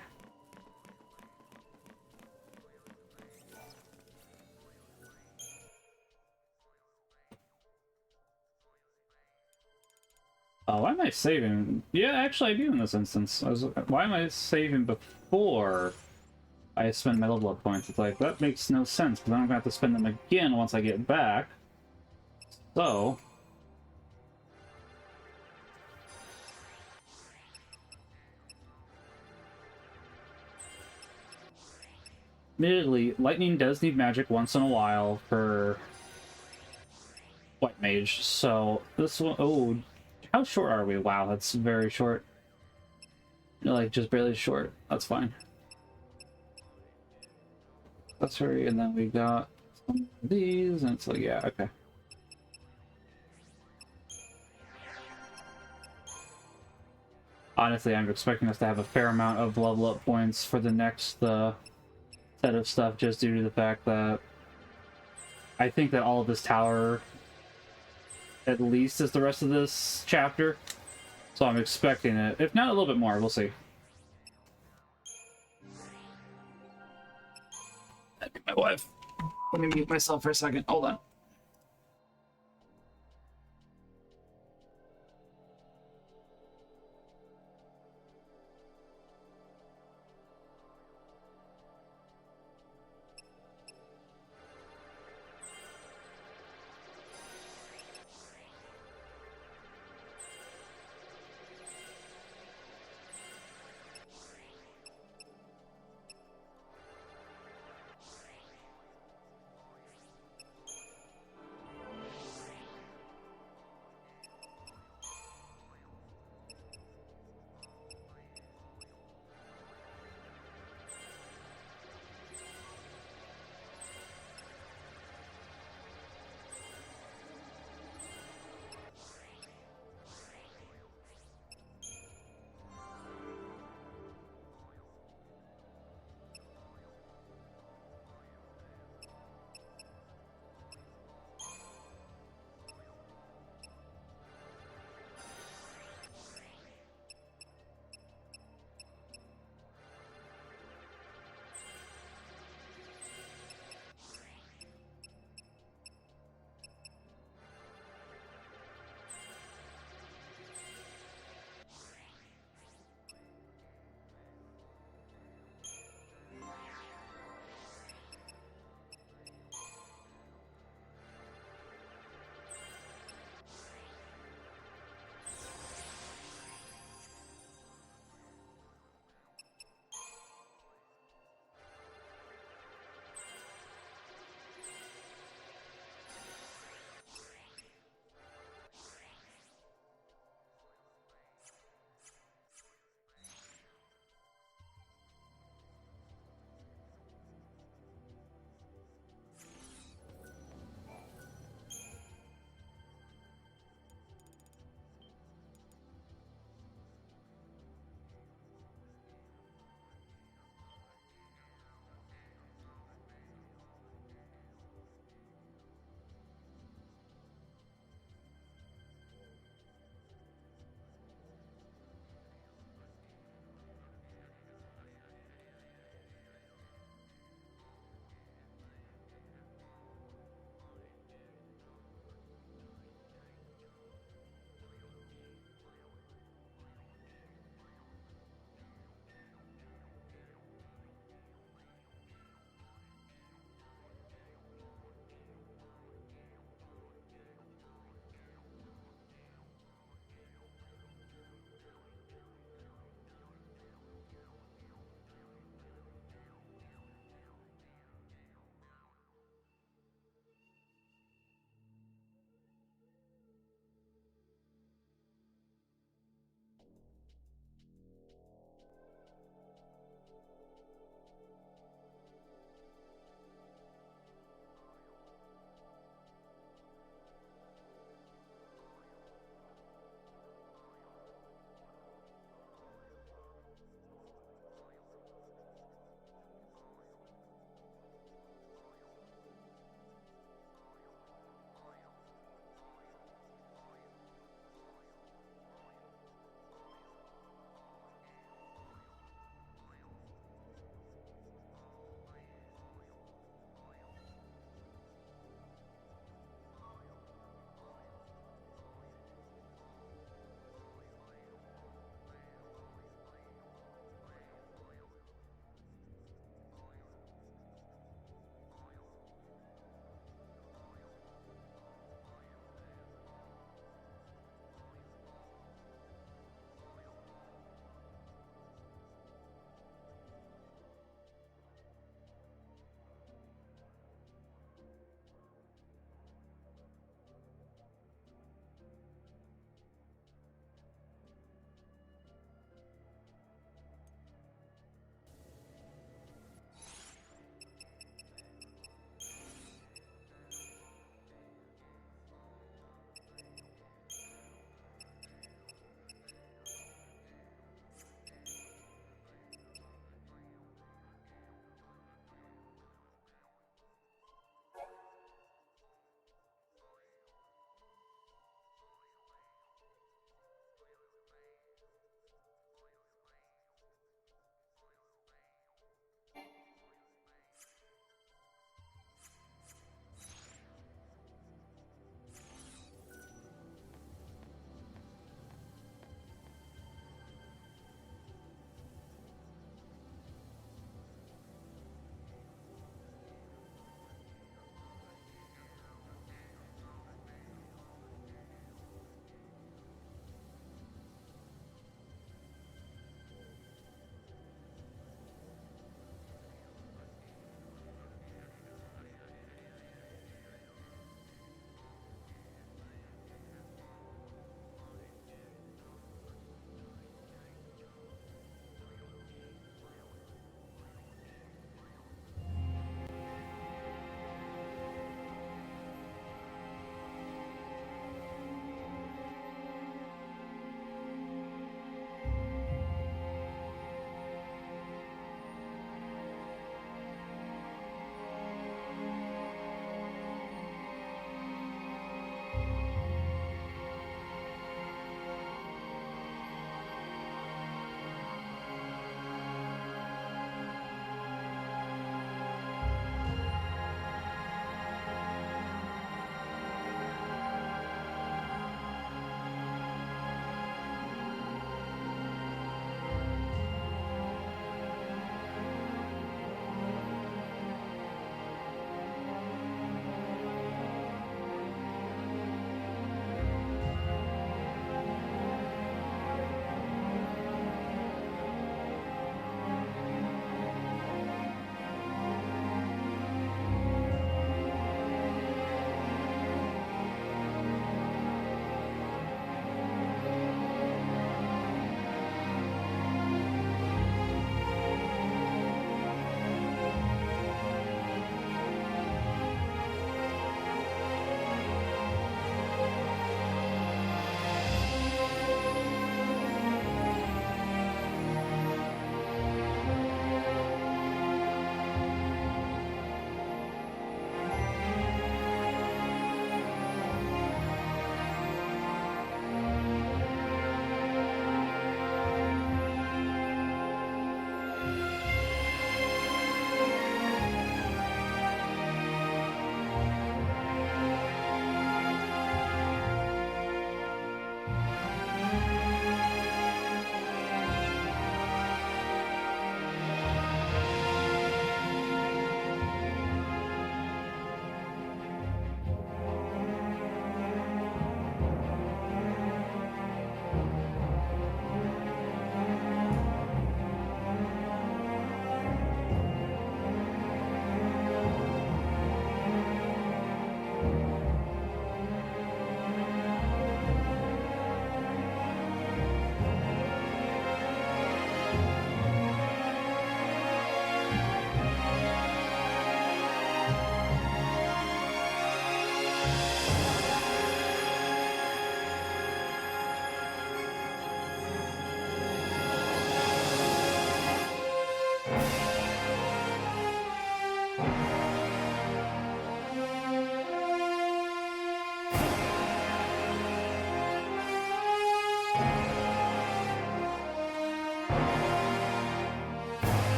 Oh, why am I saving? Yeah, actually I do in this instance. Why am I saving before I spend my level up points? It's like, that makes no sense, because I'm going to have to spend them again once I get back. So, admittedly, lightning does need magic once in a while for White Mage, so this one, oh, how short are we? Wow, that's very short. Like, just barely short. That's fine. That's right, and then we got some of these, and it's like, yeah, okay. Honestly, I'm expecting us to have a fair amount of level up points for the next set of stuff, just due to the fact that I think that all of this tower at least is the rest of this chapter. So I'm expecting it. If not a little bit more, we'll see. That'd be my wife. Let me mute myself for a second. Hold on.